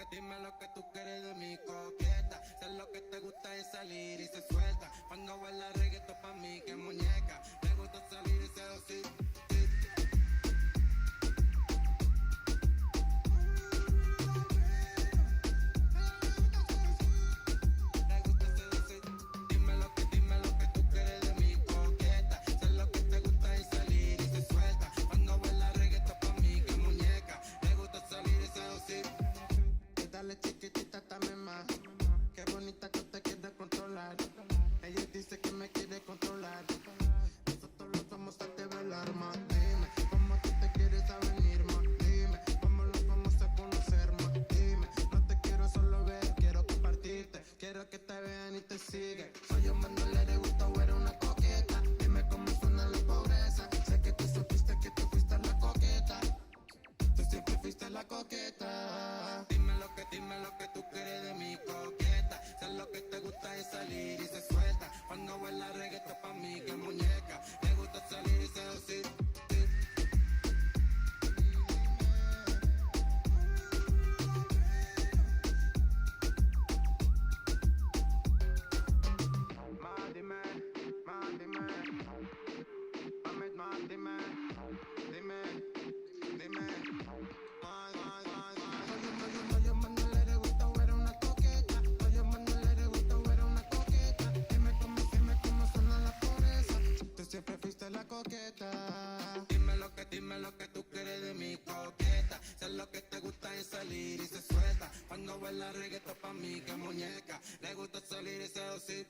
dime lo que tú quieres de mi coqueta. Sé lo que te gusta es salir y se suelta. Cuando baila reggaetón pa' mí que muñeca. Me gusta salir y seducir. Dime lo que tú quieres de mi coqueta. Sé lo que te gusta es salir y se suelta. Cuando baila reggaetón pa' mí que muñeca. Me gusta salir y seducir. Dale chiquitita, dame más. Qué bonita que te quiere controlar. Ella dice que me quiere controlar. Nosotros los vamos a develar más. Dime, ¿cómo tú te quieres a venir más? Dime, ¿cómo los vamos a conocer más? Dime, no te quiero solo ver, quiero compartirte. Quiero que te vean y te siguen. Soy un mandolero, le gusta o eres una coqueta. Dime cómo suena la pobreza. Sé que tú supiste que tú fuiste la coqueta. Tú siempre fuiste la coqueta. Dime lo que tú quieres de mi coqueta. Sé lo que te gusta es salir y se suelta. Cuando baila reggaetón pa' mí que muñeca. Me gusta salir y seducir. Más dime, más dime, dime. Oye, Manuel, le gusta o era una coqueta. Oye, Manuel, le gusta o era una coqueta. Dime cómo suena la pobreza. Tú siempre fuiste la coqueta. Dime lo que tú quieres de mi coqueta. Sé lo que te gusta es salir y se suelta. Cuando baila reggaetón pa' mí que muñeca. Le gusta salir y seducir.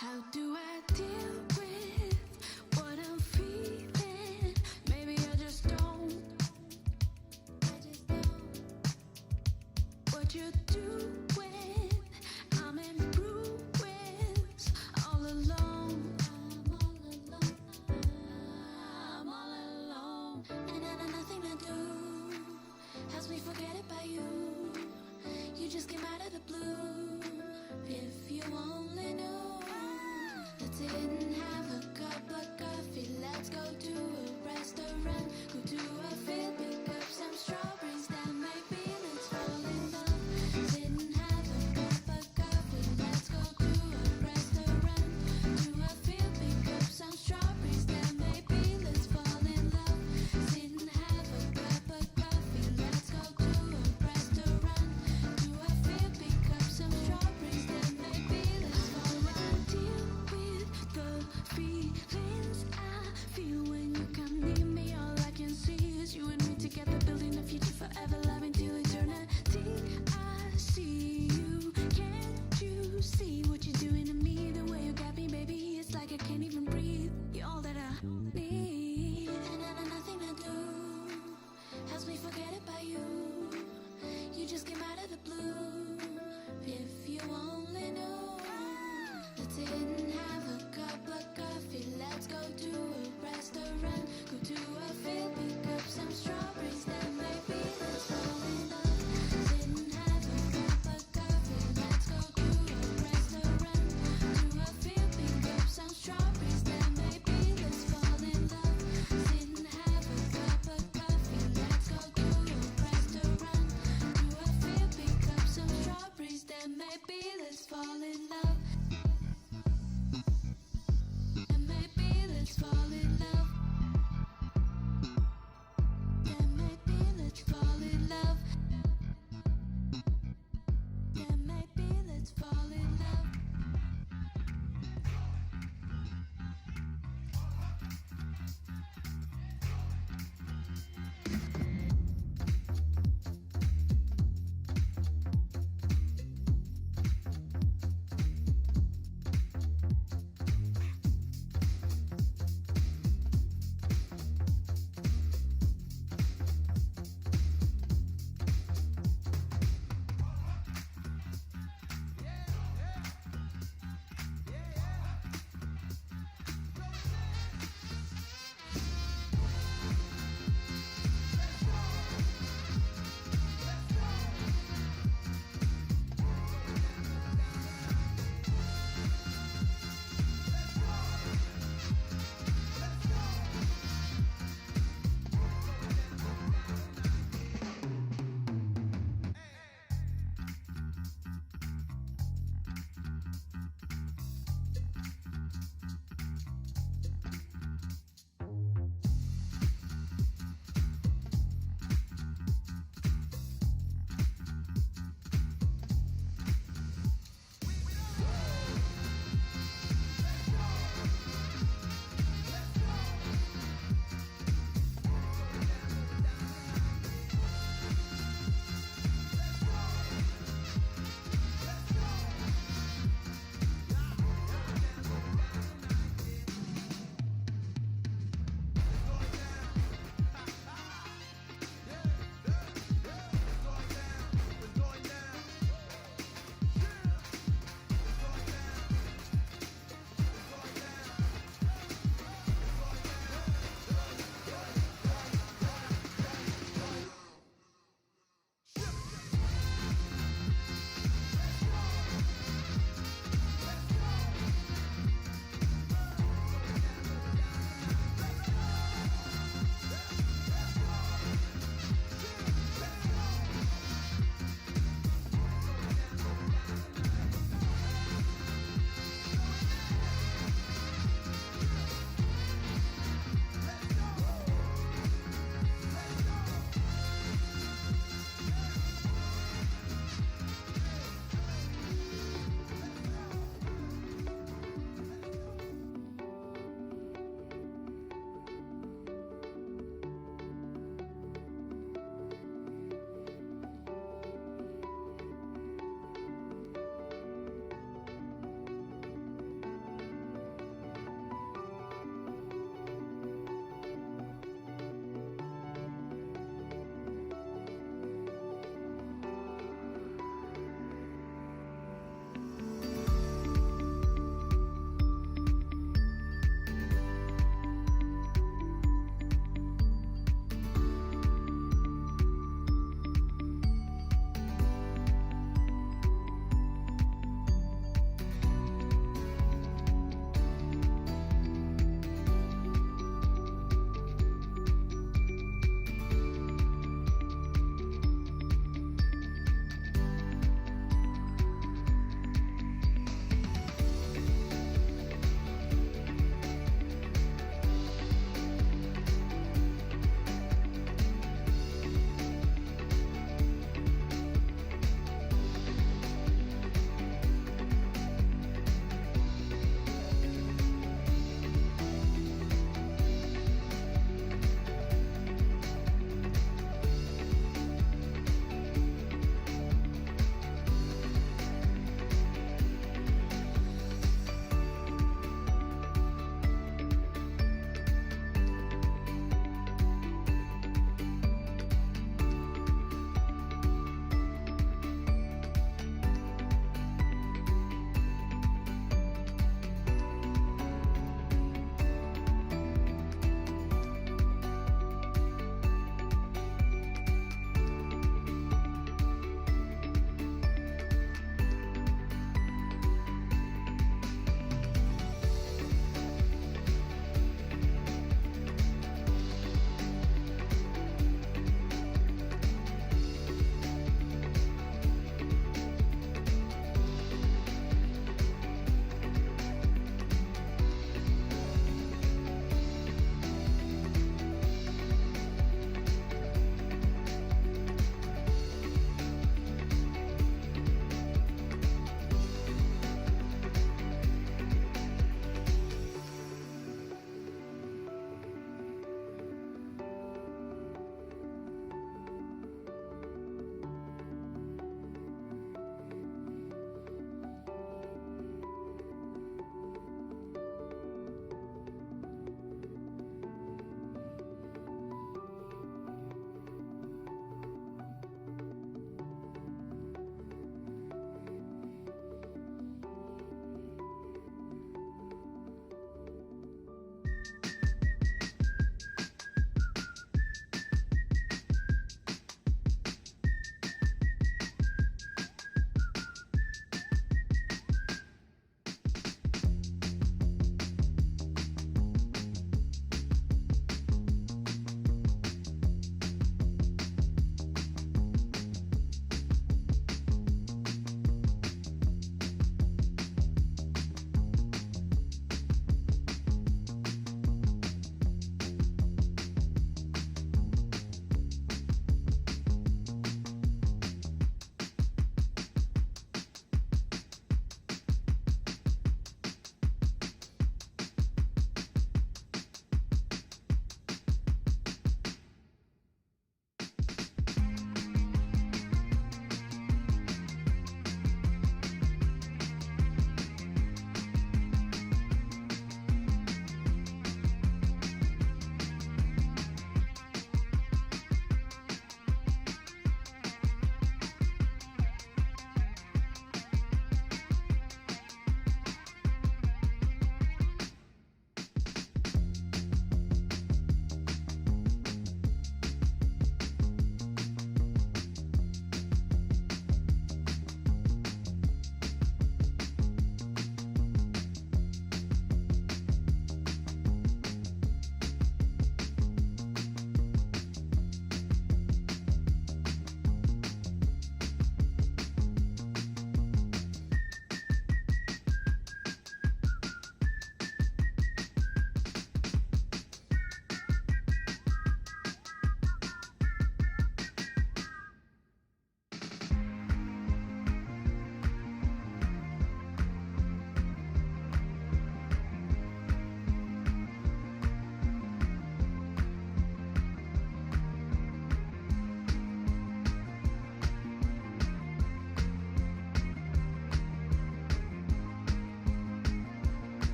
How do I deal with what I'm feeling? Maybe I just don't. What you're doing the blue. If you only knew. Let's sit and have a cup of coffee. Let's go to a restaurant. Go to a field, pick up some strawberries. Then maybe let's fall in love. Sit and have a cup of coffee. Let's go to a restaurant. To a field, pick up some strawberries. Then maybe let's fall in love. Sit and have a cup of coffee. Let's go to a restaurant. To a field, pick up some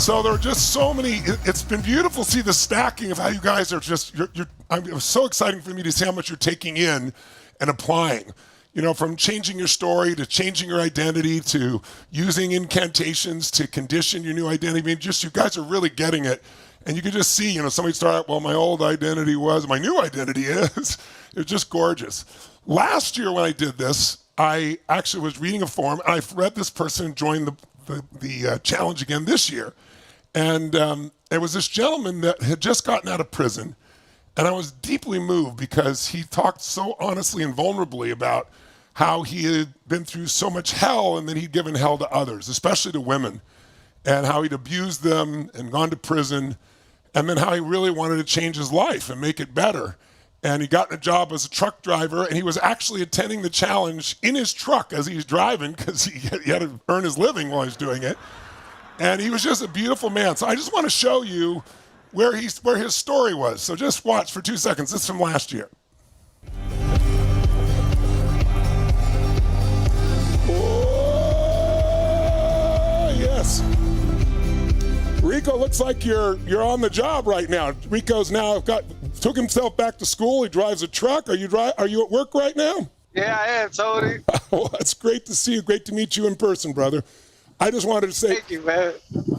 So there are just so many. It's been beautiful to see the stacking of how you guys are just. It was so exciting for me to see how much you're taking in and applying. You know, from changing your story to changing your identity to using incantations to condition your new identity. I mean, just you guys are really getting it. And you can just see, you know, somebody start out, well, my old identity was, my new identity is. It was just gorgeous. Last year when I did this, I actually was reading a forum, and I read this person join the challenge again this year. And it was this gentleman that had just gotten out of prison. And I was deeply moved because he talked so honestly and vulnerably about how he had been through so much hell and then he'd given hell to others, especially to women, and how he'd abused them and gone to prison, and then how he really wanted to change his life and make it better. And he got a job as a truck driver, and he was actually attending the challenge in his truck as he was driving because he had to earn his living while he was doing it. And he was just a beautiful man. So I just want to show you where his story was. So just watch for 2 seconds. This is from last year. Oh, yes. Rico, looks like you're on the job right now. Rico's now took himself back to school. He drives a truck. Are you at work right now? Yeah, I am, Tony. Well, it's great to see you. Great to meet you in person, brother. I just wanted to say, thank you, man.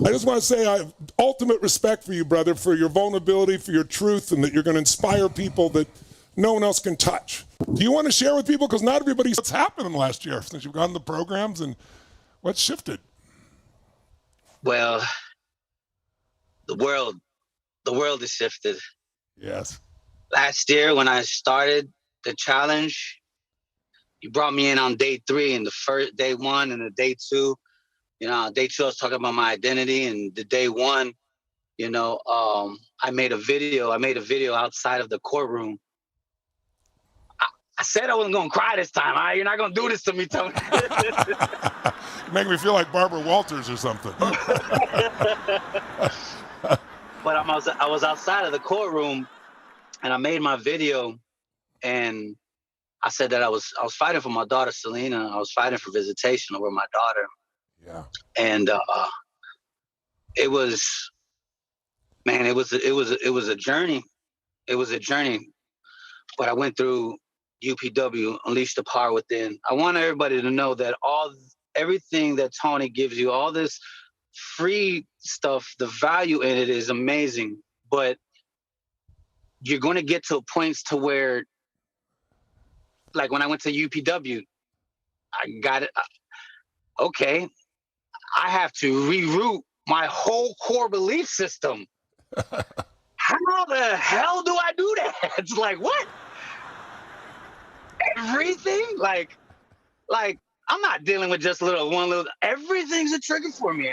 I just want to say I have ultimate respect for you, brother, for your vulnerability, for your truth, and that you're going to inspire people that no one else can touch. Do you want to share with people? Because not everybody, what's happened in the last year since you've gone to the programs and what's shifted? Well, the world has shifted. Yes. Last year when I started the challenge, you brought me in on day 3 and the first day 1 and the day 2. You know, day 2 I was talking about my identity, and the day 1, you know, I made a video outside of the courtroom. I said I wasn't gonna cry this time. You're not gonna do this to me, Tony. You make me feel like Barbara Walters or something. But I was outside of the courtroom, and I made my video, and I said that I was fighting for my daughter Selena. I was fighting for visitation over my daughter. Yeah. And it was a journey. It was a journey. But I went through UPW, Unleash the Power Within. I want everybody to know that everything that Tony gives you, all this free stuff, the value in it is amazing. But you're going to get to points to where, like when I went to UPW, I got it. Okay, I have to reroute my whole core belief system. How the hell do I do that? It's like, what? Everything? Like I'm not dealing with just everything's a trigger for me.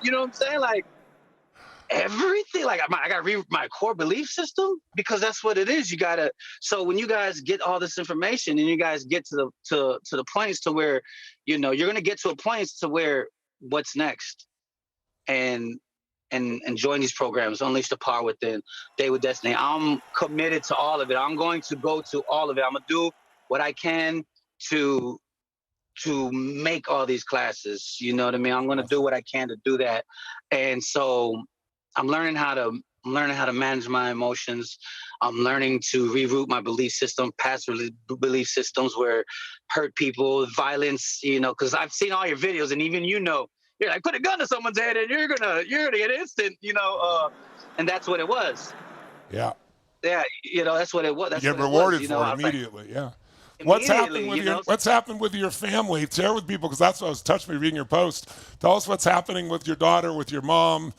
You know what I'm saying? Like, everything. Like, I got to reroute my core belief system, because that's what it is. So when you guys get all this information and you guys get to the points to where, you know, you're going to get to a point to where what's next, and join these programs, Unleash the Power Within, Day with Destiny. I'm committed to all of it. I'm going to go to all of it. I'm going to do what I can to make all these classes. You know what I mean? I'm going to do what I can to do that. And so I'm learning how to manage my emotions. I'm learning to reroute my belief system, past belief systems where hurt people, violence, you know, because I've seen all your videos, and even, you know, you're like, put a gun to someone's head and you're gonna get instant, you know, and that's what it was. Yeah. Yeah, you know, that's what it was. That's you get rewarded for it immediately. Like, yeah. What's happened with your family? Share with people, because that's what touched me reading your post. Tell us what's happening with your daughter, with your mom,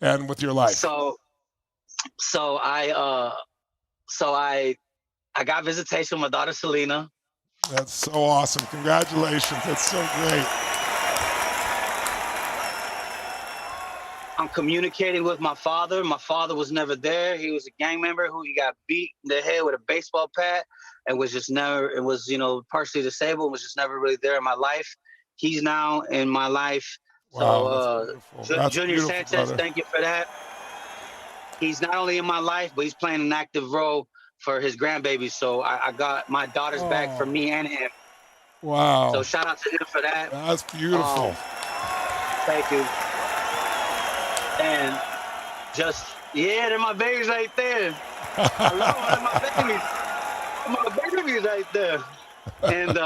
and with your life. So I got visitation with my daughter Selena. That's so awesome. Congratulations. That's so great. I'm communicating with my father. My father was never there. He was a gang member who got beat in the head with a baseball bat and was just never, it was, you know, partially disabled, was just never really there in my life. He's now in my life. Wow, so Junior Sanchez, brother. Thank you for that. He's not only in my life, but he's playing an active role for his grandbabies. So I got my daughter's back for me and him. Wow. So shout out to him for that. That's beautiful. Thank you. and just yeah, they're my babies right there. I love them, my babies right there. And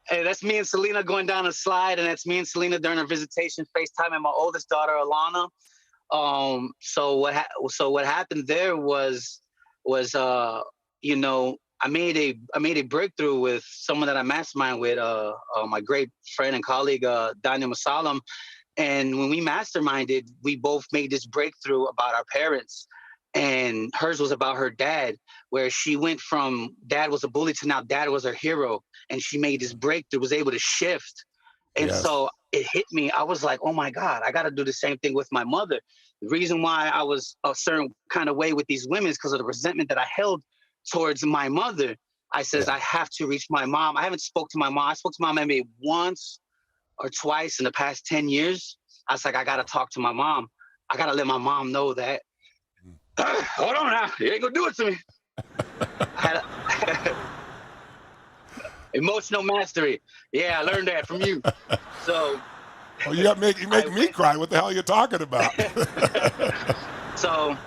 hey, that's me and Selena going down a slide, and that's me and Selena during our visitation, FaceTime, and my oldest daughter Alana. So what happened there was you know, I made a breakthrough with someone that I mastermind with, my great friend and colleague Daniel Masalam. And when we masterminded, we both made this breakthrough about our parents. And hers was about her dad, where she went from dad was a bully to now dad was her hero. And she made this breakthrough, was able to shift. And Yes. so it hit me. I was like, oh my God, I got to do the same thing with my mother. The reason why I was a certain kind of way with these women is because of the resentment that I held towards my mother. I says, Yeah. I have to reach my mom. I haven't spoke to my mom. I spoke to my mom maybe once or twice in the past 10 years. I was like, I got to talk to my mom. I got to let my mom know that. Hold on now. You ain't going to do it to me. I had emotional mastery. Yeah, I learned that from you. So. Well, you make me cry. What the hell are you talking about? So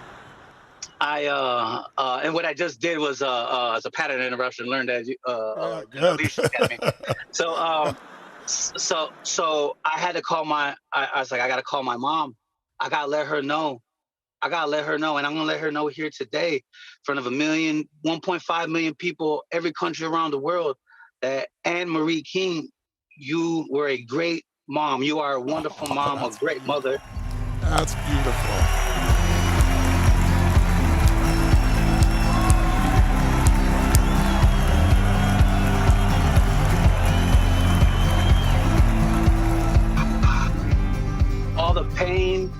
and what I just did was as a pattern interruption, learned that Good. Leadership Academy. So so I had to call I was like, I gotta call my mom. I gotta let her know. I gotta let her know, and I'm gonna let her know here today, in front of 1.5 million people, every country around the world, that Anne Marie King, you were a great mom. You are a wonderful mom, a great mother. That's beautiful. All the pain,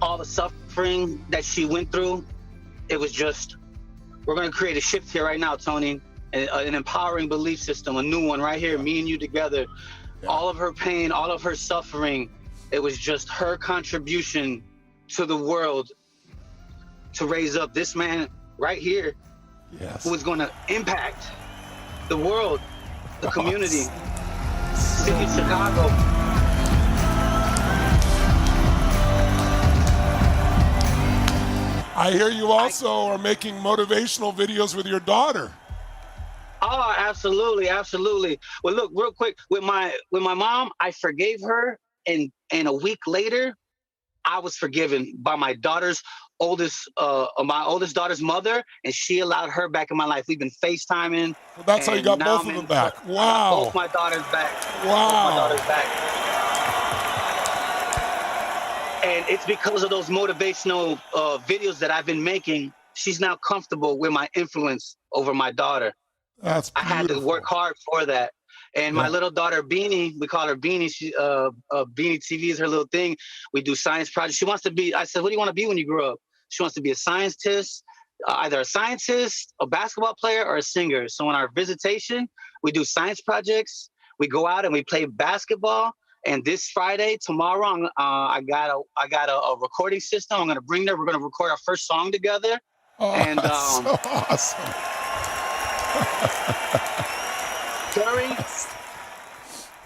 all the suffering that she went through, it was just, we're going to create a shift here right now, Tony, an empowering belief system, a new one right here, me and you together. Yeah. All of her pain, all of her suffering, it was just her contribution to the world to raise up this man right here, yes, who is going to impact the world, the community, city of Chicago. I hear you also are making motivational videos with your daughter. Oh, absolutely, absolutely. Well, look, real quick, with my mom, I forgave her, and a week later, I was forgiven by my oldest daughter's mother, and she allowed her back in my life. We've been FaceTiming. Well, that's how you got both of them back. Wow. Both my daughters back. Wow. Both my daughters back. And it's because of those motivational videos that I've been making. She's now comfortable with my influence over my daughter. That's beautiful. I had to work hard for that. And my little daughter, Beanie, we call her Beanie. She, Beanie TV is her little thing. We do science projects. She wants to be, I said, what do you want to be when you grow up? She wants to be a scientist, either a scientist, a basketball player, or a singer. So in our visitation, we do science projects. We go out and we play basketball. And this Friday, tomorrow, I got a recording system. I'm going to bring there. We're going to record our first song together. Oh, and that's so awesome.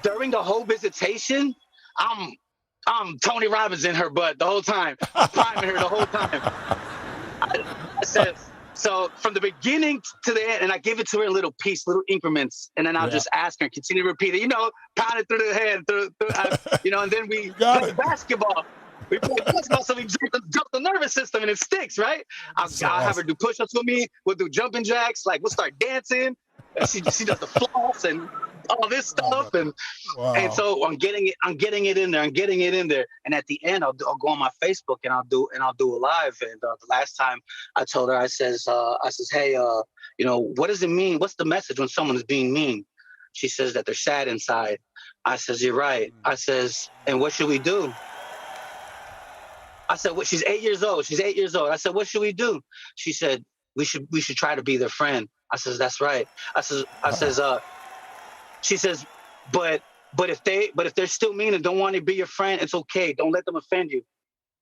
During the whole visitation, I'm Tony Robbins in her butt the whole time. I'm priming her the whole time. I said, so from the beginning to the end, and I give it to her in little increments, and then I'll just ask her and continue to repeat it, pound it through the head, and then we play basketball. We play basketball, so we jump the nervous system, and it sticks, right? I'll have her do push-ups with me. We'll do jumping jacks. Like, we'll start dancing. She does the floss and all this stuff, and so I'm getting it in there. And at the end, I'll go on my Facebook and I'll do a live. And the last time I told her, I says, hey, what does it mean? What's the message when someone is being mean? She says that they're sad inside. I says, you're right. I says, and what should we do? I said, well, she's 8 years old. I said, what should we do? She said, we should try to be their friend. I says, that's right. She says, but if they're still mean and don't want to be your friend, it's okay. Don't let them offend you.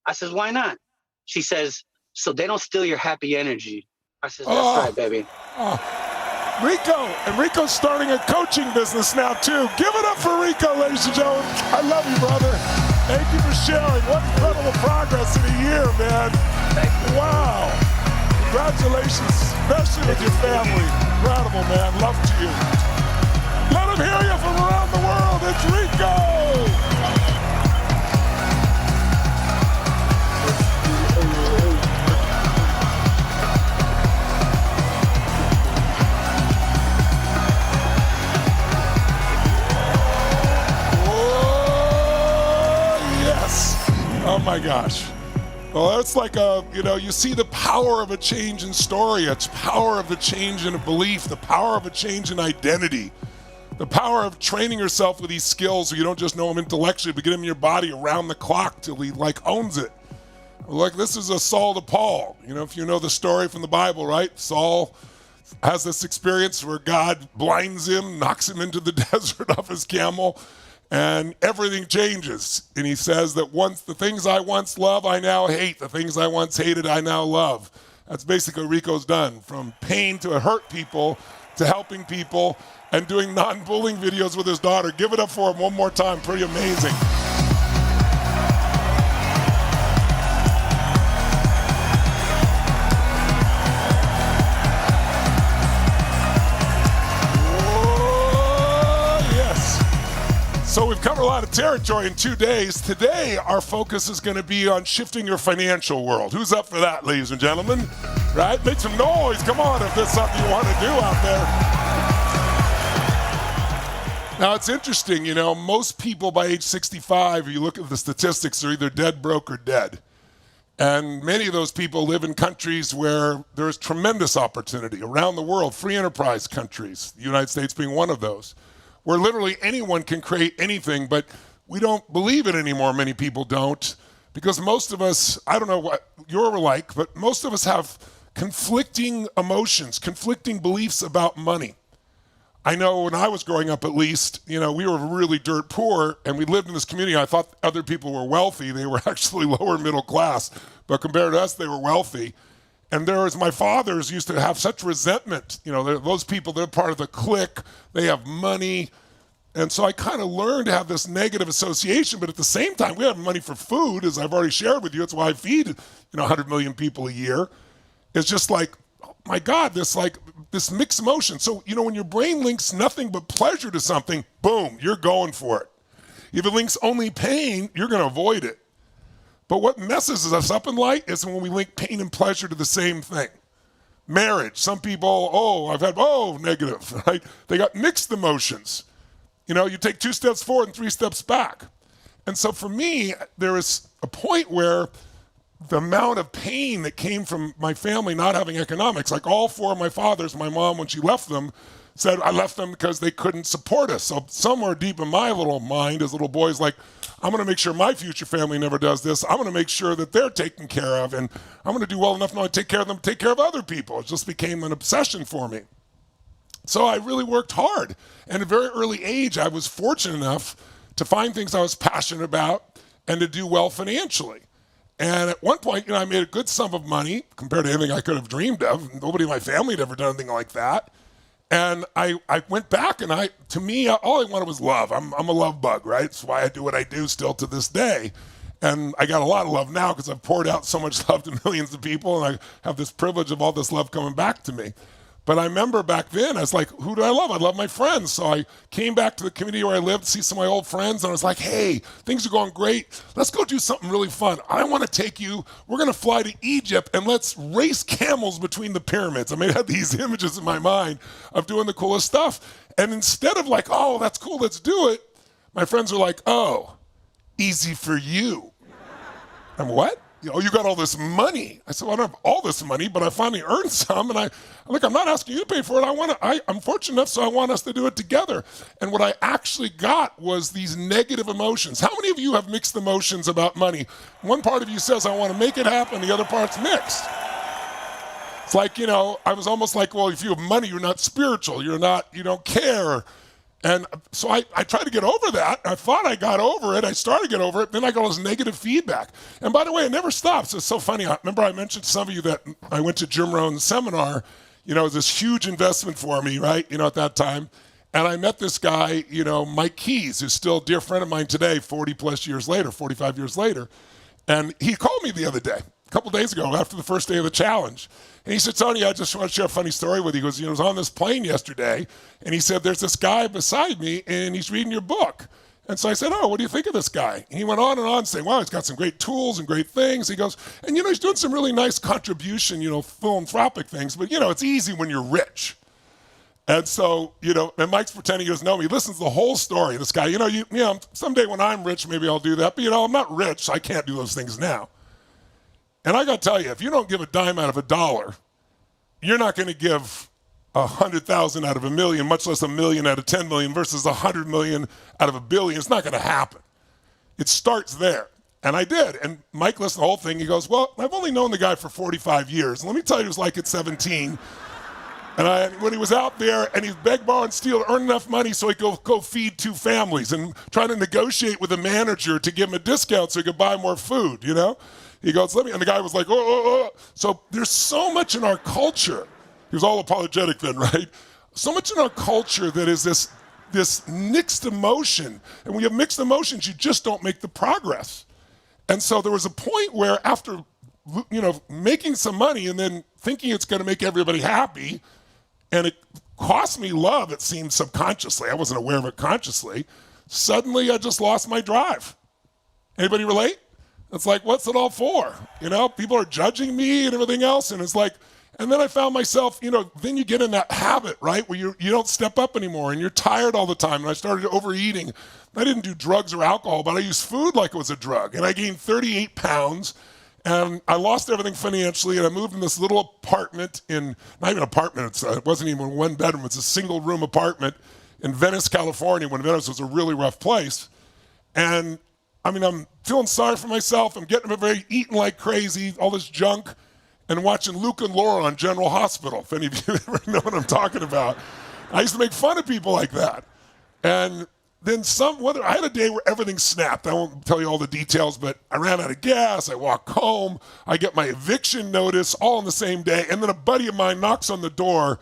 I says, why not? She says, so they don't steal your happy energy. I says, that's right, baby. Rico's starting a coaching business now too. Give it up for Rico, ladies and gentlemen. I love you, brother. Thank you for sharing. What incredible progress in a year, man. Wow. Congratulations, especially with your family. Incredible, man. Love to you. Let them hear you from around the world. It's Rico. Oh my gosh. Well, it's like you see the power of a change in story. It's power of the change in a belief, the power of a change in identity, the power of training yourself with these skills so you don't just know them intellectually, but get them in your body around the clock till he owns it. Like this is a Saul to Paul. If you know the story from the Bible, right? Saul has this experience where God blinds him, knocks him into the desert off his camel, and everything changes. And he says that the things I once loved, I now hate. The things I once hated, I now love. That's basically what Rico's done. From pain to hurt people, to helping people, and doing non-bullying videos with his daughter. Give it up for him one more time. Pretty amazing. So we've covered a lot of territory in 2 days. Today, our focus is going to be on shifting your financial world. Who's up for that, ladies and gentlemen? Right? Make some noise. Come on, if there's something you want to do out there. Now, it's interesting, most people by age 65, if you look at the statistics, are either dead, broke, or dead. And many of those people live in countries where there's tremendous opportunity around the world, free enterprise countries, the United States being one of those, where literally anyone can create anything, but we don't believe it anymore. Many people don't, because most of us, I don't know what you're like, but most of us have conflicting emotions, conflicting beliefs about money. I know when I was growing up, at least, we were really dirt poor, and we lived in this community. I thought other people were wealthy. They were actually lower middle class, but compared to us, they were wealthy. And my fathers used to have such resentment. Those people, they're part of the clique. They have money. And so I kind of learned to have this negative association. But at the same time, we have money for food, as I've already shared with you. That's why I feed, 100 million people a year. It's just like, oh my God, this mixed emotion. So, when your brain links nothing but pleasure to something, boom, you're going for it. If it links only pain, you're going to avoid it. But what messes us up in life is when we link pain and pleasure to the same thing. Marriage, some people, negative, right? They got mixed emotions. You take 2 steps forward and 3 steps back. And so for me, there is a point where the amount of pain that came from my family not having economics, like all 4 of my fathers, my mom, when she left them, said I left them because they couldn't support us. So somewhere deep in my little mind as little boys, like, I'm going to make sure my future family never does this. I'm going to make sure that they're taken care of, and I'm going to do well enough not only to take care of them, take care of other people. It just became an obsession for me. So I really worked hard. And at a very early age, I was fortunate enough to find things I was passionate about and to do well financially. And at one point, I made a good sum of money compared to anything I could have dreamed of. Nobody in my family had ever done anything like that. And I went back, and to me, all I wanted was love. I'm a love bug, right? That's why I do what I do still to this day. And I got a lot of love now because I've poured out so much love to millions of people, and I have this privilege of all this love coming back to me. But I remember back then, I was like, who do I love? I love my friends. So I came back to the community where I lived to see some of my old friends, and I was like, hey, things are going great. Let's go do something really fun. I want to take you, we're going to fly to Egypt, and let's race camels between the pyramids. I had these images in my mind of doing the coolest stuff. And instead of like, oh, that's cool, let's do it, my friends are like, oh, easy for you. I'm what? You got all this money. I said, well, I don't have all this money, but I finally earned some. And I'm not asking you to pay for it. I'm fortunate enough, so I want us to do it together. And what I actually got was these negative emotions. How many of you have mixed emotions about money? One part of you says, I want to make it happen. The other part's mixed. It's like, I was almost like, well, if you have money, you're not spiritual. You don't care. And so I tried to get over that. I thought I got over it. I started to get over it. Then I got all this negative feedback. And by the way, it never stops. It's so funny. Remember I mentioned to some of you that I went to Jim Rohn's seminar. It was this huge investment for me, right? At that time. And I met this guy, Mike Keys, who's still a dear friend of mine today, 40 plus years later, 45 years later. And he called me the other day, a couple days ago, after the first day of the challenge. And he said, Tony, I just want to share a funny story with you. He goes, I was on this plane yesterday, and he said, there's this guy beside me, and he's reading your book. And so I said, oh, what do you think of this guy? And he went on and on saying, wow, he's got some great tools and great things. He goes, and he's doing some really nice contribution, philanthropic things, but it's easy when you're rich. And so, and Mike's pretending he doesn't know me. He listens to the whole story. This guy, someday when I'm rich, maybe I'll do that. But, I'm not rich, so I can't do those things now. And I got to tell you, if you don't give a dime out of a dollar, you're not going to give 100,000 out of a million, much less a million out of 10 million versus 100 million out of a billion. It's not going to happen. It starts there. And I did. And Mike listened to the whole thing. He goes, well, I've only known the guy for 45 years. And let me tell you what it was like at 17. And when he was out there and he'd beg, borrow, and steal, earn enough money so he could go feed 2 families and try to negotiate with a manager to give him a discount so he could buy more food, He goes, and the guy was like, oh. So there's so much in our culture. He was all apologetic then, right? So much in our culture that is this mixed emotion. And when you have mixed emotions, you just don't make the progress. And so there was a point where after, making some money and then thinking it's going to make everybody happy, and it cost me love, it seemed subconsciously. I wasn't aware of it consciously. Suddenly, I just lost my drive. Anybody relate? It's like, what's it all for? People are judging me and everything else, and it's like, and then I found myself, then you get in that habit, right, where you don't step up anymore, and you're tired all the time, and I started overeating. I didn't do drugs or alcohol, but I used food like it was a drug, and I gained 38 pounds, and I lost everything financially, and I moved in this little apartment not even an apartment, it wasn't even 1 bedroom, it's a single-room apartment in Venice, California, when Venice was a really rough place. And, I'm feeling sorry for myself. I'm eating like crazy, all this junk, and watching Luke and Laura on General Hospital, if any of you ever know what I'm talking about. I used to make fun of people like that. And then I had a day where everything snapped. I won't tell you all the details, but I ran out of gas. I walk home. I get my eviction notice all on the same day. And then a buddy of mine knocks on the door.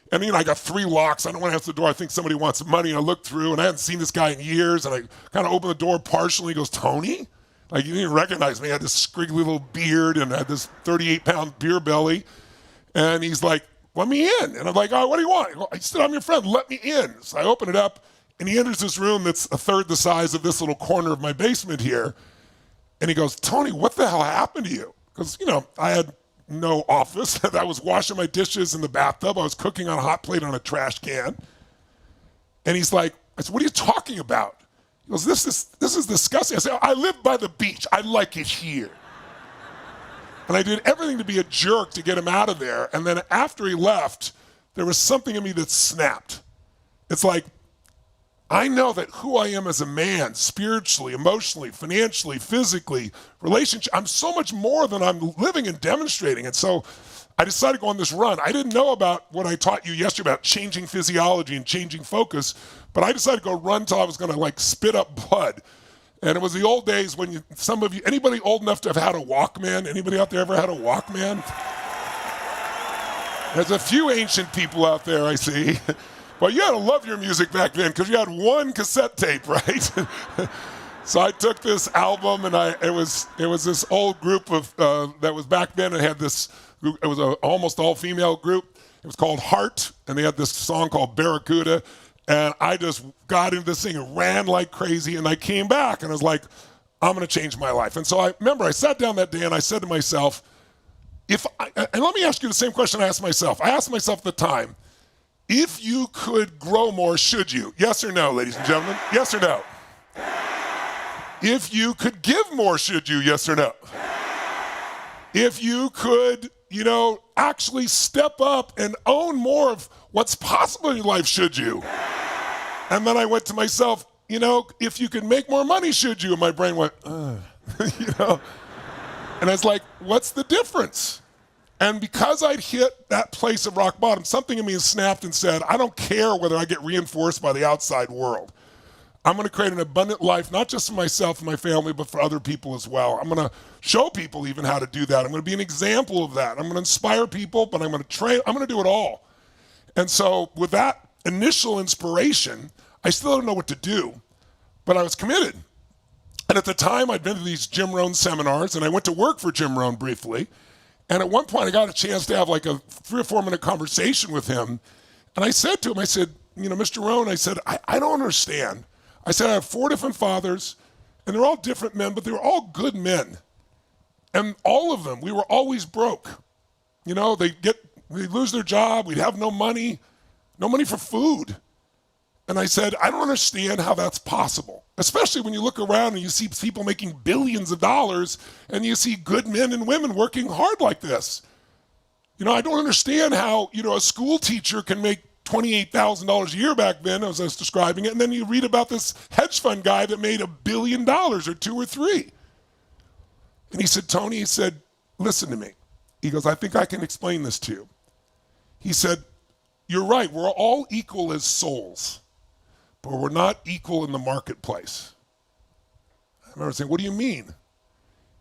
And I got 3 locks. I don't want to answer the door. I think somebody wants money. And I look through, and I hadn't seen this guy in years. And I kind of open the door partially. He goes, Tony? Like, you didn't recognize me. I had this scriggly little beard and I had this 38-pound beer belly. And he's like, let me in. And I'm like, oh, what do you want? He said, I'm your friend. Let me in. So I open it up. And he enters this room that's a third the size of this little corner of my basement here. And he goes, Tony, what the hell happened to you? Because, I had no office. I was washing my dishes in the bathtub. I was cooking on a hot plate on a trash can. And he's like, I said, what are you talking about? He goes, this is disgusting. I said, I live by the beach. I like it here. And I did everything to be a jerk to get him out of there. And then after he left, there was something in me that snapped. It's like, I know that who I am as a man, spiritually, emotionally, financially, physically, relationship, I'm so much more than I'm living and demonstrating. And so I decided to go on this run. I didn't know about what I taught you yesterday about changing physiology and changing focus, but I decided to go run till I was going to spit up blood. And it was the old days when anybody old enough to have had a Walkman? Anybody out there ever had a Walkman? There's a few ancient people out there, I see. Well, you had to love your music back then because you had 1 cassette tape, right? So I took this album, and it was this old group of that was back then. It had this. It was an almost all-female group. It was called Heart, and they had this song called Barracuda. And I just got into this thing and ran like crazy. And I came back, and I was like, I'm going to change my life. And so I remember I sat down that day, and I said to myself, and let me ask you the same question I asked myself. I asked myself at the time, if you could grow more, should you? Yes or no, ladies and gentlemen? Yes or no? If you could give more, should you? Yes or no? If you could, actually step up and own more of what's possible in your life, should you? And then I went to myself, if you could make more money, should you? And my brain went, And I was like, what's the difference? And because I'd hit that place of rock bottom, something in me snapped and said, I don't care whether I get reinforced by the outside world. I'm going to create an abundant life, not just for myself and my family, but for other people as well. I'm going to show people even how to do that. I'm going to be an example of that. I'm going to inspire people, but I'm going to train. I'm going to do it all. And so with that initial inspiration, I still don't know what to do, but I was committed. And at the time, I'd been to these Jim Rohn seminars, and I went to work for Jim Rohn briefly. And at one point, I got a chance to have like a 3 or 4 minute conversation with him. And I said to him, I said, Mr. Rohn, I said, I don't understand. I said, I have 4 different fathers, and they're all different men, but they were all good men. And all of them, we were always broke. They'd lose their job, we'd have no money for food. And I said, I don't understand how that's possible, especially when you look around and you see people making billions of dollars and you see good men and women working hard like this. I don't understand how, a school teacher can make $28,000 a year back then, as I was describing it, and then you read about this hedge fund guy that made $1 billion or 2 or 3. And he said, Tony, he said, listen to me. He goes, I think I can explain this to you. He said, you're right, we're all equal as souls, but we're not equal in the marketplace. I remember saying, what do you mean?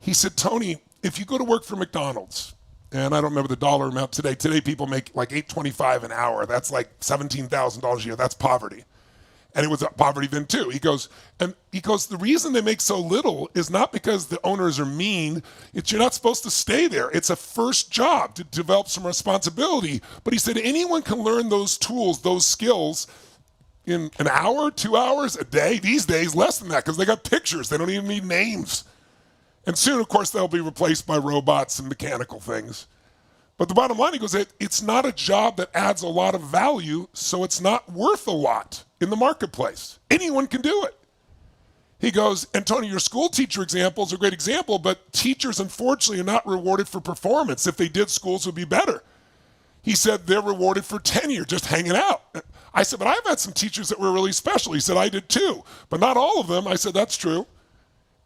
He said, Tony, if you go to work for McDonald's, and I don't remember the dollar amount today. Today people make like $8.25 an hour. That's like $17,000 a year. That's poverty. And it was poverty then too. He goes, the reason they make so little is not because the owners are mean. It's you're not supposed to stay there. It's a first job to develop some responsibility. But he said anyone can learn those tools, those skills in an hour, 2 hours, a day. These days, less than that because they got pictures. They don't even need names. And soon, of course, they'll be replaced by robots and mechanical things. But the bottom line, he goes, it's not a job that adds a lot of value, so it's not worth a lot in the marketplace. Anyone can do it. He goes, and Tony, your school teacher example is a great example, but teachers, unfortunately, are not rewarded for performance. If they did, schools would be better. He said they're rewarded for tenure, just hanging out. I said, but I've had some teachers that were really special. He said, I did too, but not all of them. I said, that's true.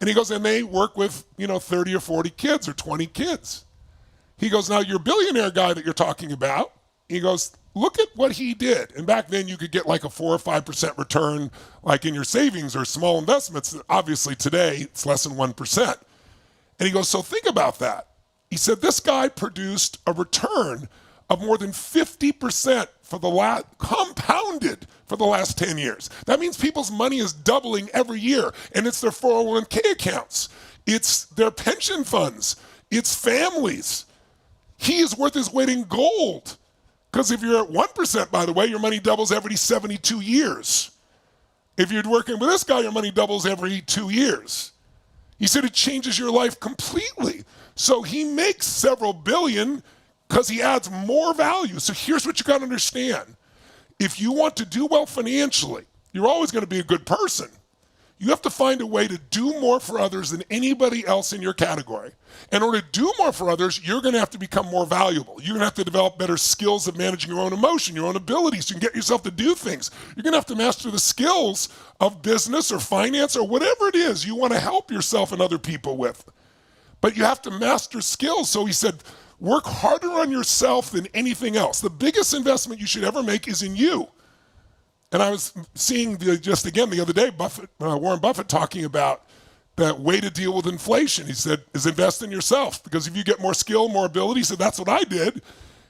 And he goes, and they work with, 30 or 40 kids or 20 kids. He goes, now your billionaire guy that you're talking about, he goes, look at what he did. And back then you could get like a 4 or 5% return like in your savings or small investments. Obviously today it's less than 1%. And he goes, so think about that. He said, this guy produced a return of more than 50% compounded for the last 10 years. That means people's money is doubling every year, and it's their 401k accounts. It's their pension funds. It's families. He is worth his weight in gold. Because if you're at 1%, by the way, your money doubles every 72 years. If you're working with this guy, your money doubles every 2 years. He said it changes your life completely. So he makes several billion because he adds more value. So here's what you got to understand. If you want to do well financially, you're always going to be a good person. You have to find a way to do more for others than anybody else in your category. In order to do more for others, you're going to have to become more valuable. You're going to have to develop better skills of managing your own emotion, your own abilities. You can get yourself to do things. You're going to have to master the skills of business or finance or whatever it is you want to help yourself and other people with. But you have to master skills. So he said, work harder on yourself than anything else. The biggest investment you should ever make is in you. And I was seeing just again the other day, Warren Buffett talking about that way to deal with inflation. He said, is invest in yourself. Because if you get more skill, more ability, he said, that's what I did.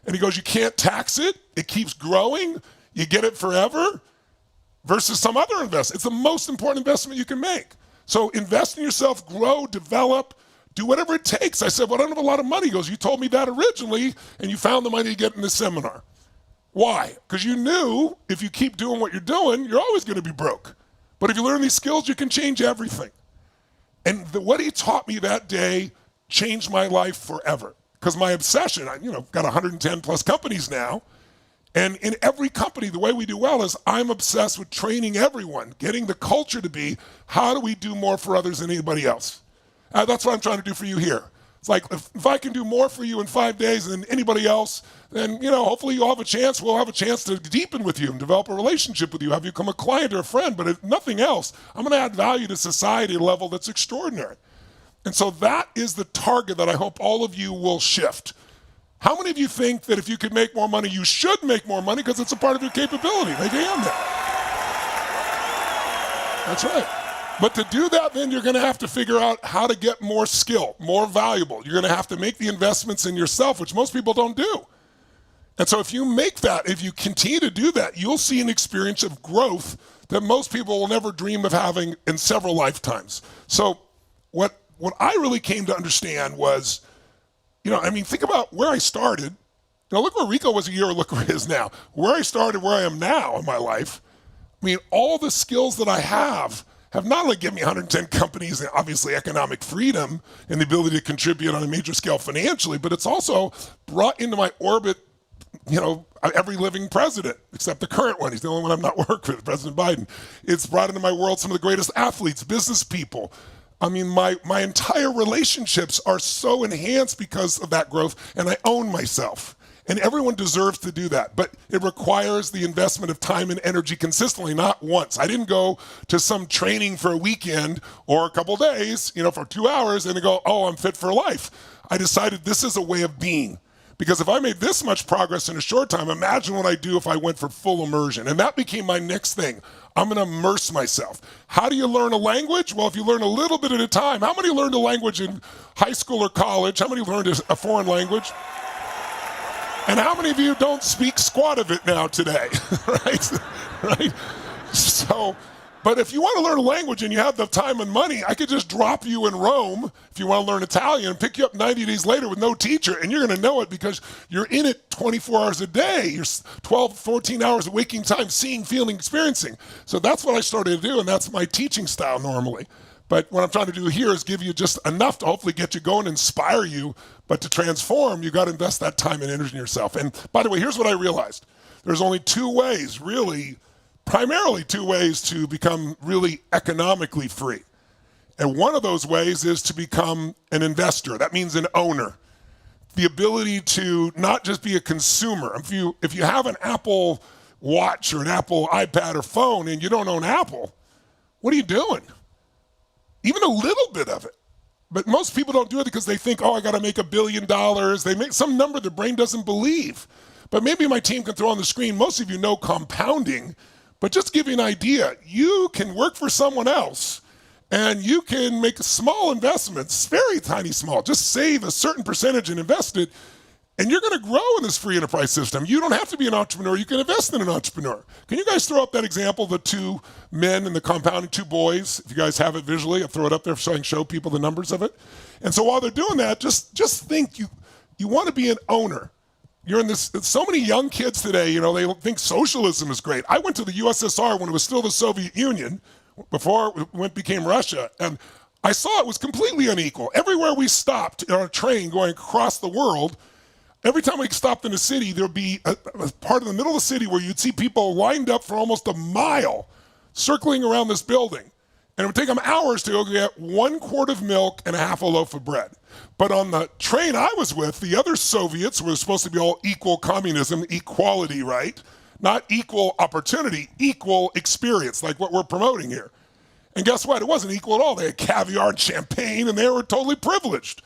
And he goes, you can't tax it. It keeps growing. You get it forever versus some other investment. It's the most important investment you can make. So invest in yourself, grow, develop, do whatever it takes. I said, well, I don't have a lot of money. He goes, you told me that originally, and you found the money to get in this seminar. Why? Because you knew if you keep doing what you're doing, you're always going to be broke. But if you learn these skills, you can change everything. And what he taught me that day changed my life forever. Because my obsession, got 110 plus companies now. And in every company, the way we do well is I'm obsessed with training everyone, getting the culture to be, how do we do more for others than anybody else? That's what I'm trying to do for you here. It's like, if I can do more for you in 5 days than anybody else, then, hopefully we'll have a chance to deepen with you and develop a relationship with you, have you become a client or a friend. But if nothing else, I'm going to add value to society at a level that's extraordinary. And so that is the target that I hope all of you will shift. How many of you think that if you could make more money, you should make more money because it's a part of your capability? Make your hand there. That's right. But to do that, then you're going to have to figure out how to get more skill, more valuable. You're going to have to make the investments in yourself, which most people don't do. And so if you make that, if you continue to do that, you'll see an experience of growth that most people will never dream of having in several lifetimes. So what I really came to understand was, think about where I started. Look where Rico was a year, look where he is now. Where I started, where I am now in my life. All the skills that I have not only given me 110 companies and obviously economic freedom and the ability to contribute on a major scale financially, but it's also brought into my orbit, every living president, except the current one. He's the only one I'm not working with, President Biden. It's brought into my world some of the greatest athletes, business people. My entire relationships are so enhanced because of that growth, and I own myself. And everyone deserves to do that, but it requires the investment of time and energy consistently, not once. I didn't go to some training for a weekend or a couple days, for 2 hours and go, oh, I'm fit for life. I decided this is a way of being. Because if I made this much progress in a short time, imagine what I'd do if I went for full immersion. And that became my next thing. I'm going to immerse myself. How do you learn a language? Well, if you learn a little bit at a time. How many learned a language in high school or college? How many learned a foreign language? And how many of you don't speak squat of it now today, right? So, but if you want to learn a language and you have the time and money, I could just drop you in Rome if you want to learn Italian and pick you up 90 days later with no teacher, and you're going to know it because you're in it 24 hours a day. You're 12, 14 hours of waking time, seeing, feeling, experiencing. So that's what I started to do, and that's my teaching style normally. But what I'm trying to do here is give you just enough to hopefully get you going, inspire you. But to transform, you got to invest that time and energy in yourself. And by the way, here's what I realized. There's only two ways, really, primarily two ways to become really economically free. And one of those ways is to become an investor. That means an owner. The ability to not just be a consumer. If you have an Apple Watch or an Apple iPad or phone and you don't own Apple, what are you doing? Even a little bit of it. But most people don't do it because they think, oh, I got to make $1 billion. They make some number their brain doesn't believe. But maybe my team can throw on the screen. Most of you know compounding. But just to give you an idea, you can work for someone else and you can make small investments, very tiny small. Just save a certain percentage and invest it. And you're going to grow in this free enterprise system. You don't have to be an entrepreneur. You can invest in an entrepreneur. Can you guys throw up that example, the two men in the compounding, two boys? If you guys have it visually, I'll throw it up there so I can show people the numbers of it. And so while they're doing that, just think you want to be an owner. You're in this, so many young kids today, they think socialism is great. I went to the USSR when it was still the Soviet Union, before it became Russia, and I saw it was completely unequal. Everywhere we stopped on a train going across the world, every time we stopped in a city, there would be a part in the middle of the city where you'd see people lined up for almost a mile circling around this building. And it would take them hours to go get 1 quart of milk and a half a loaf of bread. But on the train I was with, the other Soviets were supposed to be all equal communism, equality, right? Not equal opportunity, equal experience, like what we're promoting here. And guess what? It wasn't equal at all. They had caviar and champagne, and they were totally privileged.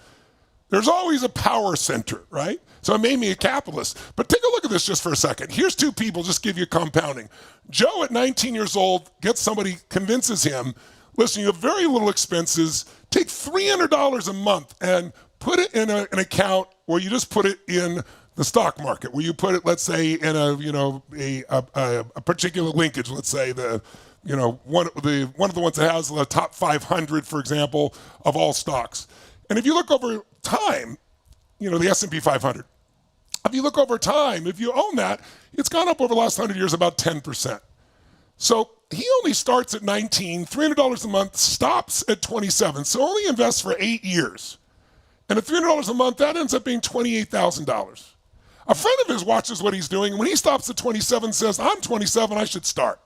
There's always a power center, right? So it made me a capitalist. But take a look at this just for a second. Here's two people, just give you compounding. Joe at 19 years old gets somebody, convinces him, listen, you have very little expenses. Take $300 a month and put it in an account where you just put it in the stock market, where you put it, let's say, in a particular linkage. Let's say one of the ones that has the top 500, for example, of all stocks. And if you look over time, the S&P 500. If you look over time, if you own that, it's gone up over the last 100 years about 10%. So he only starts at 19, $300 a month, stops at 27, so only invests for 8 years. And at $300 a month, that ends up being $28,000. A friend of his watches what he's doing, and when he stops at 27, says, I'm 27, I should start.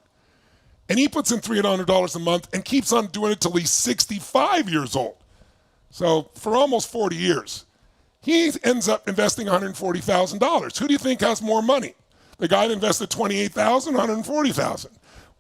And he puts in $300 a month and keeps on doing it till he's 65 years old. So for almost 40 years. He ends up investing $140,000. Who do you think has more money? The guy that invested $28,000, $140,000.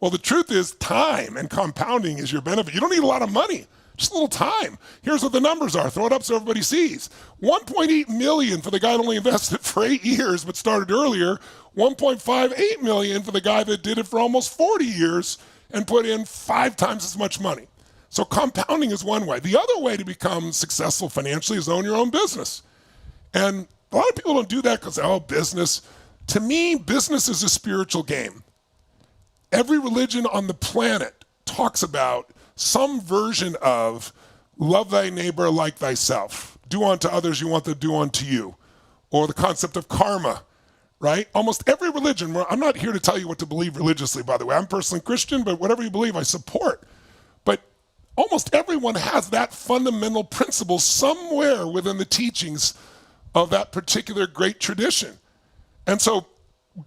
Well, the truth is time and compounding is your benefit. You don't need a lot of money, just a little time. Here's what the numbers are. Throw it up so everybody sees. $1.8 million for the guy that only invested for 8 years but started earlier. $1.58 million for the guy that did it for almost 40 years and put in 5 times as much money. So compounding is one way. The other way to become successful financially is own your own business. And a lot of people don't do that because, business. To me, business is a spiritual game. Every religion on the planet talks about some version of love thy neighbor like thyself. Do unto others you want them to do unto you. Or the concept of karma, right? Almost every religion, I'm not here to tell you what to believe religiously, by the way. I'm personally Christian, but whatever you believe, I support. But almost everyone has that fundamental principle somewhere within the teachings of that particular great tradition. And so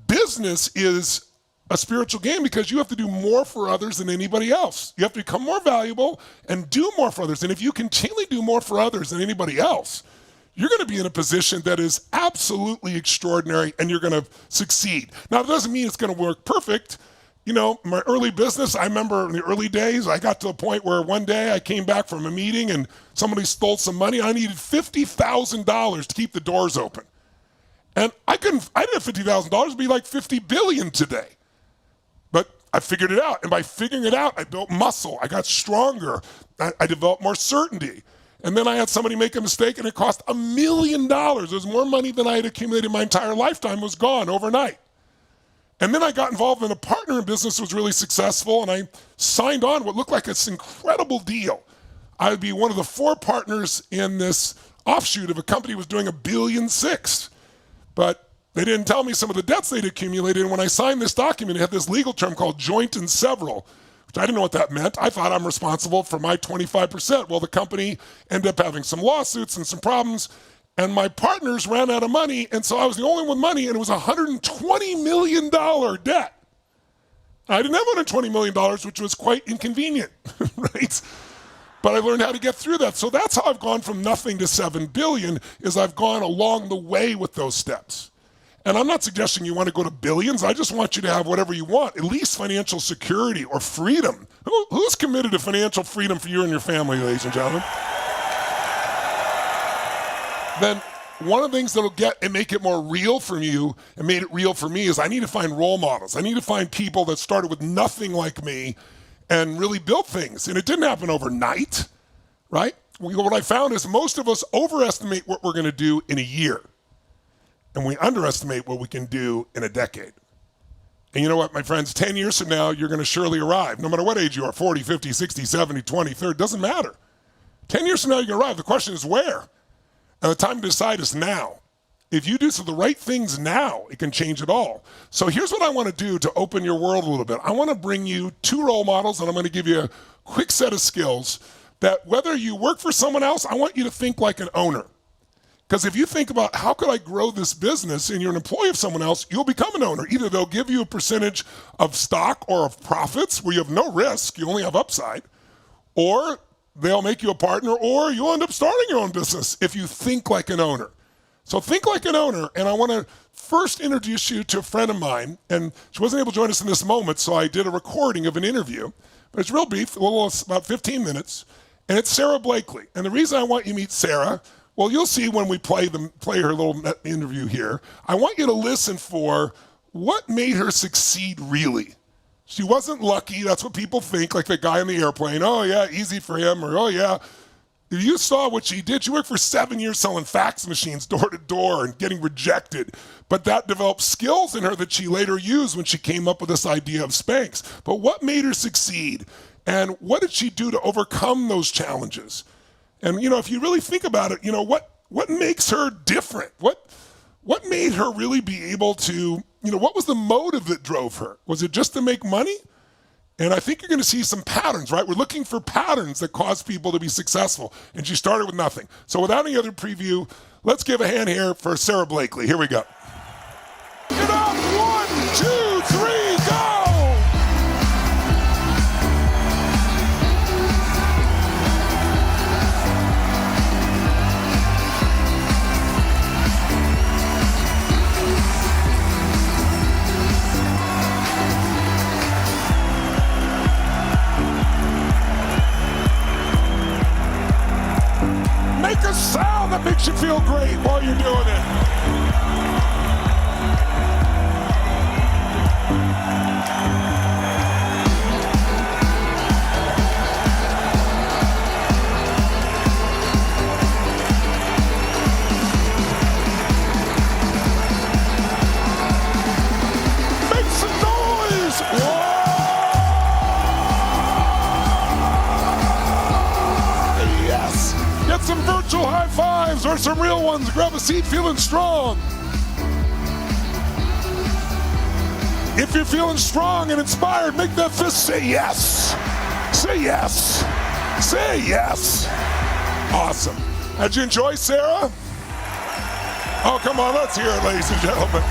business is a spiritual game because you have to do more for others than anybody else. You have to become more valuable and do more for others. And if you continually do more for others than anybody else, you're going to be in a position that is absolutely extraordinary and you're going to succeed. Now, it doesn't mean it's going to work perfect. You know, my early business, I remember in the early days, I got to a point where one day I came back from a meeting and somebody stole some money. I needed $50,000 to keep the doors open. And I didn't have $50,000, it'd be like $50 billion today. But I figured it out. And by figuring it out, I built muscle. I got stronger. I developed more certainty. And then I had somebody make a mistake and it cost $1 million. It was more money than I had accumulated my entire lifetime was gone overnight. And then I got involved in a partner in business that was really successful and I signed on what looked like this incredible deal. I would be one of the 4 partners in this offshoot of a company that was doing $1.6 billion. But they didn't tell me some of the debts they'd accumulated. And when I signed this document, it had this legal term called joint and several, which I didn't know what that meant. I thought I'm responsible for my 25%. Well, the company ended up having some lawsuits and some problems, and my partners ran out of money, and so I was the only one with money, and it was a $120 million debt. I didn't have $120 million, which was quite inconvenient, right? But I learned how to get through that. So that's how I've gone from nothing to 7 billion, is I've gone along the way with those steps. And I'm not suggesting you want to go to billions. I just want you to have whatever you want, at least financial security or freedom. Who's committed to financial freedom for you and your family, ladies and gentlemen? Then one of the things that'll get and make it more real for you and made it real for me is I need to find role models. I need to find people that started with nothing like me and really built things. And it didn't happen overnight, right? What I found is most of us overestimate what we're going to do in a year. And we underestimate what we can do in a decade. And you know what, my friends, 10 years from now, you're going to surely arrive. No matter what age you are, 40, 50, 60, 70, 20, 30, doesn't matter. 10 years from now, you're going to arrive. The question is where? And the time to decide is now. If you do some of the right things now, it can change it all. So here's what I want to do to open your world a little bit. I want to bring you 2 role models, and I'm going to give you a quick set of skills that whether you work for someone else, I want you to think like an owner. Because if you think about how could I grow this business and you're an employee of someone else, you'll become an owner. Either they'll give you a percentage of stock or of profits where you have no risk, you only have upside, or they'll make you a partner, or you'll end up starting your own business if you think like an owner. So think like an owner, and I want to first introduce you to a friend of mine, and she wasn't able to join us in this moment, so I did a recording of an interview, but it's real brief, about 15 minutes, and it's Sarah Blakely. And the reason I want you to meet Sarah, well, you'll see when we play her little interview here. I want you to listen for what made her succeed really. She wasn't lucky. That's what people think, like the guy on the airplane. Oh, yeah, easy for him. Or, oh, yeah. If you saw what she did, she worked for 7 years selling fax machines door to door and getting rejected. But that developed skills in her that she later used when she came up with this idea of Spanx. But what made her succeed? And what did she do to overcome those challenges? And, you know, if you really think about it, you know, what makes her different? What made her really be able to, you know, what was the motive that drove her? Was it just to make money? And I think you're going to see some patterns, right? We're looking for patterns that cause people to be successful. And she started with nothing. So without any other preview, let's give a hand here for Sarah Blakely. Here we go. Get up! 1, 2, 3, go! Make a sound that makes you feel great while you're doing it. some virtual high fives or some real ones. Grab a seat feeling strong. If you're feeling strong and inspired, make that fist say yes. Say yes. Say yes. Awesome. Did you enjoy, Sarah? Oh, come on, let's hear it, ladies and gentlemen.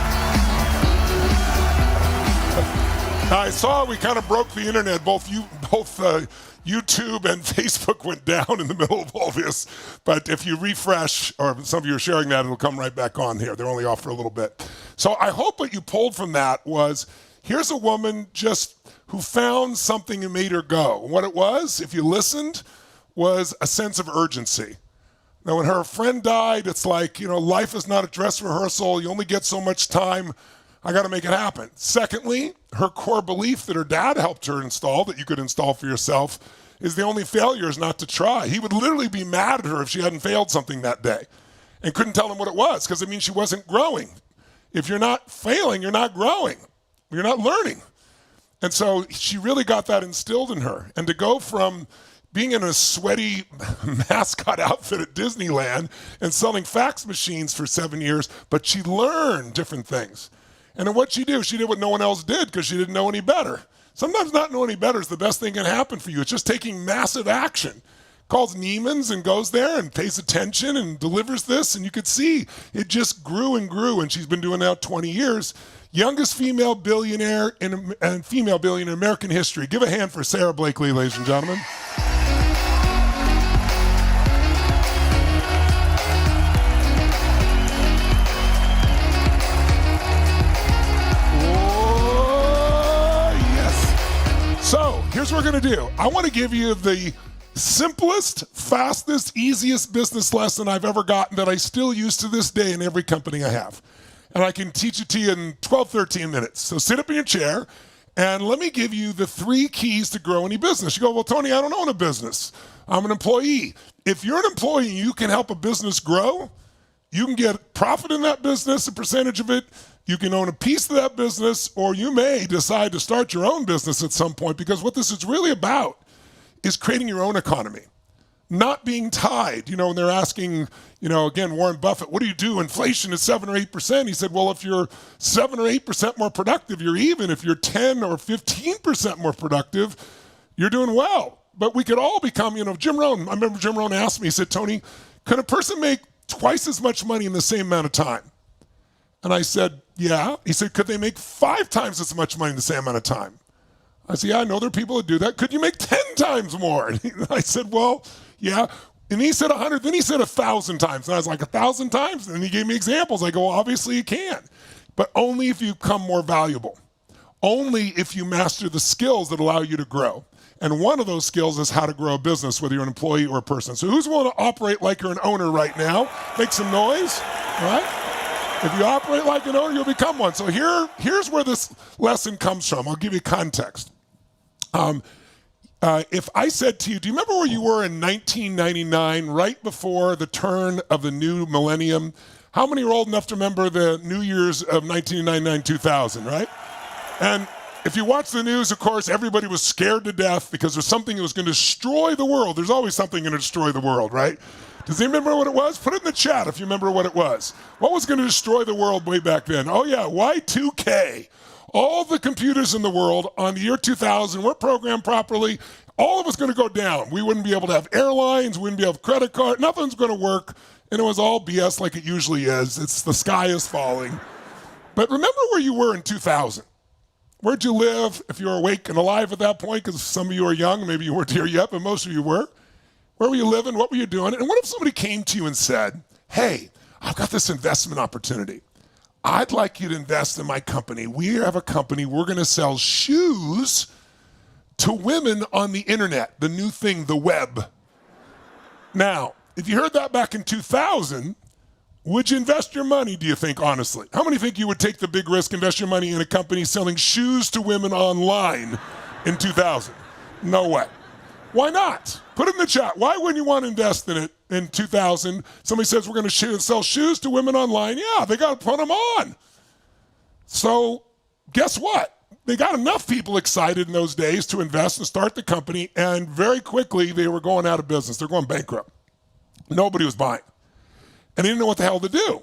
I saw we kind of broke the internet. Both YouTube and Facebook went down in the middle of all this. But if you refresh, or some of you are sharing that, it'll come right back on here. They're only off for a little bit. So I hope what you pulled from that was, here's a woman just who found something and made her go. And what it was, if you listened, was a sense of urgency. Now, when her friend died, it's like, life is not a dress rehearsal. You only get so much time. I got to make it happen. Secondly, her core belief that her dad helped her install, that you could install for yourself, is the only failure is not to try. He would literally be mad at her if she hadn't failed something that day and couldn't tell him what it was, because it means she wasn't growing. If you're not failing, you're not growing. You're not learning. And so she really got that instilled in her. And to go from being in a sweaty mascot outfit at Disneyland and selling fax machines for 7 years, but she learned different things. And then what she did what no one else did because she didn't know any better. Sometimes not knowing any better is the best thing that can happen for you. It's just taking massive action. Calls Neiman's and goes there and pays attention and delivers this, and you could see it just grew and grew, and she's been doing that 20 years. Youngest female billionaire in American history. Give a hand for Sarah Blakely, ladies and gentlemen. So here's what we're going to do. I want to give you the simplest, fastest, easiest business lesson I've ever gotten that I still use to this day in every company I have. And I can teach it to you in 12, 13 minutes. So sit up in your chair and let me give you the 3 keys to grow any business. You go, well, Tony, I don't own a business. I'm an employee. If you're an employee and you can help a business grow, you can get profit in that business, a percentage of it. You can own a piece of that business, or you may decide to start your own business at some point, because what this is really about is creating your own economy, not being tied. When they're asking, again, Warren Buffett, what do you do? Inflation is 7 or 8%. He said, well, if you're 7 or 8% more productive, you're even. If you're 10 or 15% more productive, you're doing well. But we could all become, Jim Rohn. I remember Jim Rohn asked me, he said, Tony, could a person make twice as much money in the same amount of time? And I said, yeah. He said, could they make 5 times as much money in the same amount of time? I said, yeah, I know there are people that do that. Could you make 10 times more? And I said, well, yeah. And he said 100. Then he said 1,000 times. And I was like, 1,000 times? And he gave me examples. I go, well, obviously you can. But only if you become more valuable. Only if you master the skills that allow you to grow. And one of those skills is how to grow a business, whether you're an employee or a person. So who's willing to operate like you're an owner right now? Make some noise, all right? If you operate like an owner, you'll become one. So here's where this lesson comes from. I'll give you context. If I said to you, do you remember where you were in 1999, right before the turn of the new millennium? How many are old enough to remember the New Year's of 1999, 2000, right? And if you watch the news, of course, everybody was scared to death because there's something that was going to destroy the world. There's always something going to destroy the world, right? Does anyone remember what it was? Put it in the chat if you remember what it was. What was going to destroy the world way back then? Oh, yeah, Y2K. All the computers in the world on the year 2000 weren't programmed properly. All of it's going to go down. We wouldn't be able to have airlines. We wouldn't be able to have credit card. Nothing's going to work. And it was all BS like it usually is. It's the sky is falling. But remember where you were in 2000. Where'd you live if you were awake and alive at that point? Because some of you are young. Maybe you weren't here yet, but most of you were. Where were you living? What were you doing? And what if somebody came to you and said, hey, I've got this investment opportunity. I'd like you to invest in my company. We have a company. We're going to sell shoes to women on the internet, the new thing, the web. Now, if you heard that back in 2000, would you invest your money, do you think, honestly? How many think you would take the big risk, invest your money in a company selling shoes to women online in 2000? No way. Why not? Put it in the chat. Why wouldn't you want to invest in it in 2000? Somebody says we're going to sell shoes to women online. Yeah, they got to put them on. So guess what? They got enough people excited in those days to invest and start the company, and very quickly they were going out of business. They're going bankrupt. Nobody was buying. And they didn't know what the hell to do.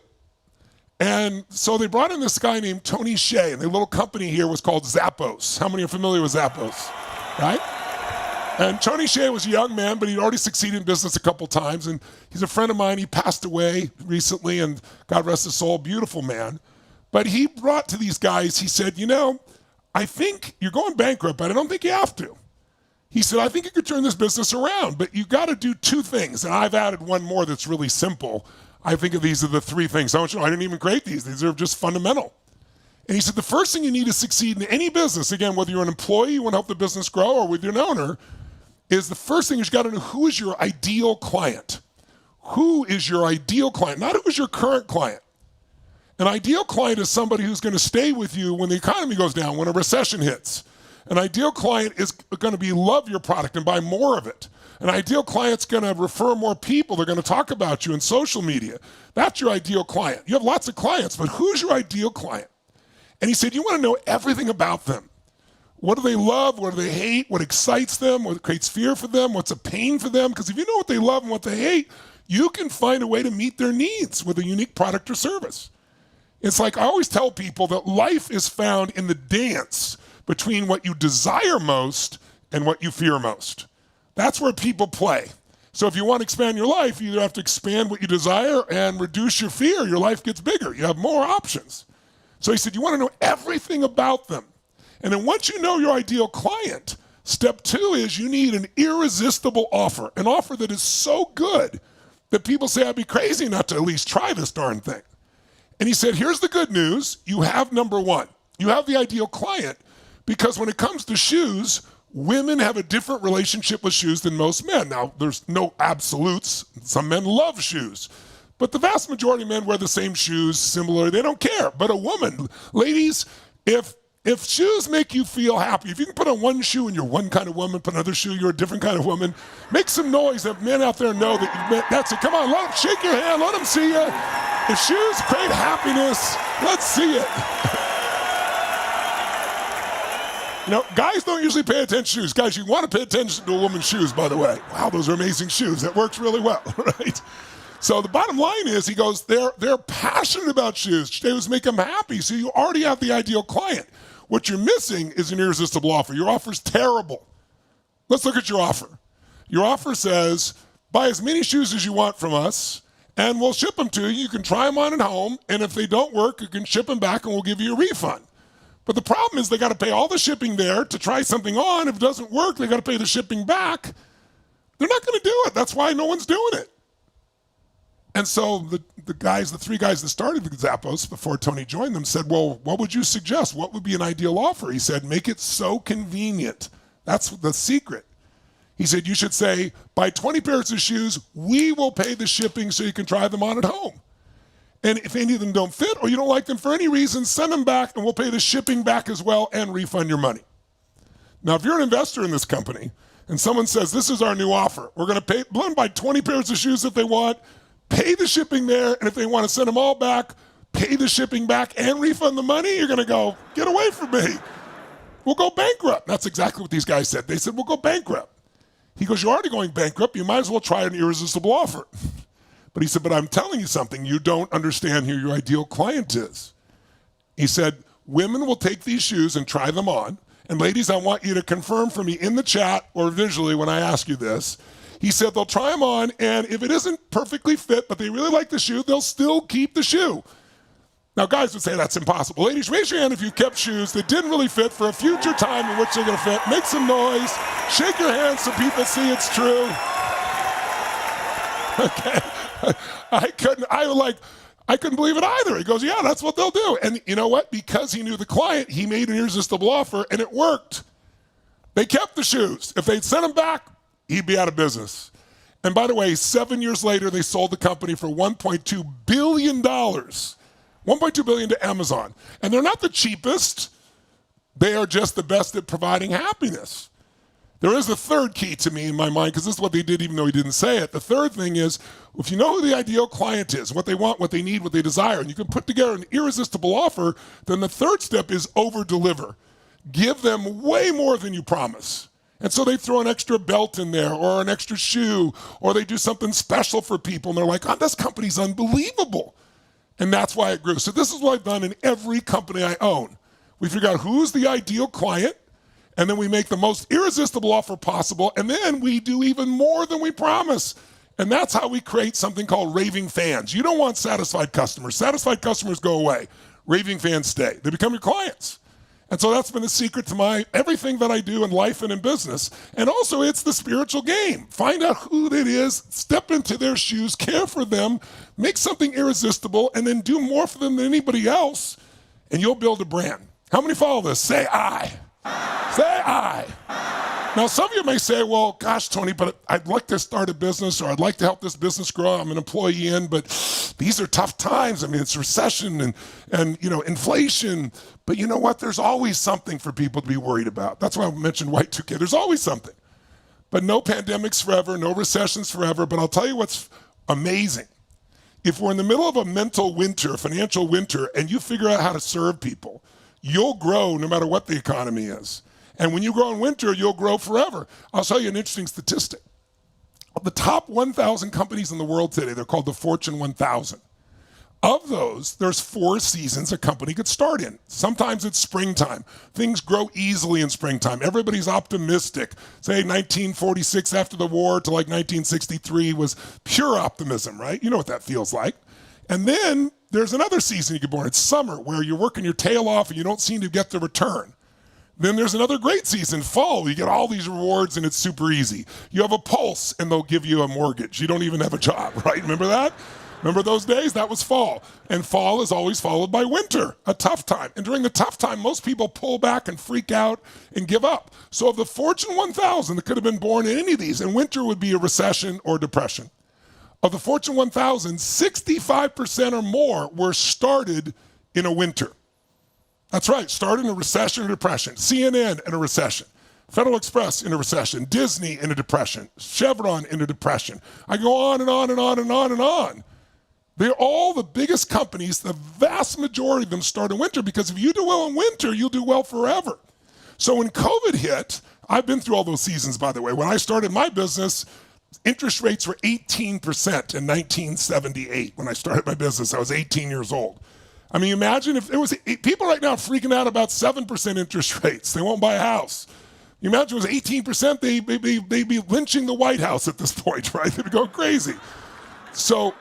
And so they brought in this guy named Tony Hsieh, and the little company here was called Zappos. How many are familiar with Zappos, right? And Tony Hsieh was a young man, but he'd already succeeded in business a couple times, and he's a friend of mine. He passed away recently, and God rest his soul, beautiful man. But he brought to these guys, he said, I think you're going bankrupt, but I don't think you have to. He said, I think you could turn this business around, but you got to do two things. And I've added one more that's really simple. I think of these are the three things. I didn't even create these. These are just fundamental. And he said, the first thing you need to succeed in any business, again, whether you're an employee, you want to help the business grow, or with an owner, is the first thing is you got to know who is your ideal client. Who is your ideal client? Not who is your current client. An ideal client is somebody who's going to stay with you when the economy goes down, when a recession hits. An ideal client is going to love your product and buy more of it. An ideal client's going to refer more people. They're going to talk about you in social media. That's your ideal client. You have lots of clients, but who's your ideal client? And he said, you want to know everything about them. What do they love? What do they hate? What excites them? What creates fear for them? What's a pain for them? Because if you know what they love and what they hate, you can find a way to meet their needs with a unique product or service. It's like I always tell people that life is found in the dance between what you desire most and what you fear most. That's where people play. So if you want to expand your life, you either have to expand what you desire and reduce your fear. Your life gets bigger. You have more options. So he said, you want to know everything about them. And then once you know your ideal client, step two is you need an irresistible offer, an offer that is so good that people say, I'd be crazy not to at least try this darn thing. And he said, here's the good news. You have number one. You have the ideal client because when it comes to shoes, women have a different relationship with shoes than most men. Now, there's no absolutes. Some men love shoes. But the vast majority of men wear the same shoes, similar. They don't care. But a woman, ladies, if shoes make you feel happy, if you can put on one shoe and you're one kind of woman, put another shoe, you're a different kind of woman, make some noise that men out there know that you've met. That's it. Come on, let them shake your hand. Let them see you. If shoes create happiness, let's see it. Guys don't usually pay attention to shoes. Guys, you want to pay attention to a woman's shoes, by the way. Wow, those are amazing shoes. That works really well, right? So the bottom line is, he goes, they're passionate about shoes. Shoes make them happy. So you already have the ideal client. What you're missing is an irresistible offer. Your offer's terrible. Let's look at your offer. Your offer says, buy as many shoes as you want from us, and we'll ship them to you. You can try them on at home, and if they don't work, you can ship them back, and we'll give you a refund. But the problem is they got to pay all the shipping there to try something on. If it doesn't work, they got to pay the shipping back. They're not going to do it. That's why no one's doing it. And so the three guys that started the Zappos before Tony joined them said, well, what would you suggest? What would be an ideal offer? He said, make it so convenient. That's the secret. He said, you should say, buy 20 pairs of shoes. We will pay the shipping so you can try them on at home. And if any of them don't fit or you don't like them for any reason, send them back and we'll pay the shipping back as well and refund your money. Now, if you're an investor in this company and someone says, this is our new offer, we're going to pay, let them buy 20 pairs of shoes if they want, pay the shipping there, and if they want to send them all back, pay the shipping back and refund the money, you're going to go, get away from me. We'll go bankrupt. That's exactly what these guys said. They said, we'll go bankrupt. He goes, you're already going bankrupt. You might as well try an irresistible offer. But he said, but I'm telling you something. You don't understand who your ideal client is. He said, women will take these shoes and try them on. And ladies, I want you to confirm for me in the chat or visually when I ask you this. He said they'll try them on, and if it isn't perfectly fit, but they really like the shoe, they'll still keep the shoe. Now, guys would say that's impossible. Ladies, raise your hand if you kept shoes that didn't really fit for a future time in which they're going to fit. Make some noise. Shake your hand so people see it's true. Okay. I couldn't believe it either. He goes, yeah, that's what they'll do. And you know what? Because he knew the client, he made an irresistible offer, and it worked. They kept the shoes. If they'd sent them back, he'd be out of business. And by the way, 7 years later, they sold the company for $1.2 billion. $1.2 billion to Amazon. And they're not the cheapest. They are just the best at providing happiness. There is a third key to me in my mind, because this is what they did even though he didn't say it. The third thing is, if you know who the ideal client is, what they want, what they need, what they desire, and you can put together an irresistible offer, then the third step is over-deliver. Give them way more than you promise. And so they throw an extra belt in there or an extra shoe, or they do something special for people. And they're like, oh, this company's unbelievable. And that's why it grew. So this is what I've done in every company I own. We figure out who's the ideal client, and then we make the most irresistible offer possible, and then we do even more than we promise. And that's how we create something called raving fans. You don't want satisfied customers. Satisfied customers go away. Raving fans stay. They become your clients. And so that's been the secret to everything that I do in life and in business. And also it's the spiritual game. Find out who it is, step into their shoes, care for them, make something irresistible, and then do more for them than anybody else, and you'll build a brand. How many follow this? Say I. Say I. Now, some of you may say, well, gosh, Tony, but I'd like to start a business, or I'd like to help this business grow. I'm an employee in, but these are tough times. I mean, it's recession and inflation. But you know what? There's always something for people to be worried about. That's why I mentioned Y2K. There's always something. But no pandemics forever, no recessions forever. But I'll tell you what's amazing. If we're in the middle of a mental winter, financial winter, and you figure out how to serve people, you'll grow no matter what the economy is. And when you grow in winter, you'll grow forever. I'll tell you an interesting statistic. Of the top 1,000 companies in the world today, they're called the Fortune 1000. Of those, there's 4 seasons a company could start in. Sometimes it's springtime. Things grow easily in springtime. Everybody's optimistic. Say 1946 after the war to like 1963 was pure optimism, right? You know what that feels like. And then there's another season you get born. It's summer, where you're working your tail off and you don't seem to get the return. Then there's another great season, fall. You get all these rewards and it's super easy. You have a pulse and they'll give you a mortgage. You don't even have a job, right? Remember that? Remember those days? That was fall. And fall is always followed by winter, a tough time. And during the tough time, most people pull back and freak out and give up. So of the Fortune 1000 that could have been born in any of these, and winter would be a recession or depression. Of the Fortune 1000, 65% or more were started in a winter. That's right, started in a recession or depression. CNN in a recession. Federal Express in a recession. Disney in a depression. Chevron in a depression. I go on and on and on and on and on. They're all the biggest companies. The vast majority of them start in winter, because if you do well in winter, you'll do well forever. So when COVID hit, I've been through all those seasons, by the way. When I started my business, interest rates were 18% in 1978. When I started my business, I was 18 years old. I mean, imagine if it was people right now freaking out about 7% interest rates. They won't buy a house. You imagine it was 18%, they'd be lynching the White House at this point, right? They'd go crazy. So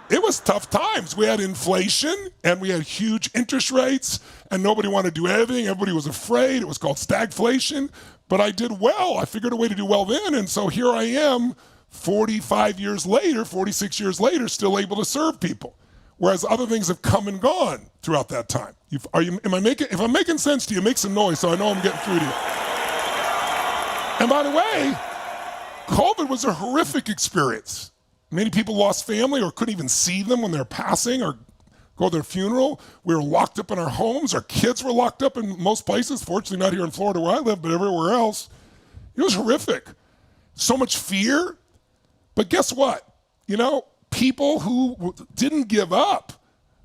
it was tough times. We had inflation and we had huge interest rates and nobody wanted to do anything. Everybody was afraid. It was called stagflation. But I did well. I figured a way to do well then. And so here I am 45 years later, 46 years later, still able to serve people. Whereas other things have come and gone throughout that time. If I'm making sense to you, make some noise so I know I'm getting through to you. And by the way, COVID was a horrific experience. Many people lost family or couldn't even see them when they're passing or go to their funeral. We were locked up in our homes. Our kids were locked up in most places. Fortunately, not here in Florida where I live, but everywhere else. It was horrific. So much fear. But guess what? People who didn't give up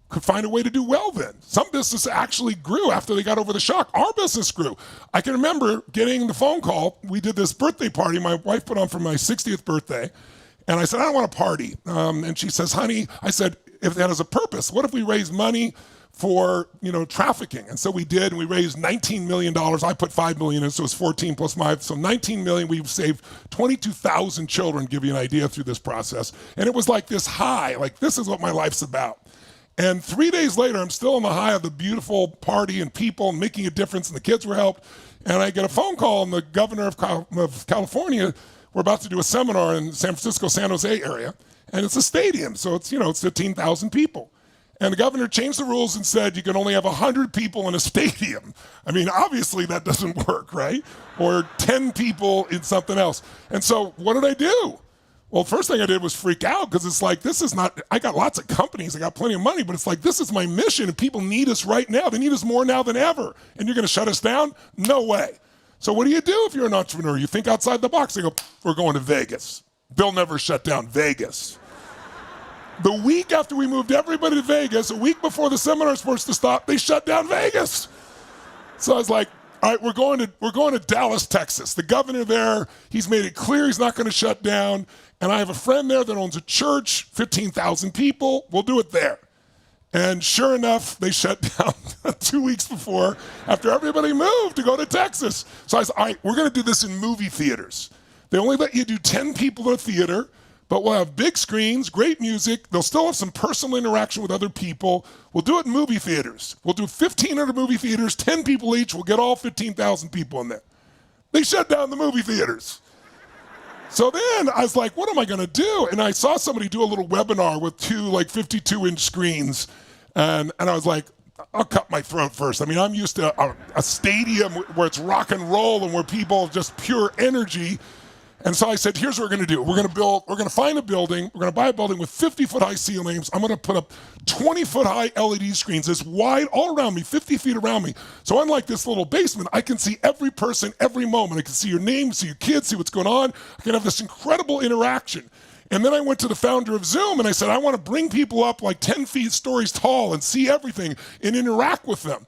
could find a way to do well then. Some businesses actually grew after they got over the shock. Our business grew. I can remember getting the phone call. We did this birthday party my wife put on for my 60th birthday. And I said, I don't want a party. And she says, honey, I said, if that has a purpose, what if we raise money for trafficking? And so we did, and we raised $19 million. I put $5 million in, so it was 14 plus 5. So $19 million, we've saved 22,000 children, give you an idea, through this process. And it was like this high, like this is what my life's about. And 3 days later, I'm still on the high of the beautiful party and people and making a difference, and the kids were helped. And I get a phone call, and the governor of California, we're about to do a seminar in San Francisco, San Jose area, and it's a stadium, so it's 15,000 people. And the governor changed the rules and said you can only have 100 people in a stadium. I mean, obviously that doesn't work, right? Or 10 people in something else. And so what did I do? Well, first thing I did was freak out, because it's like, this is not, I got lots of companies, I got plenty of money, but it's like, this is my mission and people need us right now. They need us more now than ever. And you're going to shut us down? No way. So what do you do if you're an entrepreneur? You think outside the box. They go, we're going to Vegas. They'll never shut down Vegas. The week after we moved everybody to Vegas, a week before the seminar was supposed to stop, they shut down Vegas. So I was like, All right, we're going to Dallas, Texas. The governor there, he's made it clear he's not going to shut down. And I have a friend there that owns a church, 15,000 people. We'll do it there. And sure enough, they shut down 2 weeks before, after everybody moved to go to Texas. So I said, all right, we're going to do this in movie theaters. They only let you do 10 people in a theater, but we'll have big screens, great music. They'll still have some personal interaction with other people. We'll do it in movie theaters. We'll do 1,500 movie theaters, 10 people each. We'll get all 15,000 people in there. They shut down the movie theaters. So then I was like, what am I going to do? And I saw somebody do a little webinar with two 52-inch screens. And I was like, I'll cut my throat first. I mean, I'm used to a stadium where it's rock and roll and where people have just pure energy. And so I said, here's what we're going to do. We're going to find a building. We're going to buy a building with 50-foot high ceilings. I'm going to put up 20-foot high LED screens this wide all around me, 50 feet around me. So unlike this little basement, I can see every person every moment. I can see your name, see your kids, see what's going on. I can have this incredible interaction. And then I went to the founder of Zoom and I said, I want to bring people up like 10 stories tall and see everything and interact with them.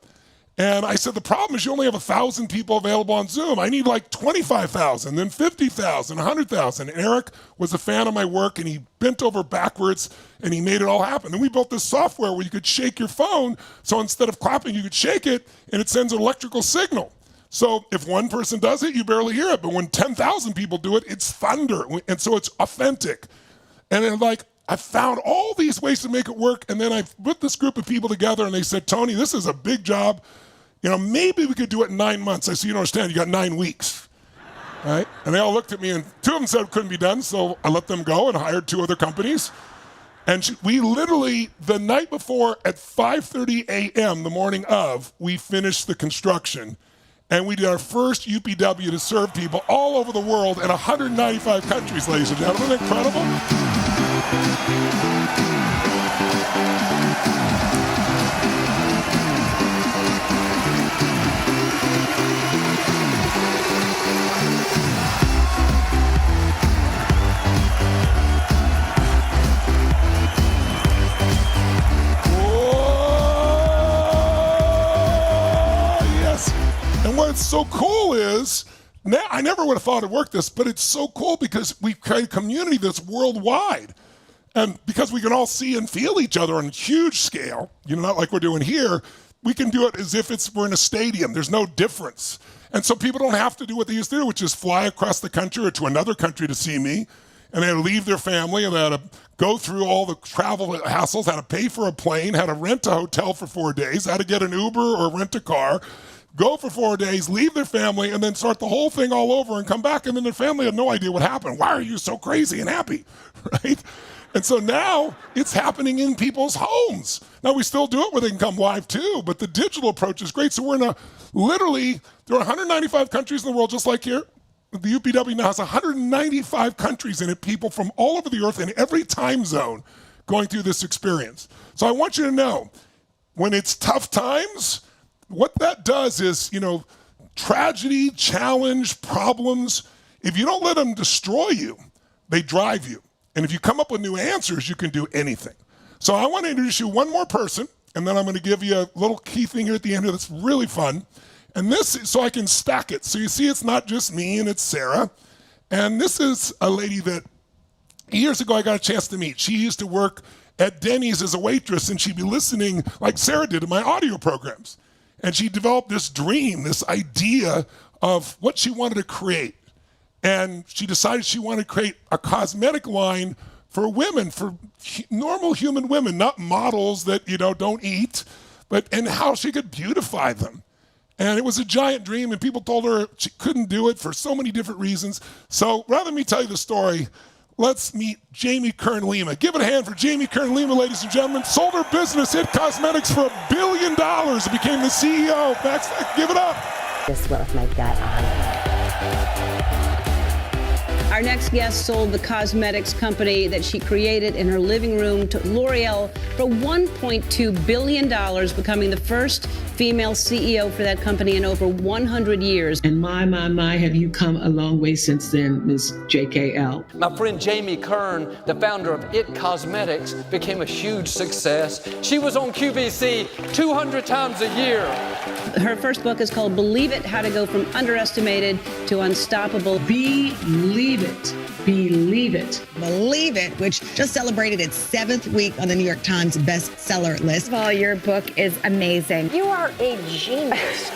And I said, the problem is you only have 1,000 people available on Zoom. I need like 25,000, then 50,000, 100,000. Eric was a fan of my work and he bent over backwards and he made it all happen. Then we built this software where you could shake your phone. So instead of clapping, you could shake it and it sends an electrical signal. So if one person does it, you barely hear it. But when 10,000 people do it, it's thunder. And so it's authentic. And then I found all these ways to make it work. And then I put this group of people together and they said, Tony, this is a big job. Maybe we could do it in 9 months. I said, you don't understand, you got 9 weeks, right? And they all looked at me and 2 of them said it couldn't be done. So I let them go and hired 2 other companies. And we literally, the night before at 5:30 a.m., the morning of, we finished the construction. And we did our first UPW to serve people all over the world in 195 countries, ladies and gentlemen. Incredible. And what's so cool is, now I never would have thought it'd work this, but it's so cool because we've created a community that's worldwide. And because we can all see and feel each other on a huge scale, not like we're doing here, we can do it as if we're in a stadium. There's no difference. And so people don't have to do what they used to do, which is fly across the country or to another country to see me. And they had to leave their family and they had to go through all the travel hassles, had to pay for a plane, had to rent a hotel for 4 days, had to get an Uber or rent a car, go for 4 days, leave their family, and then start the whole thing all over and come back, and then their family had no idea what happened. Why are you so crazy and happy, right? And so now it's happening in people's homes. Now we still do it where they can come live too, but the digital approach is great. So we're there are 195 countries in the world just like here. The UPW now has 195 countries in it, people from all over the earth in every time zone going through this experience. So I want you to know, when it's tough times, what that does is, tragedy, challenge, problems, if you don't let them destroy you, they drive you. And if you come up with new answers, you can do anything. So I want to introduce you one more person, and then I'm going to give you a little key thing here at the end here that's really fun. And this is so I can stack it. So you see it's not just me and it's Sarah. And this is a lady that years ago I got a chance to meet. She used to work at Denny's as a waitress, and she'd be listening like Sarah did to my audio programs. And she developed this dream, this idea of what she wanted to create. And she decided she wanted to create a cosmetic line for women, for normal human women, not models that, don't eat, and how she could beautify them. And it was a giant dream, and people told her she couldn't do it for so many different reasons. So rather than me tell you the story, let's meet Jamie Kern-Lima. Give it a hand for Jamie Kern-Lima, ladies and gentlemen. Sold her business, Hit Cosmetics, for $1 billion and became the CEO. Give it up. Just went with my gut on. Our next guest sold the cosmetics company that she created in her living room to L'Oreal for $1.2 billion, becoming the first female CEO for that company in over 100 years. And my, have you come a long way since then, Ms. JKL. My friend Jamie Kern, the founder of IT Cosmetics, became a huge success. She was on QVC 200 times a year. Her first book is called Believe It, How to Go From Underestimated to Unstoppable. Believe it. Believe it. Believe It, which just celebrated its 7th week on the New York Times bestseller list. Well, your book is amazing. You are a genius.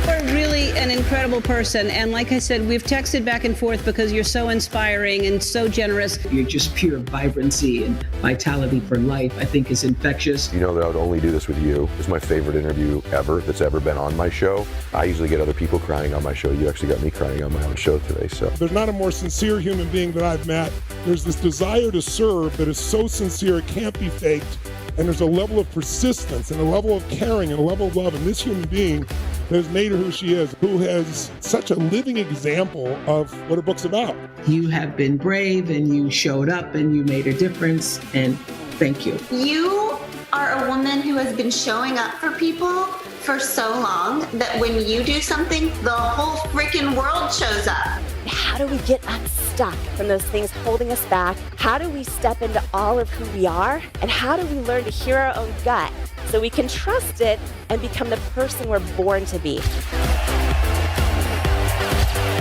You're really an incredible person. And like I said, we've texted back and forth because you're so inspiring and so generous. You're just pure vibrancy and vitality for life, I think is infectious. You know that I would only do this with you. This is my favorite interview ever that's ever been on my show. I usually get other people crying on my show. You actually got me crying on my own show today. So There's not a more sincere human being that I've met. There's this desire to serve that is so sincere it can't be faked. And there's a level of persistence and a level of caring and a level of love in this human being that has made her who she is, who has such a living example of what her book's about. You have been brave and you showed up and you made a difference, and thank you. You are a woman who has been showing up for people for so long that when you do something, the whole freaking world shows up. How do we get unstuck from those things holding us back? How do we step into all of who we are? And how do we learn to hear our own gut so we can trust it and become the person we're born to be?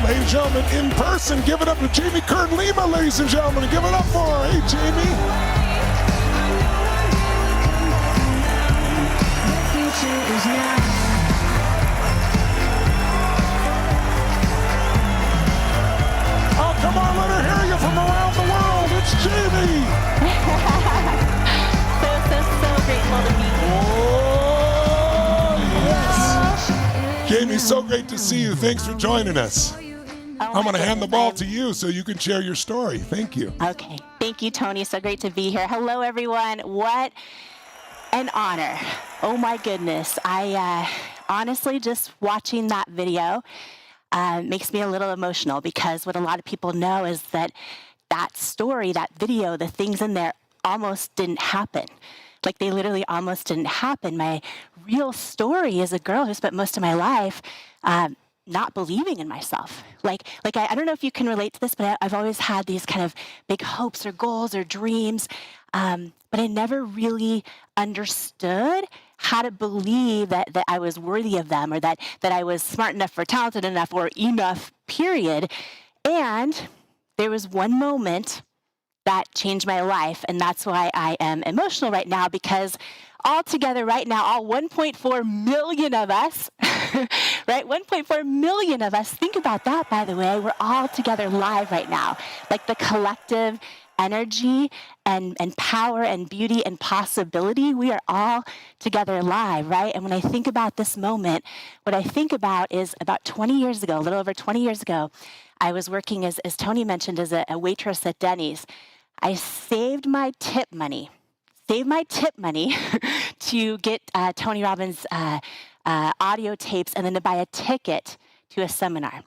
Ladies and gentlemen, in person, give it up to Jamie Kern Lima, ladies and gentlemen. Give it up for her. Hey, Jamie. Oh, come on, let her hear you from around the world. It's Jamie. So grateful to be here. Oh, yes. Jamie, so great to see you. Thanks for joining us. I'm going to hand the ball to you so you can share your story. Thank you. Okay. Thank you, Tony. So great to be here. Hello, everyone. What an honor. Oh, my goodness. I honestly, just watching that video makes me a little emotional, because what a lot of people know is that that story, that video, the things in there almost didn't happen. Like, they literally almost didn't happen. My real story is a girl who spent most of my life not believing in myself. Like I don't know if you can relate to this, but I've always had these kind of big hopes or goals or dreams, but I never really understood how to believe that I was worthy of them, or that I was smart enough or talented enough or enough, period. And there was one moment that changed my life, and that's why I am emotional right now, because all together right now, all 1.4 million of us, right? 1.4 million of us, think about that, by the way, we're all together live right now. Like, the collective energy and power and beauty and possibility, we are all together live, right? And when I think about this moment, what I think about is about 20 years ago, a little over 20 years ago, I was working, as Tony mentioned, as a waitress at Denny's. I saved my tip money to get Tony Robbins' audio tapes, and then to buy a ticket to a seminar.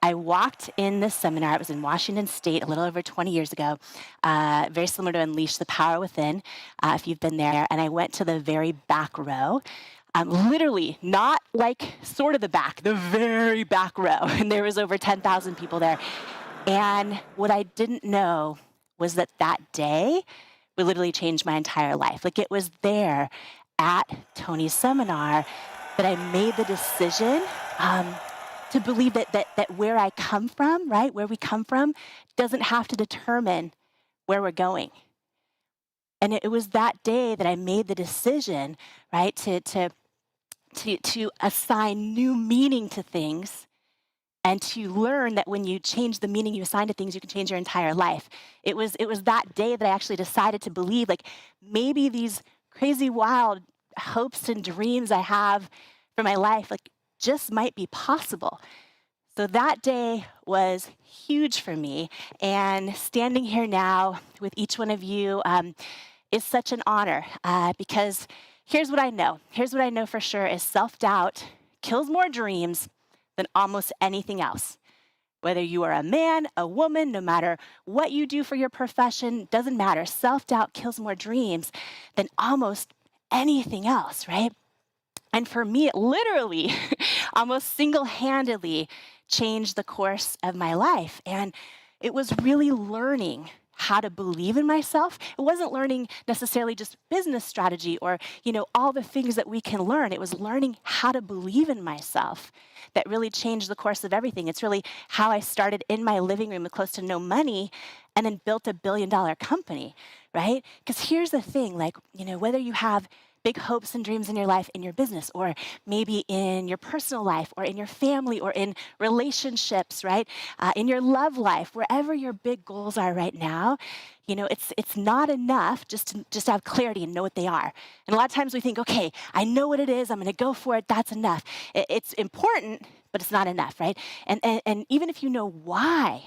I walked in this seminar. It was in Washington State a little over 20 years ago, very similar to Unleash the Power Within, if you've been there. And I went to the very back row, literally, not like sort of the back, the very back row. And there was over 10,000 people there. And what I didn't know was that day would literally change my entire life. Like, it was there at Tony's seminar that I made the decision to believe that where I come from, right, where we come from, doesn't have to determine where we're going. And it was that day that I made the decision, right, to assign new meaning to things, and to learn that when you change the meaning you assign to things, you can change your entire life. It was that day that I actually decided to believe, like, maybe these crazy, wild hopes and dreams I have for my life, like, just might be possible. So that day was huge for me. And standing here now with each one of you is such an honor, because here's what I know. Here's what I know for sure is self-doubt kills more dreams than almost anything else, Whether you are a man, a woman, no matter what you do for your profession, doesn't matter. Self-doubt kills more dreams than almost anything else, right? And for me, it literally, almost single-handedly changed the course of my life. And it was really learning how to believe in myself. It wasn't learning necessarily just business strategy or, all the things that we can learn. It was learning how to believe in myself that really changed the course of everything. It's really how I started in my living room with close to no money and then built $1 billion company, right? Because here's the thing, whether you have big hopes and dreams in your life, in your business, or maybe in your personal life, or in your family, or in relationships, right? In your love life, wherever your big goals are right now, it's not enough just to have clarity and know what they are. And a lot of times we think, okay, I know what it is, I'm going to go for it, that's enough. It's important, but it's not enough, right? And even if you know why,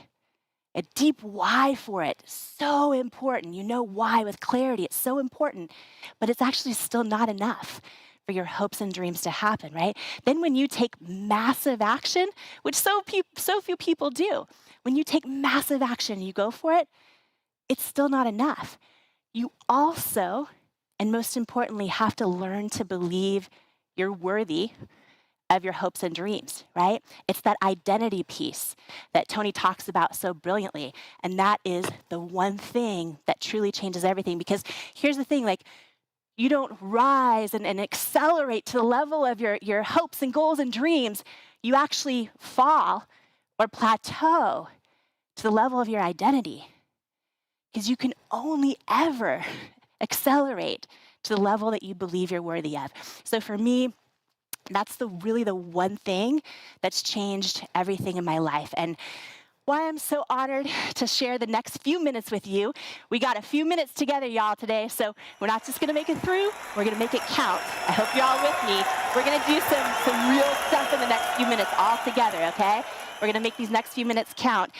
a deep why for it, so important. You know why with clarity, it's so important, but it's actually still not enough for your hopes and dreams to happen, right? Then when you take massive action, which so few people do, when you take massive action, you go for it, it's still not enough. You also, and most importantly, have to learn to believe you're worthy of your hopes and dreams, right? It's that identity piece that Tony talks about so brilliantly. And that is the one thing that truly changes everything. Because here's the thing, you don't rise and accelerate to the level of your hopes and goals and dreams. You actually fall or plateau to the level of your identity. Because you can only ever accelerate to the level that you believe you're worthy of. So for me, that's really the one thing that's changed everything in my life. And why I'm so honored to share the next few minutes with you. We got a few minutes together, y'all, today. So we're not just going to make it through. We're going to make it count. I hope you're all with me. We're going to do some real stuff in the next few minutes all together, okay? We're going to make these next few minutes count.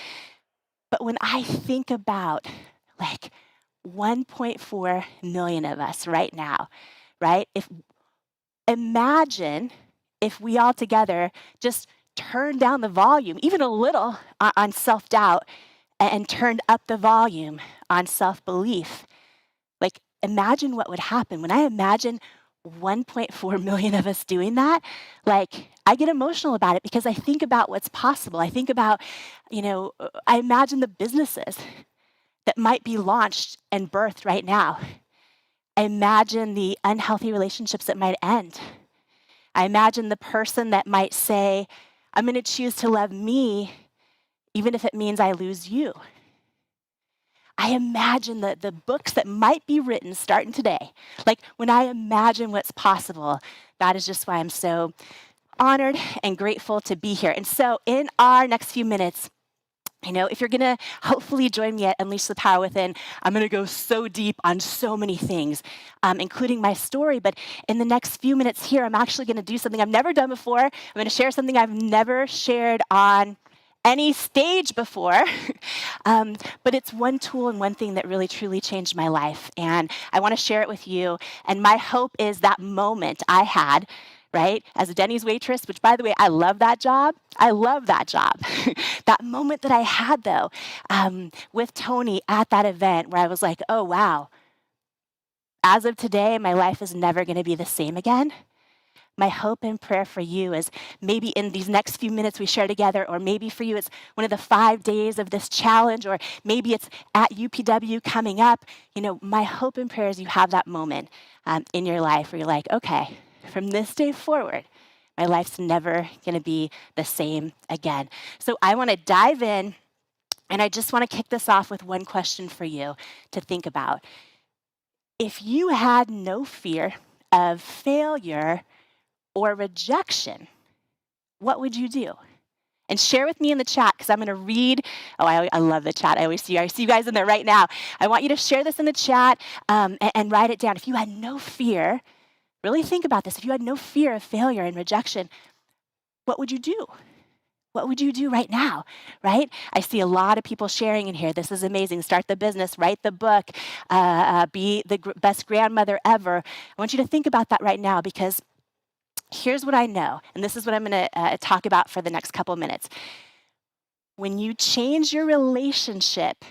But when I think about 1.4 million of us right now, right? Imagine if we all together just turned down the volume, even a little, on self-doubt and turned up the volume on self-belief. Imagine what would happen. When I imagine 1.4 million of us doing that, I get emotional about it because I think about what's possible. I think about, I imagine the businesses that might be launched and birthed right now. I imagine the unhealthy relationships that might end. I imagine the person that might say, I'm going to choose to love me even if it means I lose you. I imagine the books that might be written starting today. When I imagine what's possible, that is just why I'm so honored and grateful to be here. And so in our next few minutes, if you're going to hopefully join me at Unleash the Power Within, I'm going to go so deep on so many things, including my story. But in the next few minutes here, I'm actually going to do something I've never done before. I'm going to share something I've never shared on any stage before. But it's one tool and one thing that really, truly changed my life. And I want to share it with you. And my hope is that moment I had, right, as a Denny's waitress, which, by the way, I love that job. I love that job. That moment that I had, though, with Tony at that event where I was like, oh, wow, as of today, my life is never going to be the same again. My hope and prayer for you is maybe in these next few minutes we share together, or maybe for you it's one of the 5 days of this challenge, or maybe it's at UPW coming up. My hope and prayer is you have that moment in your life where you're like, okay, from this day forward, my life's never going to be the same again. So I want to dive in, and I just want to kick this off with one question for you to think about. If you had no fear of failure or rejection, what would you do? And share with me in the chat, because I'm going to read. Oh, I love the chat. I see you guys in there right now. I want you to share this in the chat and write it down. If you had no fear, really think about this. If you had no fear of failure and rejection, what would you do? What would you do right now, right? I see a lot of people sharing in here. This is amazing. Start the business, write the book, be the best grandmother ever. I want you to think about that right now, because here's what I know, and this is what I'm going to talk about for the next couple minutes. When you change your relationship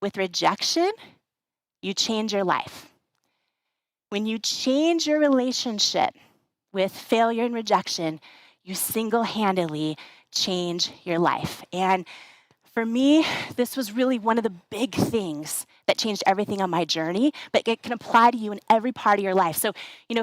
with rejection, you change your life. When you change your relationship with failure and rejection, you single-handedly change your life. And for me, this was really one of the big things that changed everything on my journey, but it can apply to you in every part of your life. So,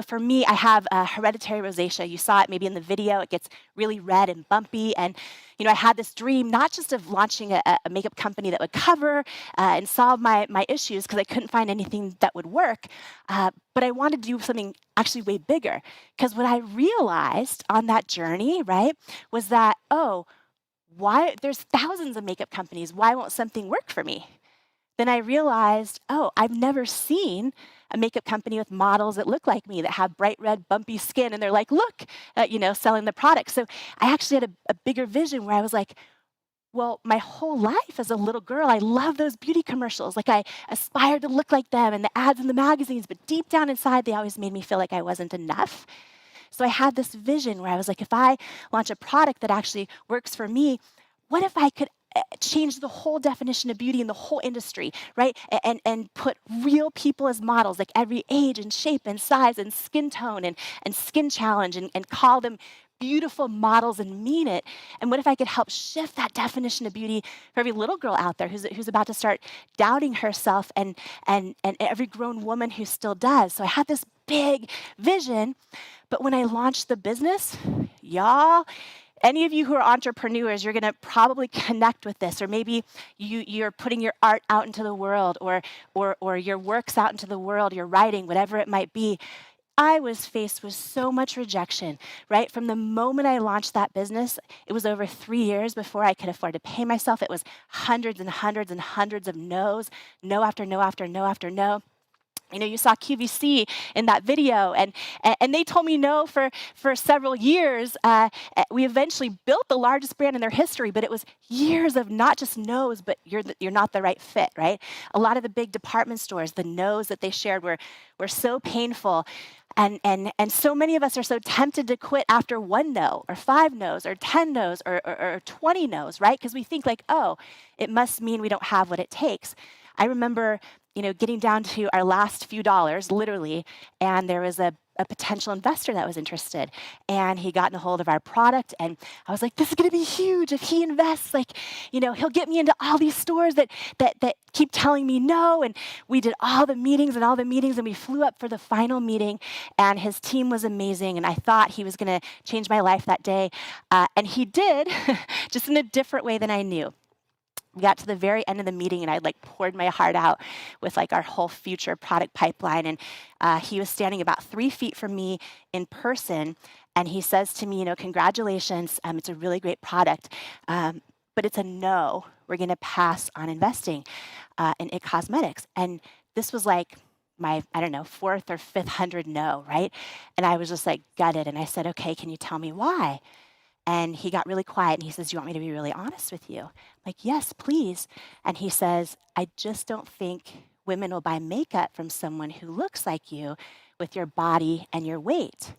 for me, I have hereditary rosacea. You saw it maybe in the video. It gets really red and bumpy. And, I had this dream, not just of launching a makeup company that would cover and solve my issues, because I couldn't find anything that would work, but I wanted to do something actually way bigger. Because what I realized on that journey, right, was that, why there's thousands of makeup companies. Why won't something work for me? Then I realized, I've never seen a makeup company with models that look like me, that have bright red, bumpy skin, and they're like, look, selling the product. So I actually had a bigger vision where I was like, well, my whole life as a little girl, I love those beauty commercials. Like, I aspired to look like them and the ads in the magazines, but deep down inside, they always made me feel like I wasn't enough. So I had this vision where I was like, if I launch a product that actually works for me, what if I could change the whole definition of beauty in the whole industry, right? And put real people as models, like every age and shape and size and skin tone and skin challenge, and call them beautiful models and mean it. And what if I could help shift that definition of beauty for every little girl out there who's about to start doubting herself, and every grown woman who still does. So I had this big vision. But when I launched the business, y'all, any of you who are entrepreneurs, you're going to probably connect with this, or maybe you're putting your art out into the world, or your works out into the world, your writing, whatever it might be. I was faced with so much rejection, right? From the moment I launched that business, it was over 3 years before I could afford to pay myself. It was hundreds and hundreds and hundreds of no's, no after no after no after no. You saw QVC in that video, and they told me no for several years. We eventually built the largest brand in their history, but it was years of not just no's, but you're not the right fit, right? A lot of the big department stores, the no's that they shared were so painful. And so many of us are so tempted to quit after 1 no, or 5 no's, or 10 no's, or 20 no's, right? Because we think like, it must mean we don't have what it takes. I remember getting down to our last few dollars, literally, and there was a potential investor that was interested, and he got in a hold of our product, and I was like, this is going to be huge. If he invests, he'll get me into all these stores that keep telling me no. And we did all the meetings, and we flew up for the final meeting, and his team was amazing, and I thought he was going to change my life that day, and he did, just in a different way than I knew. We got to the very end of the meeting, and I poured my heart out with our whole future product pipeline. And he was standing about 3 feet from me in person, and he says to me, congratulations, it's a really great product, but it's a no. We're going to pass on investing in It Cosmetics. And this was my, 4th or 5th hundred no, right? And I was just gutted, and I said, okay, can you tell me why? And he got really quiet, and he says, do you want me to be really honest with you? I'm like, yes, please. And he says, I just don't think women will buy makeup from someone who looks like you with your body and your weight.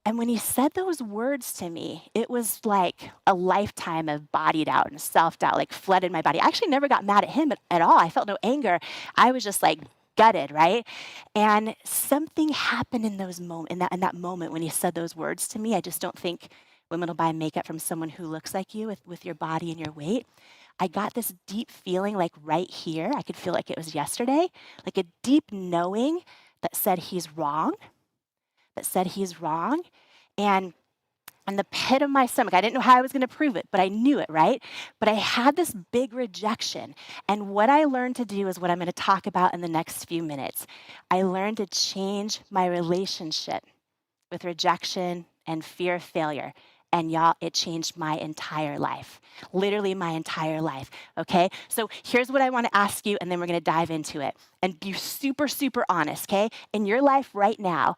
And when he said those words to me, it was like a lifetime of bodied out and self-doubt, flooded my body. I actually never got mad at him at all. I felt no anger. I was just gutted, right? And something happened in that moment when he said those words to me. I just don't think women will buy makeup from someone who looks like you with your body and your weight. I got this deep feeling right here. I could feel like it was yesterday, a deep knowing that said he's wrong, And in the pit of my stomach, I didn't know how I was going to prove it, but I knew it, right? But I had this big rejection. And what I learned to do is what I'm going to talk about in the next few minutes. I learned to change my relationship with rejection and fear of failure. And y'all, it changed my entire life, literally my entire life, okay? So here's what I want to ask you, and then we're going to dive into it. And be super, super honest, okay? In your life right now,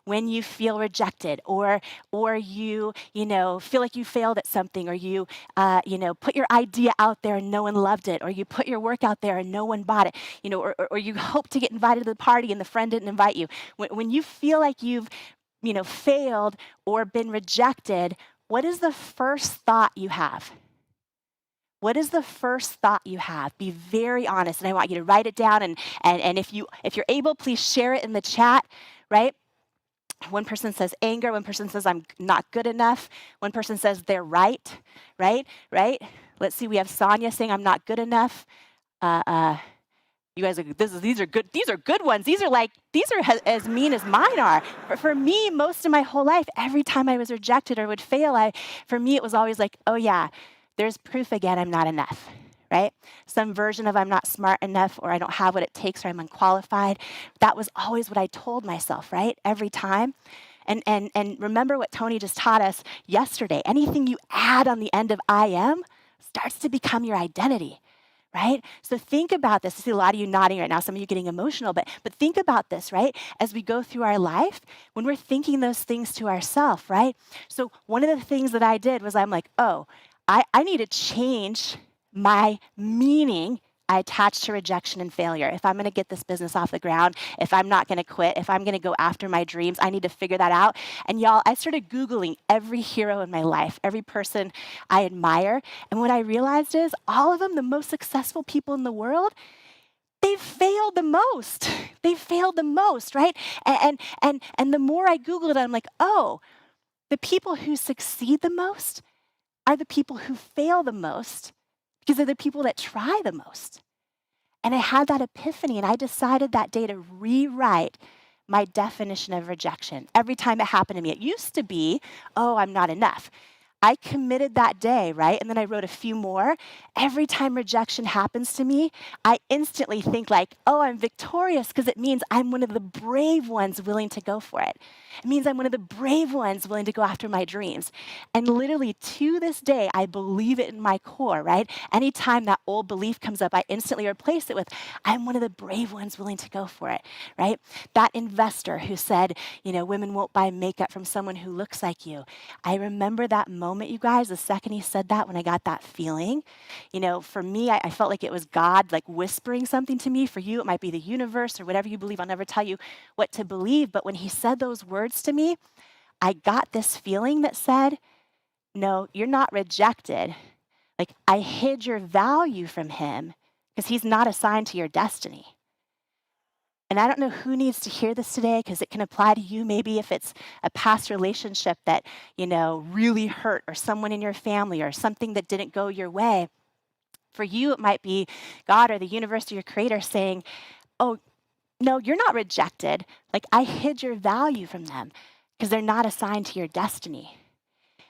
when you feel rejected, or you feel like you failed at something, or you put your idea out there and no one loved it, or you put your work out there and no one bought it, or you hope to get invited to the party and the friend didn't invite you. When you feel like you've failed or been rejected, what is the first thought you have? What is the first thought you have? Be very honest, and I want you to write it down, and if you're able, please share it in the chat, right? One person says anger, one person says I'm not good enough, one person says they're right? Let's see, we have Sonia saying I'm not good enough. You guys these are good ones. These are as mean as mine are. For me, most of my whole life, every time I was rejected or would fail, for me it was always like, oh yeah, there's proof again, I'm not enough, right? Some version of I'm not smart enough, or I don't have what it takes, or I'm unqualified. That was always what I told myself, right? Every time. And remember what Tony just taught us yesterday. Anything you add on the end of I am starts to become your identity, right? So think about this. I see a lot of you nodding right now, some of you getting emotional, but think about this, right? As we go through our life, when we're thinking those things to ourselves, right? So one of the things that I did was I'm like, oh, I need to change my meaning I attach to rejection and failure. If I'm going to get this business off the ground, if I'm not going to quit, if I'm going to go after my dreams, I need to figure that out. And y'all, I started Googling every hero in my life, every person I admire. And what I realized is all of them, the most successful people in the world, they've failed the most. They've failed the most, right? And the more I Googled it, I'm like, oh, the people who succeed the most are the people who fail the most, because they're the people that try the most. And I had that epiphany, and I decided that day to rewrite my definition of rejection. Every time it happened to me, it used to be, oh, I'm not enough. I committed that day, right? And then I wrote a few more. Every time rejection happens to me, I instantly think like, oh, I'm victorious, because it means I'm one of the brave ones willing to go for it. It means I'm one of the brave ones willing to go after my dreams. And literally to this day, I believe it in my core, right? Anytime that old belief comes up, I instantly replace it with, I'm one of the brave ones willing to go for it, right? That investor who said, women won't buy makeup from someone who looks like you. I remember that moment, you guys, the second he said that, when I got that feeling. For me, I felt like it was God like whispering something to me. For you, it might be the universe or whatever you believe. I'll never tell you what to believe. But when he said those words to me, I got this feeling that said, no, you're not rejected. Like, I hid your value from him because he's not assigned to your destiny. And I don't know who needs to hear this today, because it can apply to you. Maybe if it's a past relationship that, really hurt, or someone in your family, or something that didn't go your way. For you, it might be God or the universe or your creator saying, oh, no, you're not rejected. Like, I hid your value from them because they're not assigned to your destiny.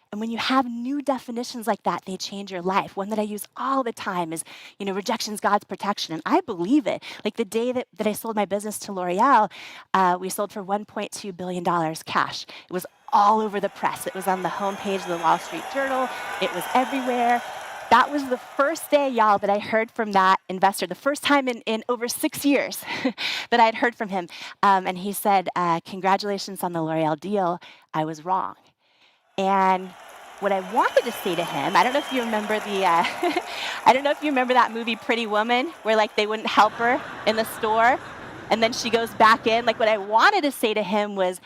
And when you have new definitions like that, they change your life. One that I use all the time is, rejection's God's protection. And I believe it. Like the day that I sold my business to L'Oreal, we sold for $1.2 billion cash. It was all over the press. It was on the homepage of the Wall Street Journal. It was everywhere. That was the first day, y'all, that I heard from that investor, the first time in over 6 years that I had heard from him. And he said, congratulations on the L'Oreal deal. I was wrong. And what I wanted to say to him, I don't know if you remember I don't know if you remember that movie Pretty Woman, where like they wouldn't help her in the store, and then she goes back in. Like, what I wanted to say to him was,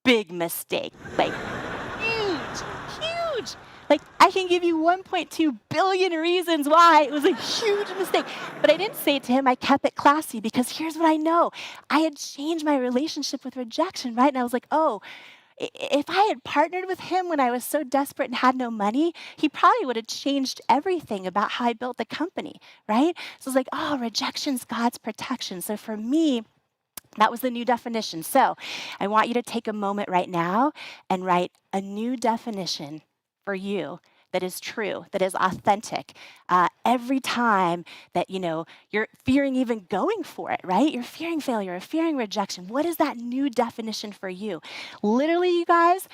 big mistake, like huge. Like, I can give you 1.2 billion reasons why it was a huge mistake. But I didn't say it to him. I kept it classy, because here's what I know. I had changed my relationship with rejection, right? And I was like, oh, if I had partnered with him when I was so desperate and had no money, he probably would have changed everything about how I built the company, right? So it's like, oh, rejection's God's protection. So for me, that was the new definition. So I want you to take a moment right now and write a new definition for you that is true, that is authentic. Every time that, you're fearing even going for it, right? You're fearing failure, or fearing rejection. What is that new definition for you? Literally, you guys,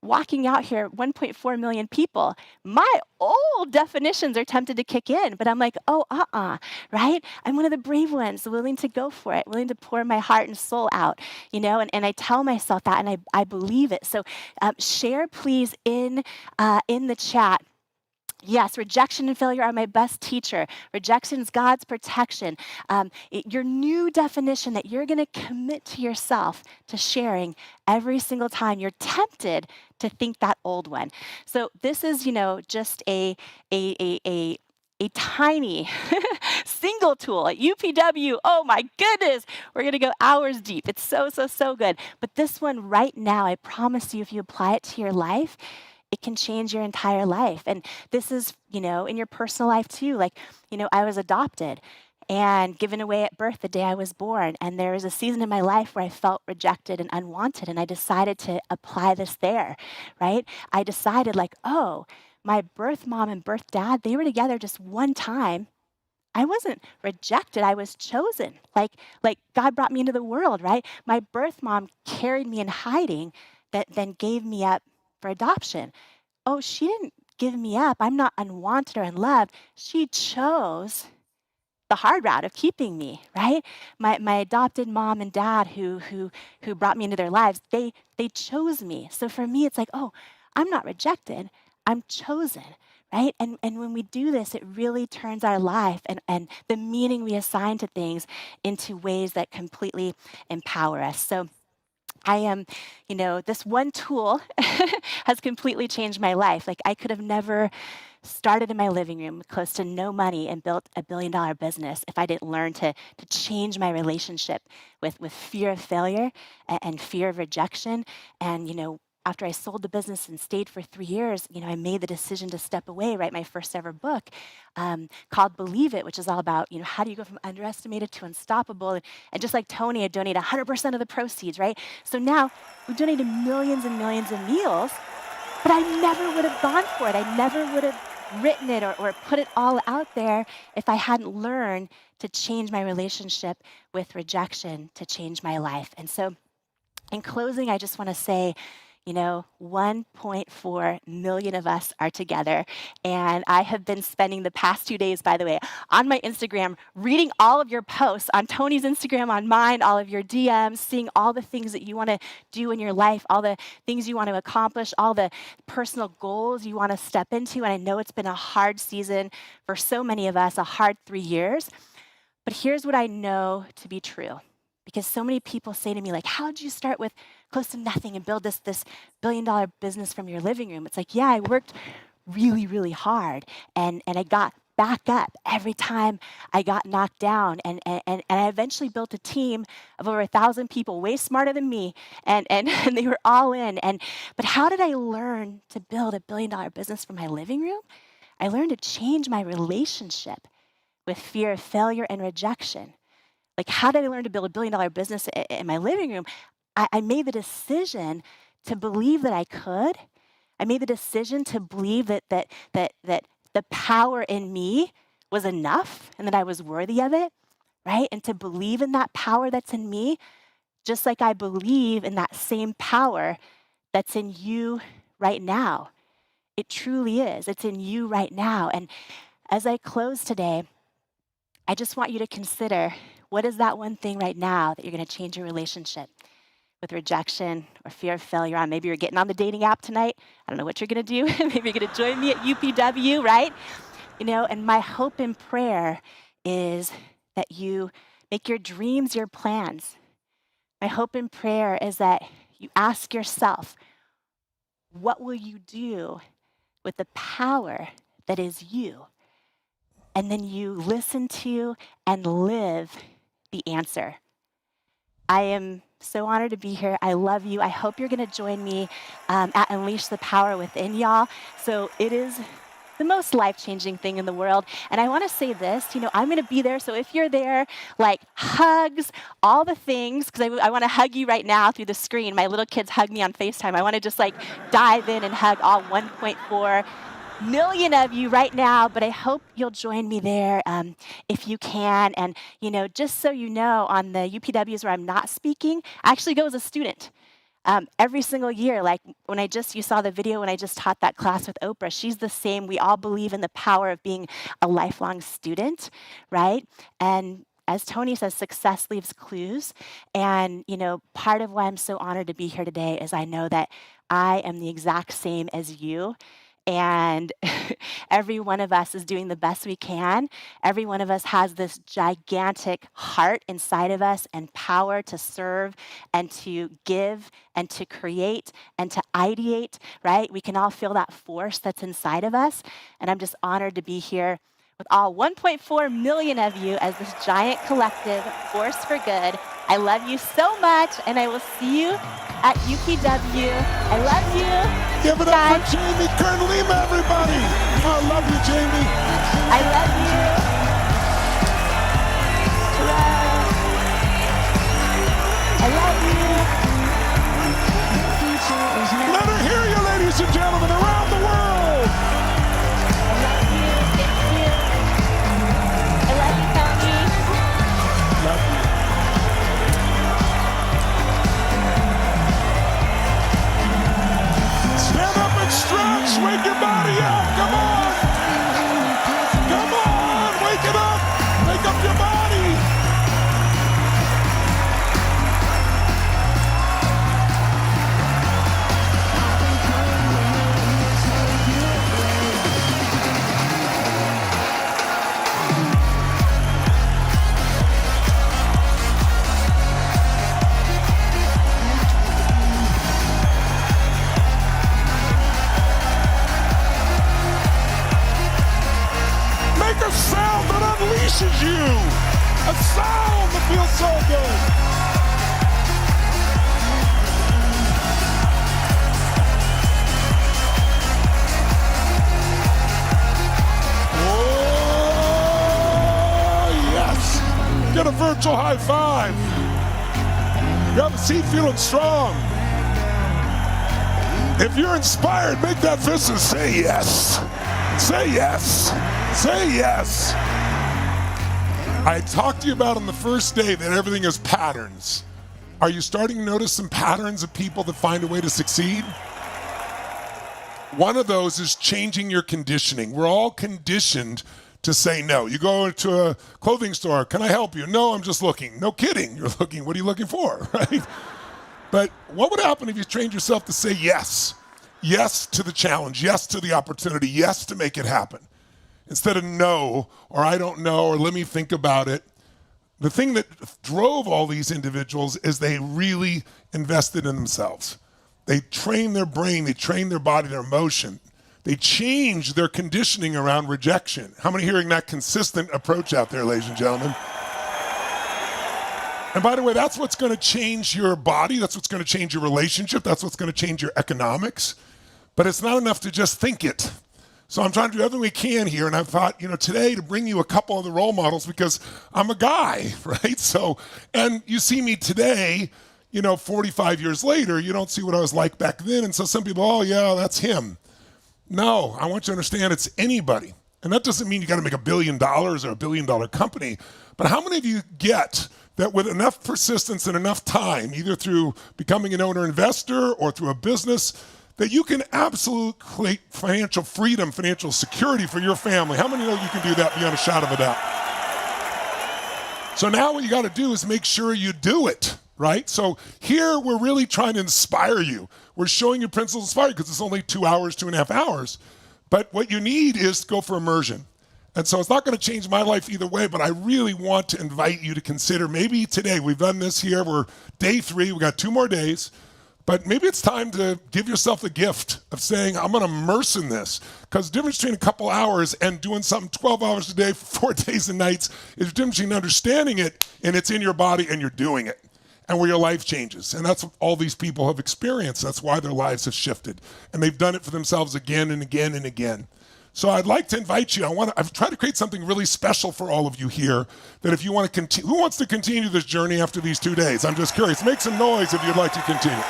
walking out here, 1.4 million people, my old definitions are tempted to kick in, but I'm like, oh, right? I'm one of the brave ones, willing to go for it, willing to pour my heart and soul out, and I tell myself that, and I believe it. So share, please, in the chat Yes, rejection and failure are my best teacher. Rejection is God's protection. Your new definition that you're going to commit to yourself to sharing every single time you're tempted to think that old one. So this is, just a tiny single tool at UPW. Oh my goodness, we're going to go hours deep. It's so good. But this one right now, I promise you, if you apply it to your life, it can change your entire life. And this is, in your personal life too. Like, I was adopted and given away at birth the day I was born. And there was a season in my life where I felt rejected and unwanted. And I decided to apply this there, right? I decided like, oh, my birth mom and birth dad, they were together just one time. I wasn't rejected, I was chosen. Like God brought me into the world, right? My birth mom carried me in hiding, that then gave me up for adoption. Oh, she didn't give me up. I'm not unwanted or unloved. She chose the hard route of keeping me, right? My adopted mom and dad who brought me into their lives, they chose me. So for me, it's like, oh, I'm not rejected. I'm chosen, right? And when we do this, it really turns our life and the meaning we assign to things into ways that completely empower us. So I am, this one tool has completely changed my life. Like I could have never started in my living room with close to no money and built a $1 billion business if I didn't learn to change my relationship with fear of failure and fear of rejection. And, after I sold the business and stayed for 3 years, I made the decision to step away, write my first ever book called Believe It, which is all about, how do you go from underestimated to unstoppable? And just like Tony, I donate 100% of the proceeds, right? So now we've donated millions and millions of meals, but I never would have gone for it. I never would have written it or put it all out there if I hadn't learned to change my relationship with rejection, to change my life. And so in closing, I just want to say, 1.4 million of us are together. And I have been spending the past 2 days, by the way, on my Instagram, reading all of your posts, on Tony's Instagram, on mine, all of your DMs, seeing all the things that you want to do in your life, all the things you want to accomplish, all the personal goals you want to step into. And I know it's been a hard season for so many of us, a hard 3 years. But here's what I know to be true. Because so many people say to me, like, how did you start with close to nothing and build this $1 billion business from your living room? It's like, yeah, I worked really, really hard. And I got back up every time I got knocked down. And I eventually built a team of over 1,000 people, way smarter than me. And they were all in. But how did I learn to build a $1 billion business from my living room? I learned to change my relationship with fear of failure and rejection. Like, how did I learn to build a $1 billion business in my living room? I made the decision to believe that I could. I made the decision to believe that the power in me was enough and that I was worthy of it, right? And to believe in that power that's in me, just like I believe in that same power that's in you right now. It truly is. It's in you right now. And as I close today, I just want you to consider, what is that one thing right now that you're going to change your relationship with rejection or fear of failure on? Maybe you're getting on the dating app tonight. I don't know what you're going to do. Maybe you're going to join me at UPW, right? And my hope and prayer is that you make your dreams your plans. My hope and prayer is that you ask yourself, what will you do with the power that is you? And then you listen to and live the answer. I am so honored to be here. I love you. I hope you're going to join me at Unleash the Power Within, y'all. So it is the most life-changing thing in the world. And I want to say this, I'm going to be there. So if you're there, like hugs, all the things, because I want to hug you right now through the screen. My little kids hug me on FaceTime. I want to just dive in and hug all 1.4 million of you right now, but I hope you'll join me there if you can. And, just so you know, on the UPWs where I'm not speaking, I actually go as a student. Every single year, like you saw the video when I just taught that class with Oprah, she's the same. We all believe in the power of being a lifelong student, right? And as Tony says, success leaves clues. And, part of why I'm so honored to be here today is I know that I am the exact same as you. and every one of us is doing the best we can. Every one of us has this gigantic heart inside of us and power to serve and to give and to create and to ideate, right? We can all feel that force that's inside of us. And I'm just honored to be here with all 1.4 million of you as this giant collective force for good. I love you so much, and I will see you at UPW. I love you. Give it up for Jamie Kern-Lima, everybody. I love you, Jamie. I love you. I love you. Let her hear you, ladies and gentlemen, around the world. I love you. Thank you. I love you, Tony. Love you. Stand up and stretch. Wake your body up. Come on. Come on. Wake it up. Wake up your body. Make a sound that unleashes you. A sound that feels so good. Oh, yes. Get a virtual high five. Grab a seat feeling strong. If you're inspired, make that fist and say yes. Say yes. Say yes. I talked to you about on the first day that everything is patterns. Are you starting to notice some patterns of people that find a way to succeed? One of those is changing your conditioning. We're all conditioned to say no. You go into a clothing store, can I help you? No, I'm just looking. No kidding, you're looking. What are you looking for, right? But what would happen if you trained yourself to say yes? Yes to the challenge, yes to the opportunity, yes to make it happen. Instead of no, or I don't know, or let me think about it. The thing that drove all these individuals is they really invested in themselves. They trained their brain, they trained their body, their emotion. They changed their conditioning around rejection. How many hearing that consistent approach out there, ladies and gentlemen? And by the way, that's what's going to change your body. That's what's going to change your relationship. That's what's going to change your economics. But it's not enough to just think it. So I'm trying to do everything we can here. And I thought, today to bring you a couple of the role models because I'm a guy, right? So, and you see me today, 45 years later, you don't see what I was like back then. And so some people, oh yeah, that's him. No, I want you to understand it's anybody. And that doesn't mean you got to make $1 billion or $1 billion company. But how many of you get that with enough persistence and enough time, either through becoming an owner investor or through a business, that you can absolutely create financial freedom, financial security for your family? How many know you can do that beyond a shadow of a doubt? So now what you got to do is make sure you do it, right? So here we're really trying to inspire you. We're showing you principles of inspire because it's only 2 hours, 2.5 hours. But what you need is to go for immersion. And so it's not going to change my life either way, but I really want to invite you to consider maybe today, we've done this here, we're day 3, we got 2 more days. But maybe it's time to give yourself the gift of saying, I'm going to immerse in this. Because the difference between a couple hours and doing something 12 hours a day for 4 days and nights is the difference between understanding it and it's in your body and you're doing it. And where your life changes. And that's what all these people have experienced. That's why their lives have shifted. And they've done it for themselves again and again and again. So I'd like to invite you. I've tried to create something really special for all of you here that if you want to continue, who wants to continue this journey after these 2 days? I'm just curious. Make some noise if you'd like to continue.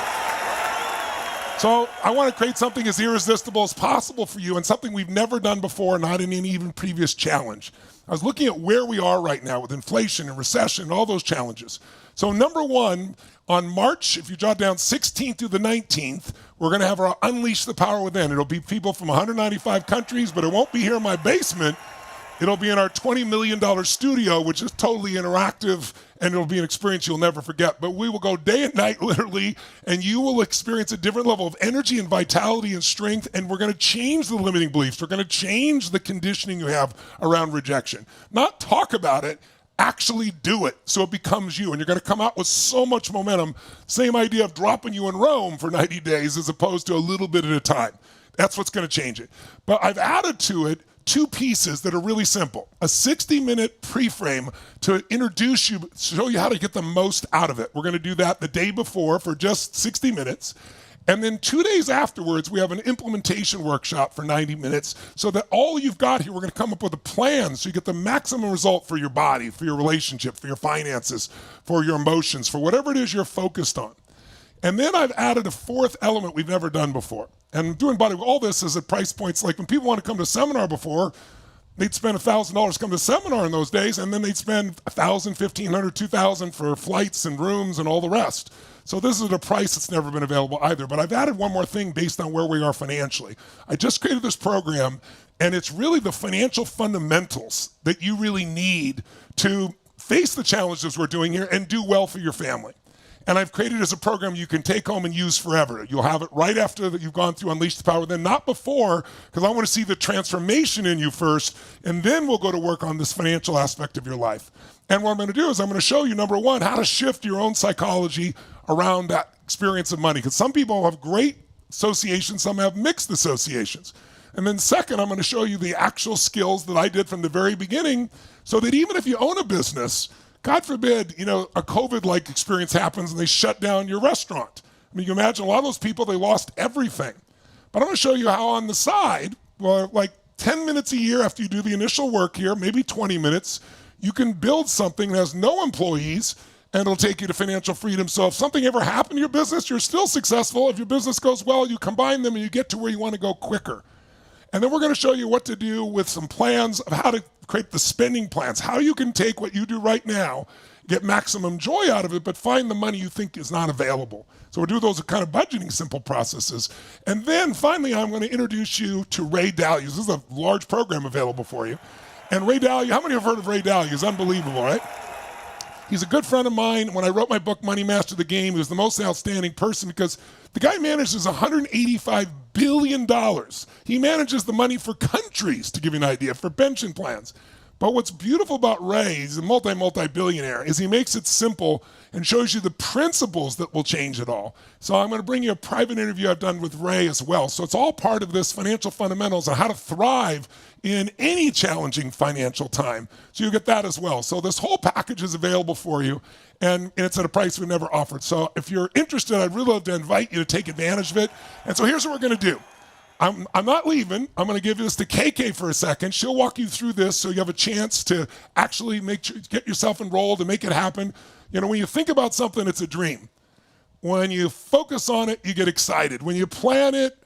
So I want to create something as irresistible as possible for you and something we've never done before, not in any even previous challenge. I was looking at where we are right now with inflation and recession and all those challenges. So number 1, on March, if you jot down 16th through the 19th, we're going to have our Unleash the Power Within. It'll be people from 195 countries, but it won't be here in my basement. It'll be in our $20 million studio, which is totally interactive, and it'll be an experience you'll never forget. But we will go day and night, literally, and you will experience a different level of energy and vitality and strength, and we're going to change the limiting beliefs. We're going to change the conditioning you have around rejection. Not talk about it, actually do it so it becomes you. And you're going to come out with so much momentum. Same idea of dropping you in Rome for 90 days as opposed to a little bit at a time. That's what's going to change it. But I've added to it 2 pieces that are really simple. A 60-minute pre-frame to introduce you, show you how to get the most out of it. We're going to do that the day before for just 60 minutes. And then 2 days afterwards, we have an implementation workshop for 90 minutes so that all you've got here, we're going to come up with a plan so you get the maximum result for your body, for your relationship, for your finances, for your emotions, for whatever it is you're focused on. And then I've added a 4th element we've never done before. And doing body, all this is at price points like when people want to come to a seminar before, they'd spend $1,000 to come to a seminar in those days, and then they'd spend $1,000, $1,500, $2,000 for flights and rooms and all the rest. So this is at a price that's never been available either. But I've added one more thing based on where we are financially. I just created this program, and it's really the financial fundamentals that you really need to face the challenges we're doing here and do well for your family. And I've created as a program you can take home and use forever. You'll have it right after that you've gone through Unleash the Power, then not before, because I want to see the transformation in you first, and then we'll go to work on this financial aspect of your life. And what I'm going to do is I'm going to show you, number one, how to shift your own psychology around that experience of money. Because some people have great associations, some have mixed associations. And then second, I'm going to show you the actual skills that I did from the very beginning so that even if you own a business, God forbid, a COVID-like experience happens and they shut down your restaurant. I mean, you imagine a lot of those people, they lost everything. But I'm going to show you how on the side, well, like 10 minutes a year after you do the initial work here, maybe 20 minutes, you can build something that has no employees and it'll take you to financial freedom. So if something ever happened to your business, you're still successful. If your business goes well, you combine them and you get to where you want to go quicker. And then we're going to show you what to do with some plans of how to create the spending plans, how you can take what you do right now, get maximum joy out of it, but find the money you think is not available. So we'll do those kind of budgeting simple processes. And then finally, I'm going to introduce you to Ray Dalio. This is a large program available for you. And Ray Dalio, how many have heard of Ray Dalio? He's unbelievable, right? He's a good friend of mine. When I wrote my book, Money Master the Game, he was the most outstanding person because the guy manages $185 billion. He manages the money for countries, to give you an idea, for pension plans. But what's beautiful about Ray, he's a multi-billionaire, is he makes it simple and shows you the principles that will change it all. So I'm going to bring you a private interview I've done with Ray as well. So it's all part of this financial fundamentals on how to thrive in any challenging financial time. So you get that as well. So this whole package is available for you, and it's at a price we've never offered. So if you're interested, I'd really love to invite you to take advantage of it. And so here's what we're going to do. I'm not leaving. I'm going to give this to KK for a second. She'll walk you through this so you have a chance to actually get yourself enrolled and make it happen. When you think about something, it's a dream. When you focus on it, you get excited. When you plan it,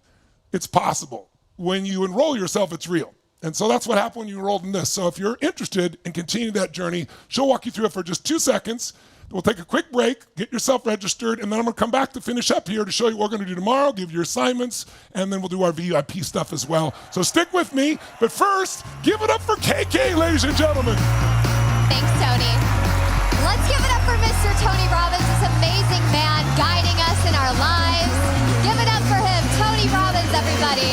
it's possible. When you enroll yourself, it's real. And so that's what happened when you enrolled in this. So if you're interested in continuing that journey, she'll walk you through it for just 2 seconds. We'll take a quick break, get yourself registered, and then I'm going to come back to finish up here to show you what we're going to do tomorrow, give you your assignments, and then we'll do our VIP stuff as well. So stick with me. But first, give it up for KK, ladies and gentlemen. Thanks, Tony. Let's give it up for Mr. Tony Robbins, this amazing man guiding us in our lives. Give it up for him, Tony Robbins, everybody.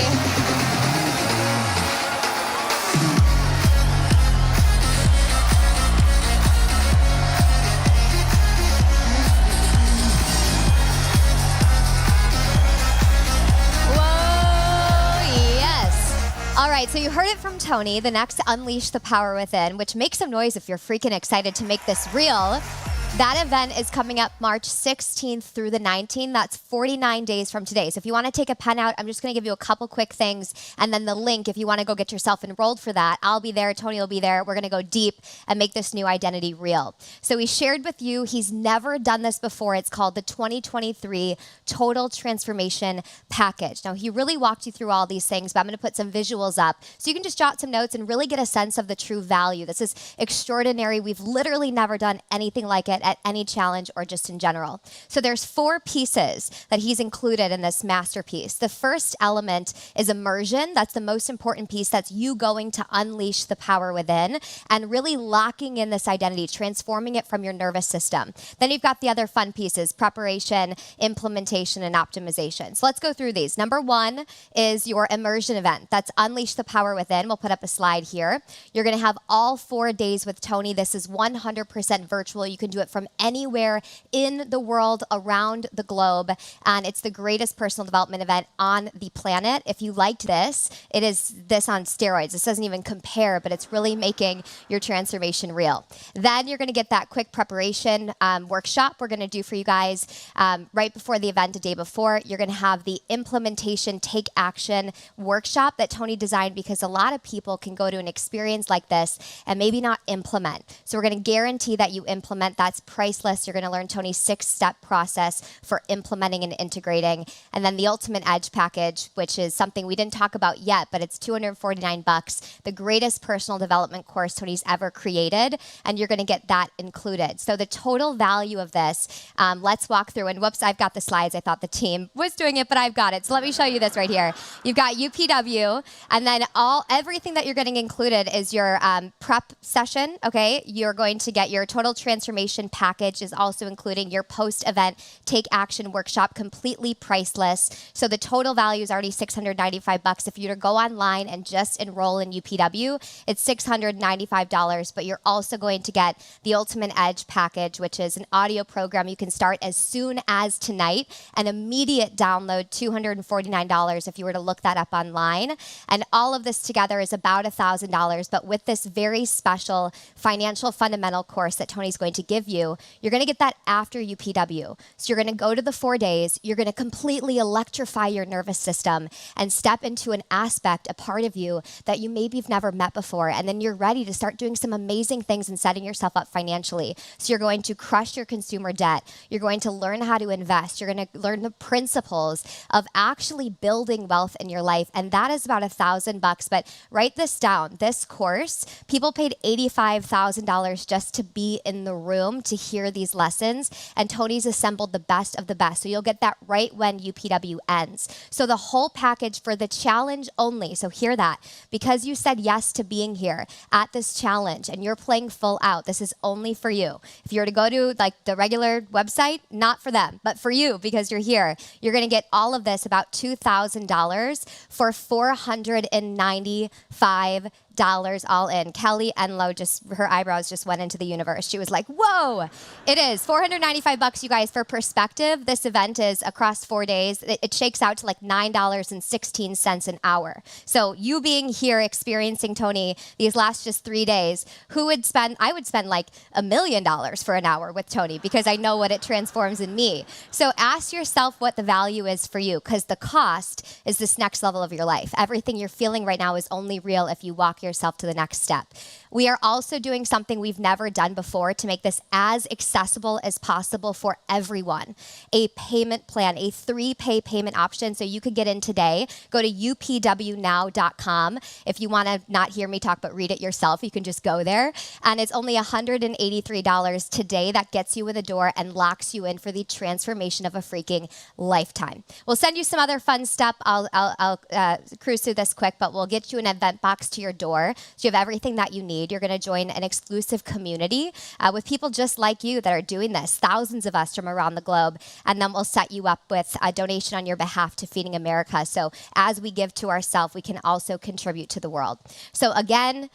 All right, so you heard it from Tony, the next Unleash the Power Within, which makes some noise if you're freaking excited to make this real. That event is coming up March 16th through the 19th. That's 49 days from today. So if you want to take a pen out, I'm just going to give you a couple quick things, and then the link if you want to go get yourself enrolled for that. I'll be there. Tony will be there. We're going to go deep and make this new identity real. So he shared with you, he's never done this before. It's called the 2023 Total Transformation Package. Now, he really walked you through all these things, but I'm going to put some visuals up so you can just jot some notes and really get a sense of the true value. This is extraordinary. We've literally never done anything like it it at any challenge or just in general. So there's 4 pieces that he's included in this masterpiece. The first element is immersion. That's the most important piece. That's you going to unleash the power within and really locking in this identity, transforming it from your nervous system. Then you've got the other fun pieces: preparation, implementation, and optimization. So let's go through these. Number 1 is your immersion event. That's Unleash the Power Within. We'll put up a slide here. You're going to have all 4 days with Tony. This is 100% virtual. You can do it from anywhere in the world, around the globe, and it's the greatest personal development event on the planet. If you liked this, it is this on steroids. This doesn't even compare, but it's really making your transformation real. Then you're going to get that quick preparation workshop we're going to do for you guys right before the event, the day before. You're going to have the implementation, take action workshop that Tony designed, because a lot of people can go to an experience like this and maybe not implement. So we're going to guarantee that you implement. That's priceless. You're going to learn Tony's 6-step process for implementing and integrating. And then the Ultimate Edge package, which is something we didn't talk about yet, but it's $249, the greatest personal development course Tony's ever created, and you're going to get that included. So the total value of this, let's walk through. And whoops, I've got the slides. I thought the team was doing it, but I've got it. So let me show you this right here. You've got UPW, and then everything that you're getting included is your prep session, okay? You're going to get your total transformation package, is also including your post-event take action workshop, completely priceless. So the total value is already $695. If you were to go online and just enroll in UPW, it's $695, but you're also going to get the Ultimate Edge package, which is an audio program you can start as soon as tonight, an immediate download, $249 if you were to look that up online. And all of this together is about $1,000, but with this very special financial fundamental course that Tony's going to give you, you're going to get that after UPW. So you're going to go to the 4 days, you're going to completely electrify your nervous system and step into an aspect, a part of you that you maybe have never met before, and then you're ready to start doing some amazing things and setting yourself up financially. So you're going to crush your consumer debt, you're going to learn how to invest, you're going to learn the principles of actually building wealth in your life, and that is about $1,000. But write this down. This course, people paid $85,000 just to be in the room to hear these lessons, and Tony's assembled the best of the best. So you'll get that right when UPW ends. So the whole package for the challenge only, so hear that, because you said yes to being here at this challenge and you're playing full out, this is only for you. If you were to go to like the regular website, not for them, but for you, because you're here, you're going to get all of this, about $2,000 for $495 all in. Kelly Enlow, just her eyebrows just went into the universe. She was like, whoa, it is $495, you guys. For perspective, this event is across 4 days. It shakes out to like $9.16 an hour. So you being here experiencing Tony these last just 3 days, I would spend like $1 million for an hour with Tony, because I know what it transforms in me. So ask yourself what the value is for you, because the cost is this next level of your life. Everything you're feeling right now is only real if you walk yourself to the next step. We are also doing something we've never done before to make this as accessible as possible for everyone. A payment plan, a 3-pay payment option, so you could get in today. Go to upwnow.com. If you want to not hear me talk but read it yourself, you can just go there. And it's only $183 today. That gets you in the door and locks you in for the transformation of a freaking lifetime. We'll send you some other fun stuff. I'll cruise through this quick, but we'll get you an event box to your door, so you have everything that you need. You're going to join an exclusive community with people just like you that are doing this, thousands of us from around the globe, and then we'll set you up with a donation on your behalf to Feeding America. So as we give to ourselves, we can also contribute to the world. So again,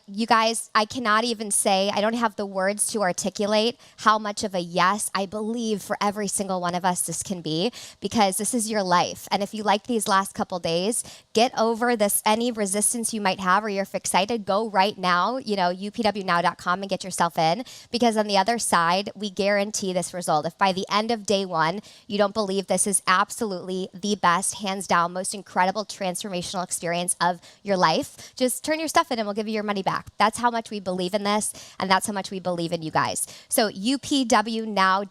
you guys, I cannot even say, I don't have the words to articulate how much of a yes I believe for every single one of us this can be, because this is your life. And if you like these last couple days, get over this, any resistance you might have, or you're excited, go right now, upwnow.com and get yourself in, because on the other side, we guarantee this result. If by the end of day 1, you don't believe this is absolutely the best, hands down, most incredible transformational experience of your life, just turn your stuff in and we'll give you your money money back. That's how much we believe in this, and that's how much we believe in you guys. So upwnow.com,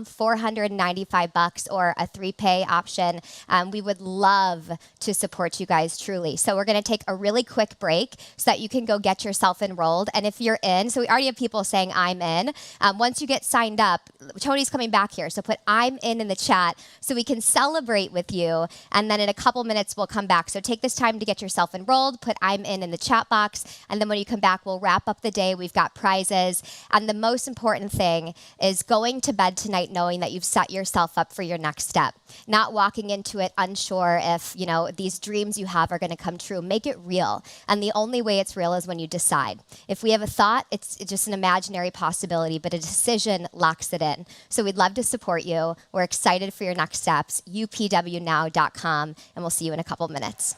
$495 or a 3-pay option. We would love to support you guys truly. So we're going to take a really quick break so that you can go get yourself enrolled. And if you're in, so we already have people saying I'm in. Once you get signed up, Tony's coming back here. So put I'm in the chat so we can celebrate with you. And then in a couple minutes, we'll come back. So take this time to get yourself enrolled, put I'm in the chat box. And then when you come back, we'll wrap up the day. We've got prizes. And the most important thing is going to bed tonight knowing that you've set yourself up for your next step. Not walking into it unsure if, you know, these dreams you have are going to come true. Make it real. And the only way it's real is when you decide. If we have a thought, it's just an imaginary possibility, but a decision locks it in. So we'd love to support you. We're excited for your next steps. upwnow.com, and we'll see you in a couple minutes.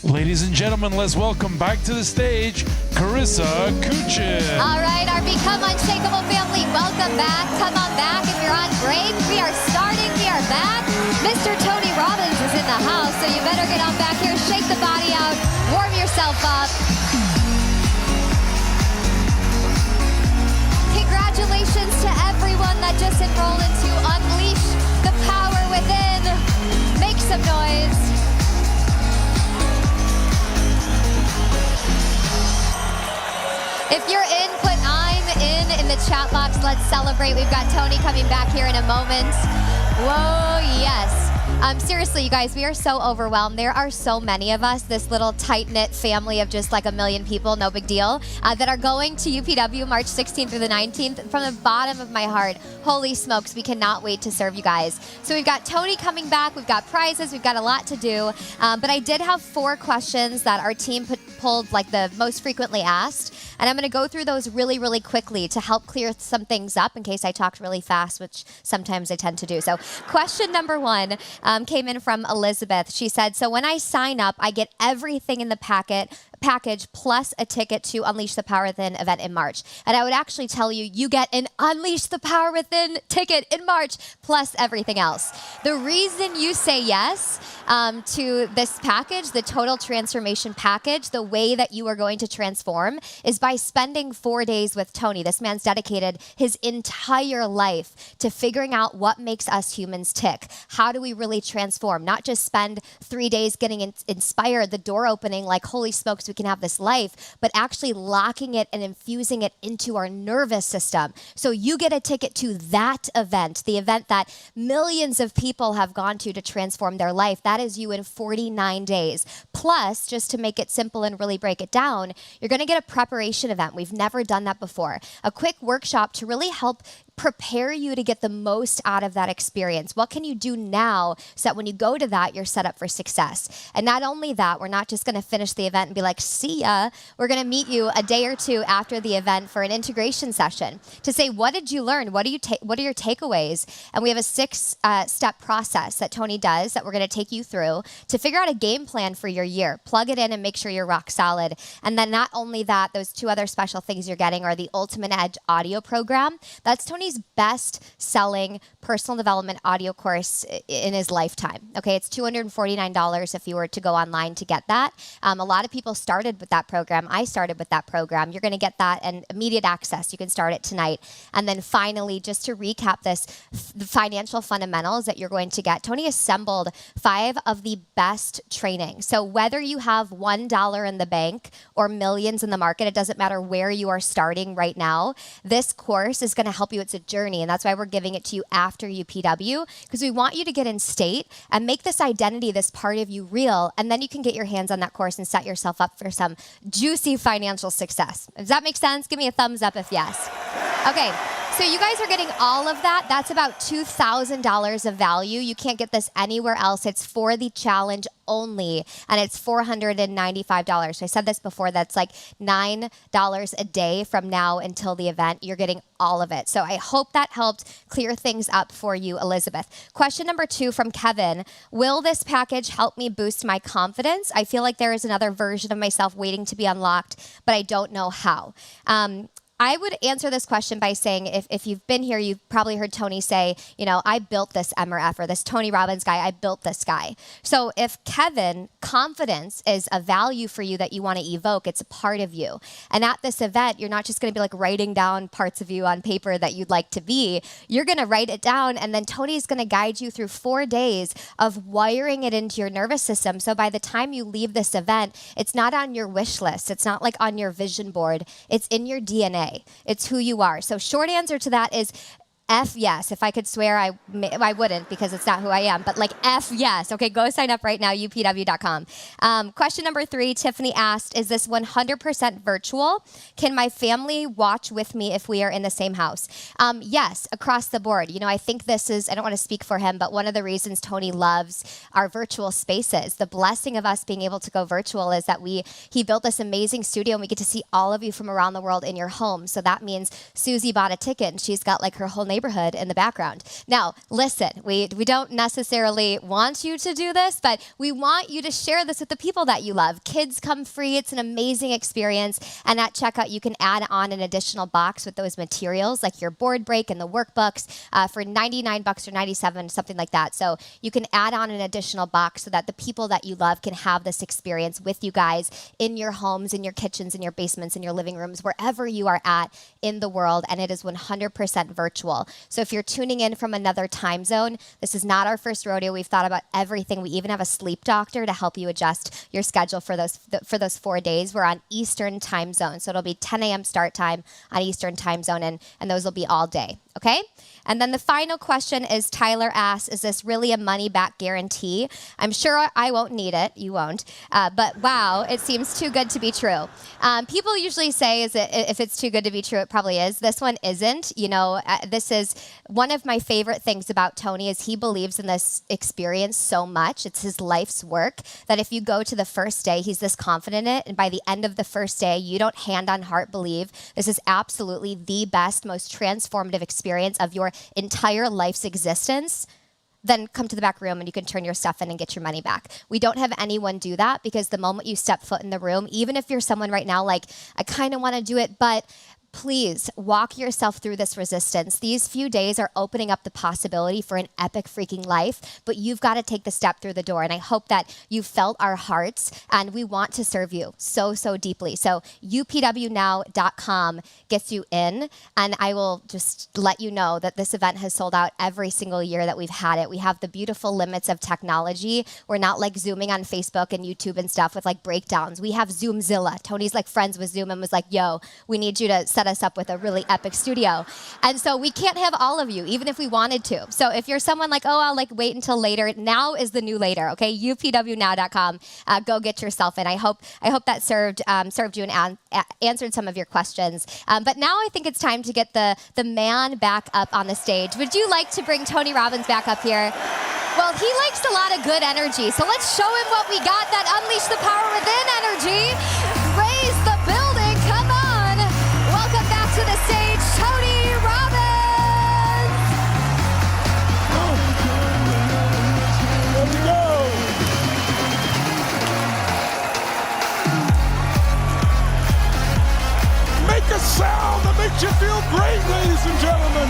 Ladies and gentlemen, let's welcome back to the stage, Carissa Kuchin. All right, our Become Unshakable family, welcome back. Come on back if you're on break. We are starting, we are back. Mr. Tony Robbins is in the house, so you better get on back here, shake the body out, warm yourself up. Congratulations to everyone that just enrolled into Unleash the Power Within. Make some noise. If you're in, put I'm in the chat box. Let's celebrate. We've got Tony coming back here in a moment. Whoa, yes. Seriously, you guys, we are so overwhelmed. There are so many of us, this little tight-knit family of just like a million people, no big deal, that are going to UPW March 16th through the 19th. From the bottom of my heart, holy smokes, we cannot wait to serve you guys. So we've got Tony coming back, we've got prizes, we've got a lot to do, but I did have 4 questions that our team pulled like the most frequently asked, and I'm going to go through those really, really quickly to help clear some things up in case I talked really fast, which sometimes I tend to do. So question number 1 came in from Elizabeth. She said, so when I sign up, I get everything in the package plus a ticket to Unleash the Power Within event in March. And I would actually tell you, you get an Unleash the Power Within ticket in March plus everything else. The reason you say yes to this package, the Total Transformation Package, the way that you are going to transform is by spending 4 days with Tony. This man's dedicated his entire life to figuring out what makes us humans tick. How do we really transform? Not just spend 3 days getting inspired, the door opening like, holy smokes, we can have this life, but actually locking it and infusing it into our nervous system. So you get a ticket to that event, the event that millions of people have gone to transform their life. That is you in 49 days. Plus, just to make it simple and really break it down, you're going to get a preparation event. We've never done that before. A quick workshop to really help prepare you to get the most out of that experience. What can you do now so that when you go to that, you're set up for success? And not only that, we're not just going to finish the event and be like, see ya. We're going to meet you a day or 2 after the event for an integration session to say, what did you learn? What are your takeaways? And we have a 6-step process that Tony does that we're going to take you through to figure out a game plan for your year. Plug it in and make sure you're rock solid. And then not only that, those 2 other special things you're getting are the Ultimate Edge audio program. That's Tony's best-selling personal development audio course in his lifetime. Okay, it's $249 if you were to go online to get that. A lot of people started with that program. I started with that program. You're going to get that and immediate access. You can start it tonight. And then finally, just to recap this, the financial fundamentals that you're going to get, Tony assembled 5 of the best training. So whether you have $1 in the bank or millions in the market, it doesn't matter where you are starting right now. This course is going to help you. It's a journey, and that's why we're giving it to you after UPW, because we want you to get in state and make this identity, this part of you real, and then you can get your hands on that course and set yourself up for some juicy financial success. Does that make sense? Give me a thumbs up if yes. Okay. So you guys are getting all of that. That's about $2,000 of value. You can't get this anywhere else. It's for the challenge only, and it's $495. So I said this before, that's like $9 a day from now until the event. You're getting all of it. So I hope that helped clear things up for you, Elizabeth. Question number 2 from Kevin. Will this package help me boost my confidence? I feel like there is another version of myself waiting to be unlocked, but I don't know how. I would answer this question by saying, if you've been here, you've probably heard Tony say, I built this MRF, or this Tony Robbins guy, I built this guy. So if Kevin, confidence is a value for you that you want to evoke, it's a part of you. And at this event, you're not just going to be like writing down parts of you on paper that you'd like to be. You're going to write it down, and then Tony's going to guide you through 4 days of wiring it into your nervous system. So by the time you leave this event, it's not on your wish list. It's not like on your vision board. It's in your DNA. It's who you are. So short answer to that is F yes. If I could swear, I wouldn't, because it's not who I am, but like F yes. Okay, go sign up right now, upw.com. Question number 3, Tiffany asked, is this 100% virtual? Can my family watch with me if we are in the same house? Yes, across the board. I think this is, I don't want to speak for him, but one of the reasons Tony loves our virtual spaces, the blessing of us being able to go virtual is that he built this amazing studio, and we get to see all of you from around the world in your home. So that means Susie bought a ticket, and she's got like her whole neighborhood neighborhood in the background. Now, listen, we don't necessarily want you to do this, but we want you to share this with the people that you love. Kids come free. It's an amazing experience. And at checkout, you can add on an additional box with those materials, like your board break and the workbooks for $99 or $97, something like that. So you can add on an additional box so that the people that you love can have this experience with you guys in your homes, in your kitchens, in your basements, in your living rooms, wherever you are at in the world. And it is 100% virtual. So if you're tuning in from another time zone, this is not our first rodeo. We've thought about everything. We even have a sleep doctor to help you adjust your schedule for those 4 days. We're on Eastern time zone. So it'll be 10 a.m. start time on Eastern time zone, and those will be all day. Okay? And then the final question is, Tyler asks, is this really a money-back guarantee? I'm sure I won't need it. You won't. But wow, it seems too good to be true. People usually say, if it's too good to be true, it probably is. This one isn't. You know, this is one of my favorite things about Tony is he believes in this experience so much. It's his life's work that if you go to the first day, he's this confident in it. And by the end of the first day, you don't hand on heart believe this is absolutely the best, most transformative experience of your entire life's existence, then come to the back room and you can turn your stuff in and get your money back. We don't have anyone do that because the moment you step foot in the room, even if you're someone right now like, I kind of want to do it, but please walk yourself through this resistance. These few days are opening up the possibility for an epic freaking life, but you've got to take the step through the door. And I hope that you felt our hearts and we want to serve you so, so deeply. So upwnow.com gets you in. And I will just let you know that this event has sold out every single year that we've had it. We have the beautiful limits of technology. We're not like Zooming on Facebook and YouTube and stuff with like breakdowns. We have Zoomzilla. Tony's like friends with Zoom and was like, yo, we need you to set us up with a really epic studio. And so we can't have all of you, even if we wanted to. So if you're someone like, oh, I'll like wait until later, now is the new later, okay? upwnow.com. Go get yourself in. I hope that served you and answered some of your questions. But now I think it's time to get the man back up on the stage. Would you like to bring Tony Robbins back up here? Well, he likes a lot of good energy, so let's show him what we got, that unleash the power within energy. Raise the building, come on. Welcome back to the stage, Tony Robbins. There we go. Make a sound that makes you feel great, ladies and gentlemen.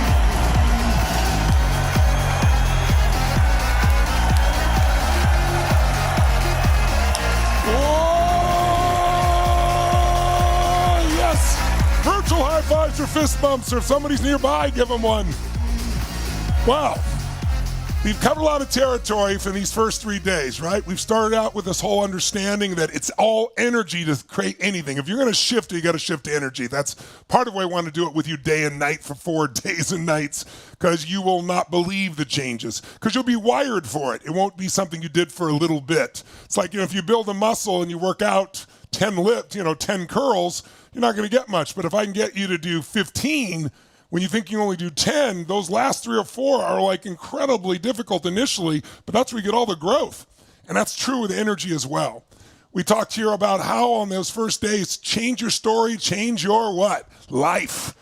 Virtual high fives or fist bumps, or if somebody's nearby, give them one. Wow. We've covered a lot of territory for these first 3 days, right? We've started out with this whole understanding that it's all energy to create anything. If you're going to shift, you got to shift to energy. That's part of why I want to do it with you day and night for 4 days and nights, because you will not believe the changes, because you'll be wired for it. It won't be something you did for a little bit. It's like, if you build a muscle and you work out 10 curls, you're not going to get much. But if I can get you to do 15, when you think you only do 10, those last 3 or 4 are like incredibly difficult initially, but that's where you get all the growth. And that's true with energy as well. We talked here about how on those first days, change your story, change your what? Life.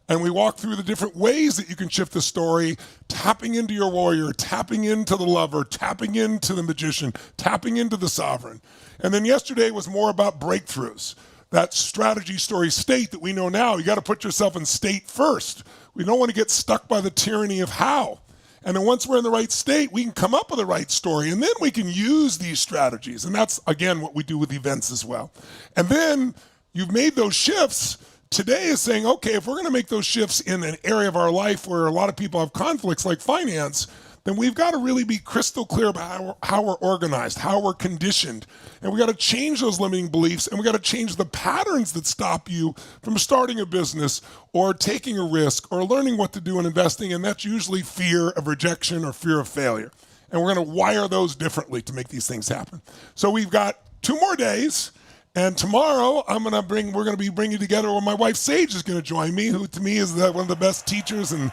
And we walk through the different ways that you can shift the story, tapping into your warrior, tapping into the lover, tapping into the magician, tapping into the sovereign. And then yesterday was more about breakthroughs. That strategy, story, state that we know now, you got to put yourself in state first. We don't want to get stuck by the tyranny of how. And then once we're in the right state, we can come up with the right story, and then we can use these strategies. And that's, again, what we do with events as well. And then you've made those shifts. Today is saying, okay, if we're going to make those shifts in an area of our life where a lot of people have conflicts like finance, then we've got to really be crystal clear about how we're organized, how we're conditioned. And we got to change those limiting beliefs, and we got to change the patterns that stop you from starting a business or taking a risk or learning what to do in investing, and that's usually fear of rejection or fear of failure. And we're going to wire those differently to make these things happen. So we've got 2 more days, and tomorrow we're going to be bringing together, or my wife Sage is going to join me, who to me is one of the best teachers and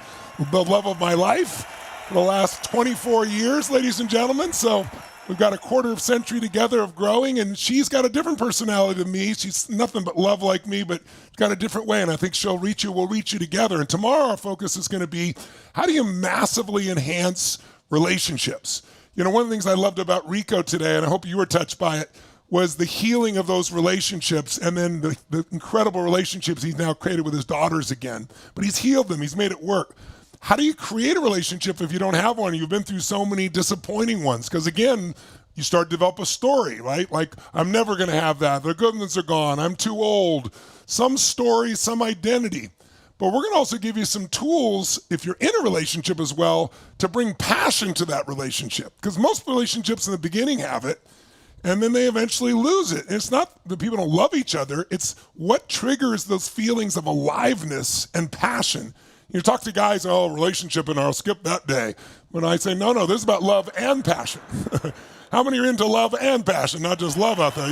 the love of my life for the last 24 years, ladies and gentlemen. So We've got a quarter of century together of growing, and she's got a different personality than me. She's nothing but love like me, but got a different way, and I think she'll reach you. We'll reach you together. And tomorrow our focus is going to be, how do you massively enhance relationships? You know, one of the things I loved about Rico today, and I hope you were touched by it, was the healing of those relationships, and then the incredible relationships he's now created with his daughters again. But he's healed them. He's made it work. How do you create a relationship if you don't have one? You've been through so many disappointing ones. Because again, you start to develop a story, right? Like, I'm never going to have that. The good ones are gone. I'm too old. Some story, some identity. But we're going to also give you some tools, if you're in a relationship as well, to bring passion to that relationship. Because most relationships in the beginning have it, and then they eventually lose it. And it's not that people don't love each other. It's what triggers those feelings of aliveness and passion. You talk to guys, oh, relationship, and I'll skip that day. When I say, no, this is about love and passion. How many are into love and passion, not just love out there?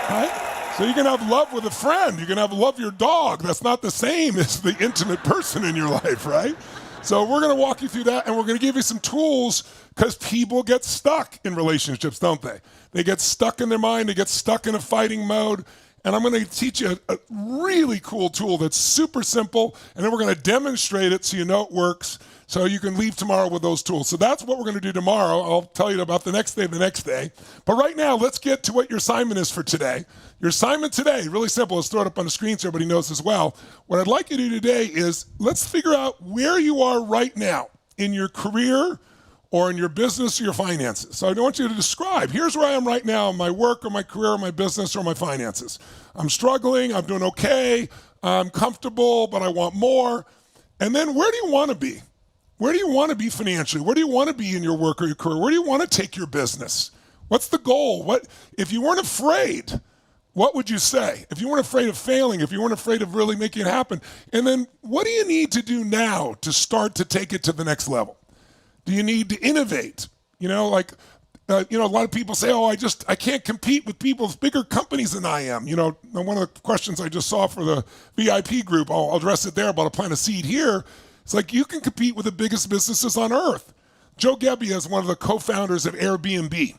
Right? So you can have love with a friend. You can have love your dog. That's not the same as the intimate person in your life, right? So we're going to walk you through that, and we're going to give you some tools, because people get stuck in relationships, don't they? They get stuck in their mind. They get stuck in a fighting mode. And I'm going to teach you a really cool tool that's super simple, and then we're going to demonstrate it so you know it works, so you can leave tomorrow with those tools. So that's what we're going to do tomorrow. I'll tell you about the next day. But right now, let's get to what your assignment is for today. Your assignment today, really simple. Let's throw it up on the screen so everybody knows as well. What I'd like you to do today is, let's figure out where you are right now in your career or in your business or your finances. So I want you to describe, here's where I am right now in my work or my career or my business or my finances. I'm struggling, I'm doing okay, I'm comfortable, but I want more. And then where do you want to be? Where do you want to be financially? Where do you want to be in your work or your career? Where do you want to take your business? What's the goal? If you weren't afraid, what would you say? If you weren't afraid of failing, if you weren't afraid of really making it happen, and then what do you need to do now to start to take it to the next level? Do you need to innovate? A lot of people say, oh, I can't compete with people with bigger companies than I am. One of the questions I just saw for the VIP group, I'll address it there, but I'll plant a seed here. It's like, you can compete with the biggest businesses on earth. Joe Gebbia is one of the co-founders of Airbnb.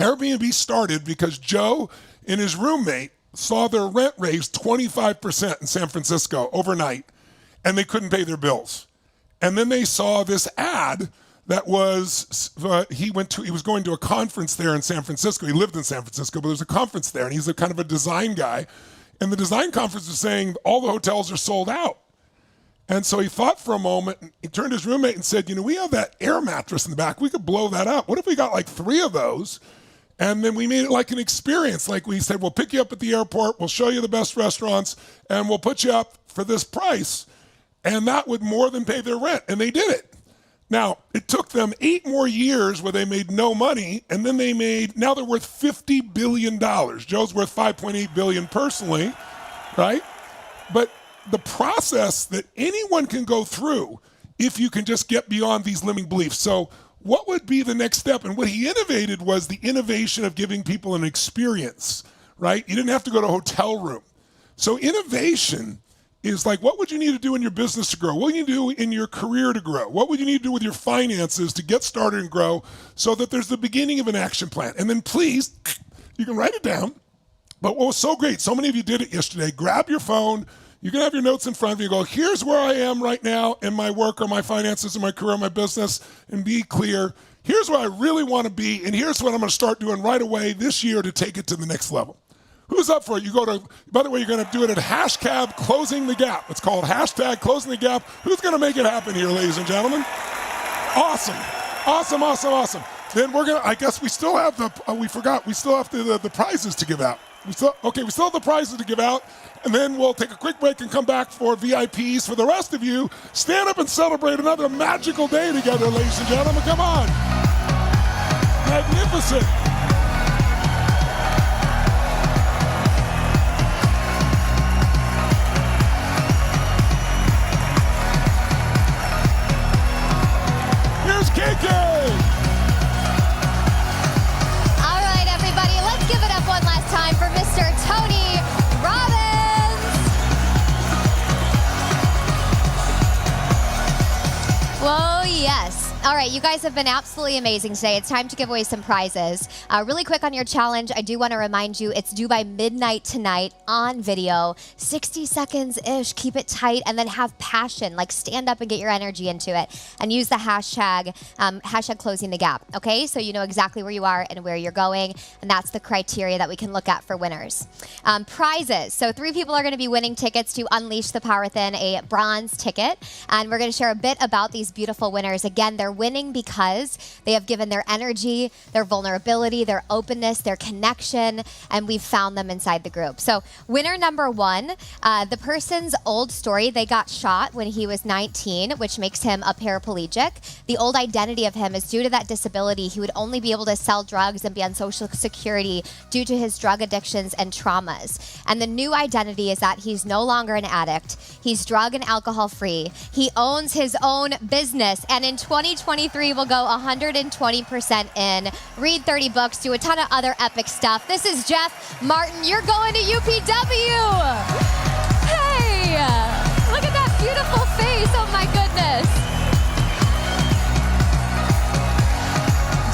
Airbnb started because Joe and his roommate saw their rent raise 25% in San Francisco overnight, and they couldn't pay their bills. And then they saw this ad that was, he was going to a conference there in San Francisco. He lived in San Francisco, but there's a conference there, and he's a kind of a design guy. And the design conference was saying all the hotels are sold out. And so he thought for a moment, and he turned to his roommate and said, we have that air mattress in the back. We could blow that up. What if we got like 3 of those? And then we made it like an experience. Like we said, we'll pick you up at the airport, we'll show you the best restaurants, and we'll put you up for this price. And that would more than pay their rent. And they did it. Now, it took them 8 more years where they made no money, and then now they're worth $50 billion. Joe's worth $5.8 billion personally, right? But the process that anyone can go through, if you can just get beyond these limiting beliefs. So what would be the next step? And what he innovated was the innovation of giving people an experience, right? You didn't have to go to a hotel room. So innovation is like, what would you need to do in your business to grow? What would you do in your career to grow? What would you need to do with your finances to get started and grow, so that there's the beginning of an action plan? And then please, you can write it down. But what was so great, so many of you did it yesterday, grab your phone, you can have your notes in front of you, go, here's where I am right now in my work or my finances or my career or my business, and be clear. Here's where I really want to be, and here's what I'm going to start doing right away this year to take it to the next level. Who's up for it? By the way, you're going to do it at hashtag closing the gap. It's called hashtag closing the gap. Who's going to make it happen here, ladies and gentlemen? Awesome. Then I guess we still have we still have the prizes to give out. We still have the prizes to give out, and then we'll take a quick break and come back for VIPs. For the rest of you, stand up and celebrate another magical day together, ladies and gentlemen. Come on. Magnificent. Here's KK. All right, everybody, let's give it up one last time for Mr. Tony Robbins. Whoa, yes. All right, you guys have been absolutely amazing today. It's time to give away some prizes. Really quick on your challenge, I do want to remind you it's due by midnight tonight on video. 60 seconds-ish, keep it tight, and then have passion. Like stand up and get your energy into it. And use the hashtag closing the gap, okay? So you know exactly where you are and where you're going. And that's the criteria that we can look at for winners. Prizes. So 3 people are going to be winning tickets to Unleash the Power Within, a bronze ticket. And we're going to share a bit about these beautiful winners. Again, they're winning because they have given their energy, their vulnerability, their openness, their connection, and we've found them inside the group. So winner number 1, the person's old story, they got shot when he was 19, which makes him a paraplegic. The old identity of him is due to that disability. He would only be able to sell drugs and be on Social Security due to his drug addictions and traumas. And the new identity is that he's no longer an addict. He's drug and alcohol free. He owns his own business, and in 2023 will go 120% in, read 30 books, do a ton of other epic stuff. This is Jeff Martin. You're going to UPW. Hey, look at that beautiful face. Oh my goodness.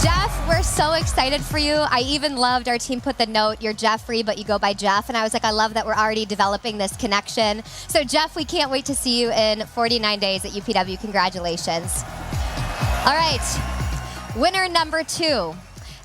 Jeff, we're so excited for you. I even loved our team put the note, you're Jeffrey, but you go by Jeff. And I was like, I love that we're already developing this connection. So Jeff, we can't wait to see you in 49 days at UPW. Congratulations. All right, winner number 2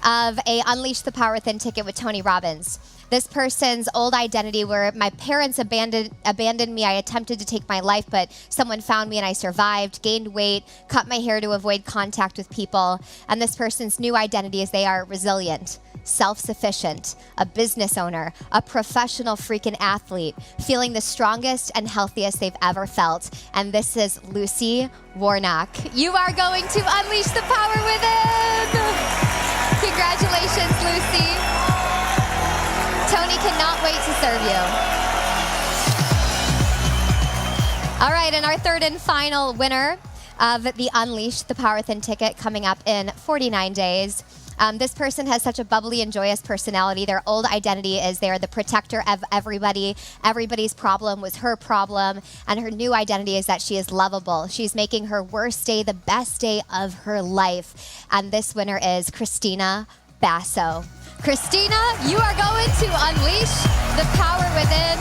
of a Unleash the Power Within ticket with Tony Robbins. This person's old identity where my parents abandoned me. I attempted to take my life, but someone found me and I survived, gained weight, cut my hair to avoid contact with people. And this person's new identity is they are resilient, self-sufficient, a business owner, a professional freaking athlete, feeling the strongest and healthiest they've ever felt. And this is Lucy Warnock. You are going to Unleash the Power Within. Congratulations, Lucy. Tony cannot wait to serve you. All right, and our third and final winner of the Unleash the Power Within ticket coming up in 49 days. This person has such a bubbly and joyous personality. Their old identity is they're the protector of everybody. Everybody's problem was her problem. And her new identity is that she is lovable. She's making her worst day the best day of her life. And this winner is Christina Basso. Christina, you are going to Unleash the Power Within.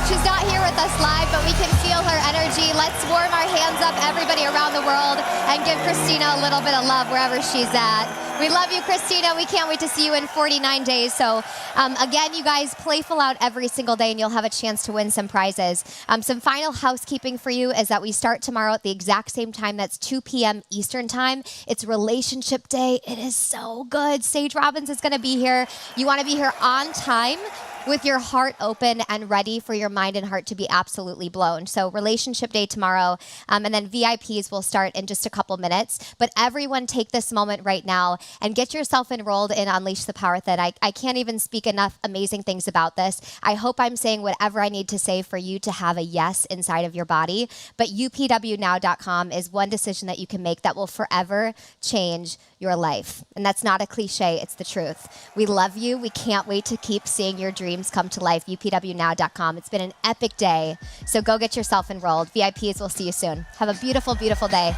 She's not here with us live, but we can feel her energy. Let's warm our hands up, everybody around the world, and give Christina a little bit of love wherever she's at. We love you, Christina. We can't wait to see you in 49 days. So again, you guys, playful out every single day, and you'll have a chance to win some prizes. Some final housekeeping for you is that we start tomorrow at the exact same time. That's 2 p.m. Eastern time. It's Relationship Day. It is so good. Sage Robbins is going to be here. You want to be here on time with your heart open and ready for your mind and heart to be absolutely blown. So Relationship Day tomorrow, and then VIPs will start in just a couple minutes. But everyone take this moment right now and get yourself enrolled in Unleash the Power Within. I can't even speak enough amazing things about this. I hope I'm saying whatever I need to say for you to have a yes inside of your body. But upwnow.com is one decision that you can make that will forever change your life. And that's not a cliche, it's the truth. We love you. We can't wait to keep seeing your dreams come to life. upwnow.com. It's been an epic day. So go get yourself enrolled. VIPs, we'll see you soon. Have a beautiful, beautiful day.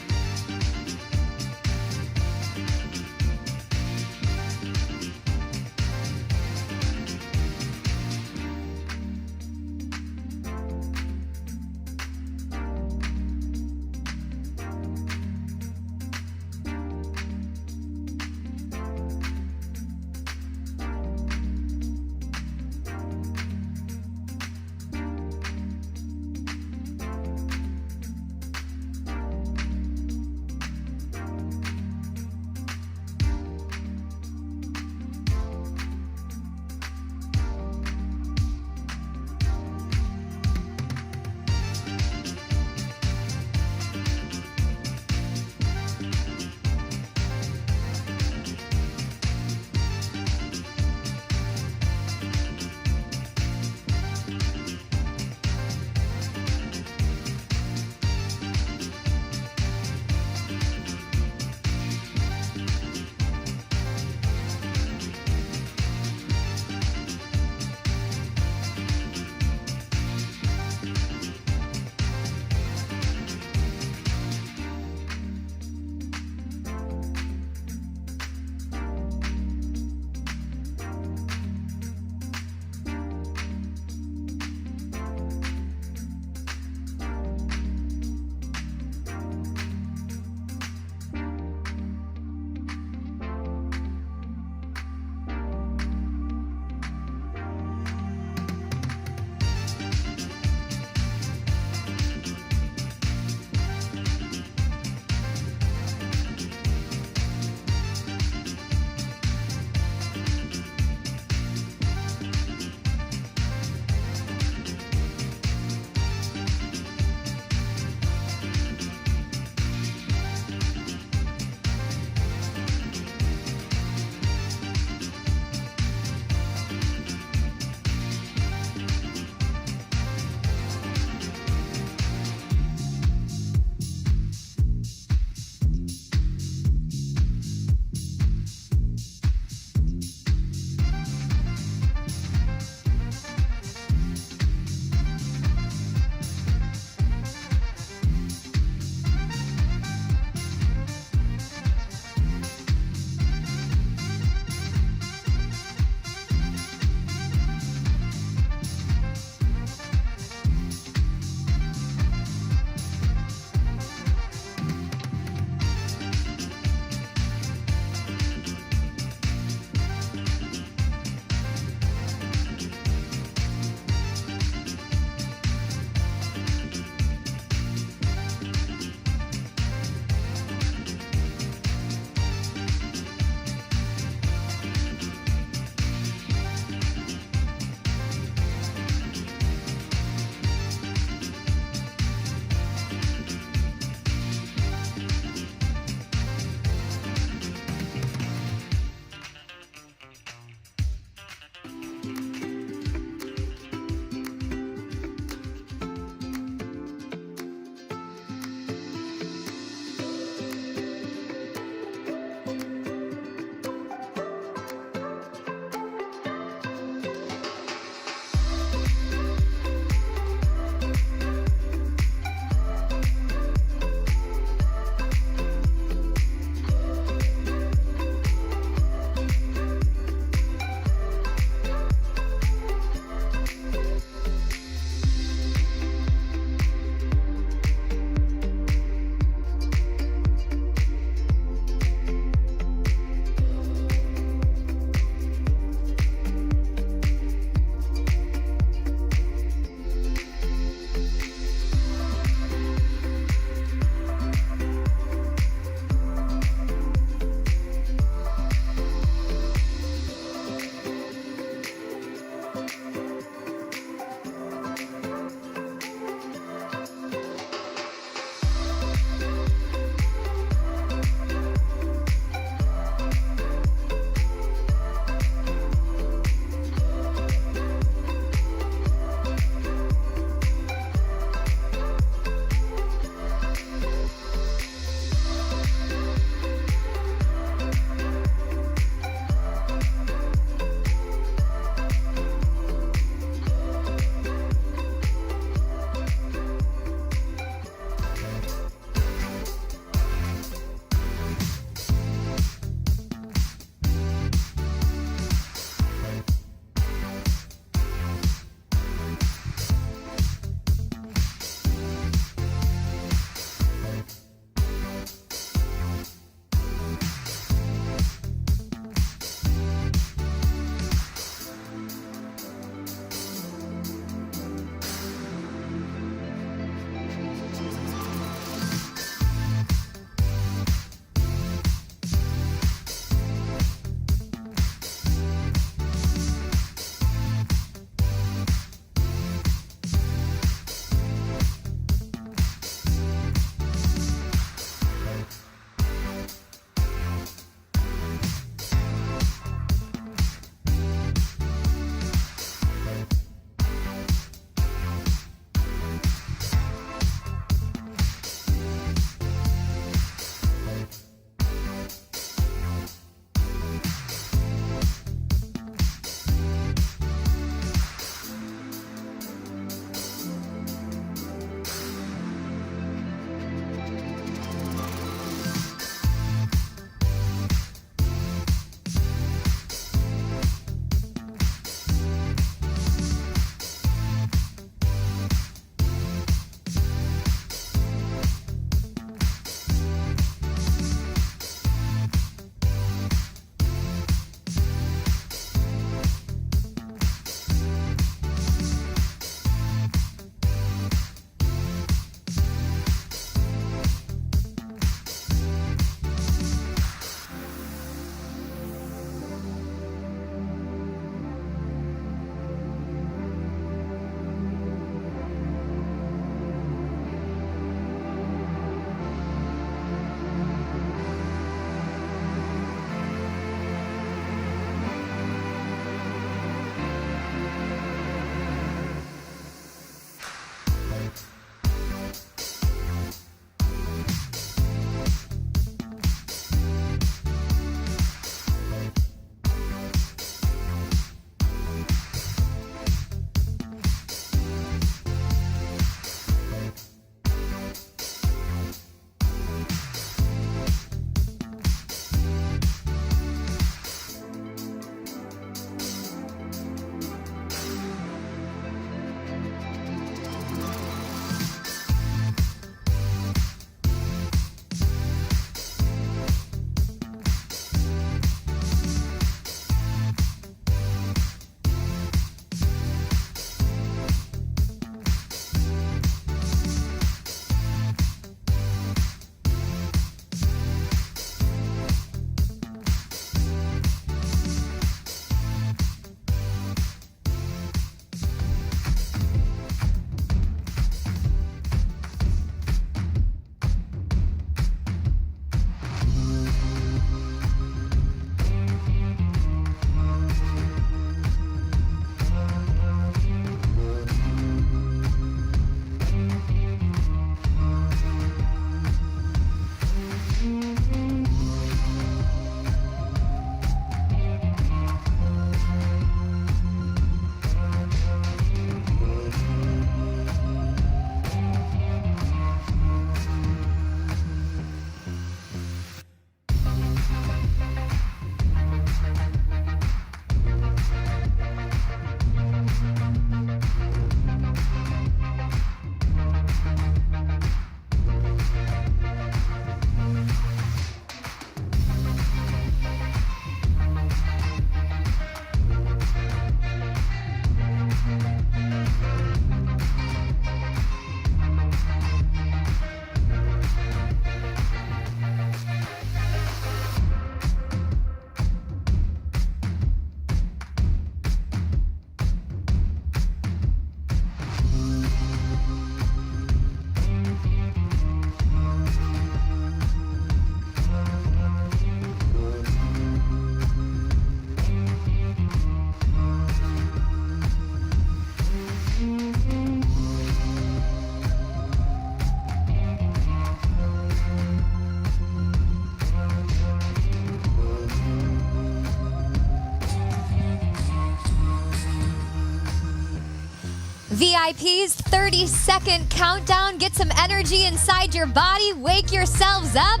VIPs, 30-second countdown. Get some energy inside your body. Wake yourselves up.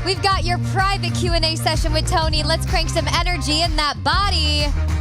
We've got your private Q&A session with Tony. Let's crank some energy in that body.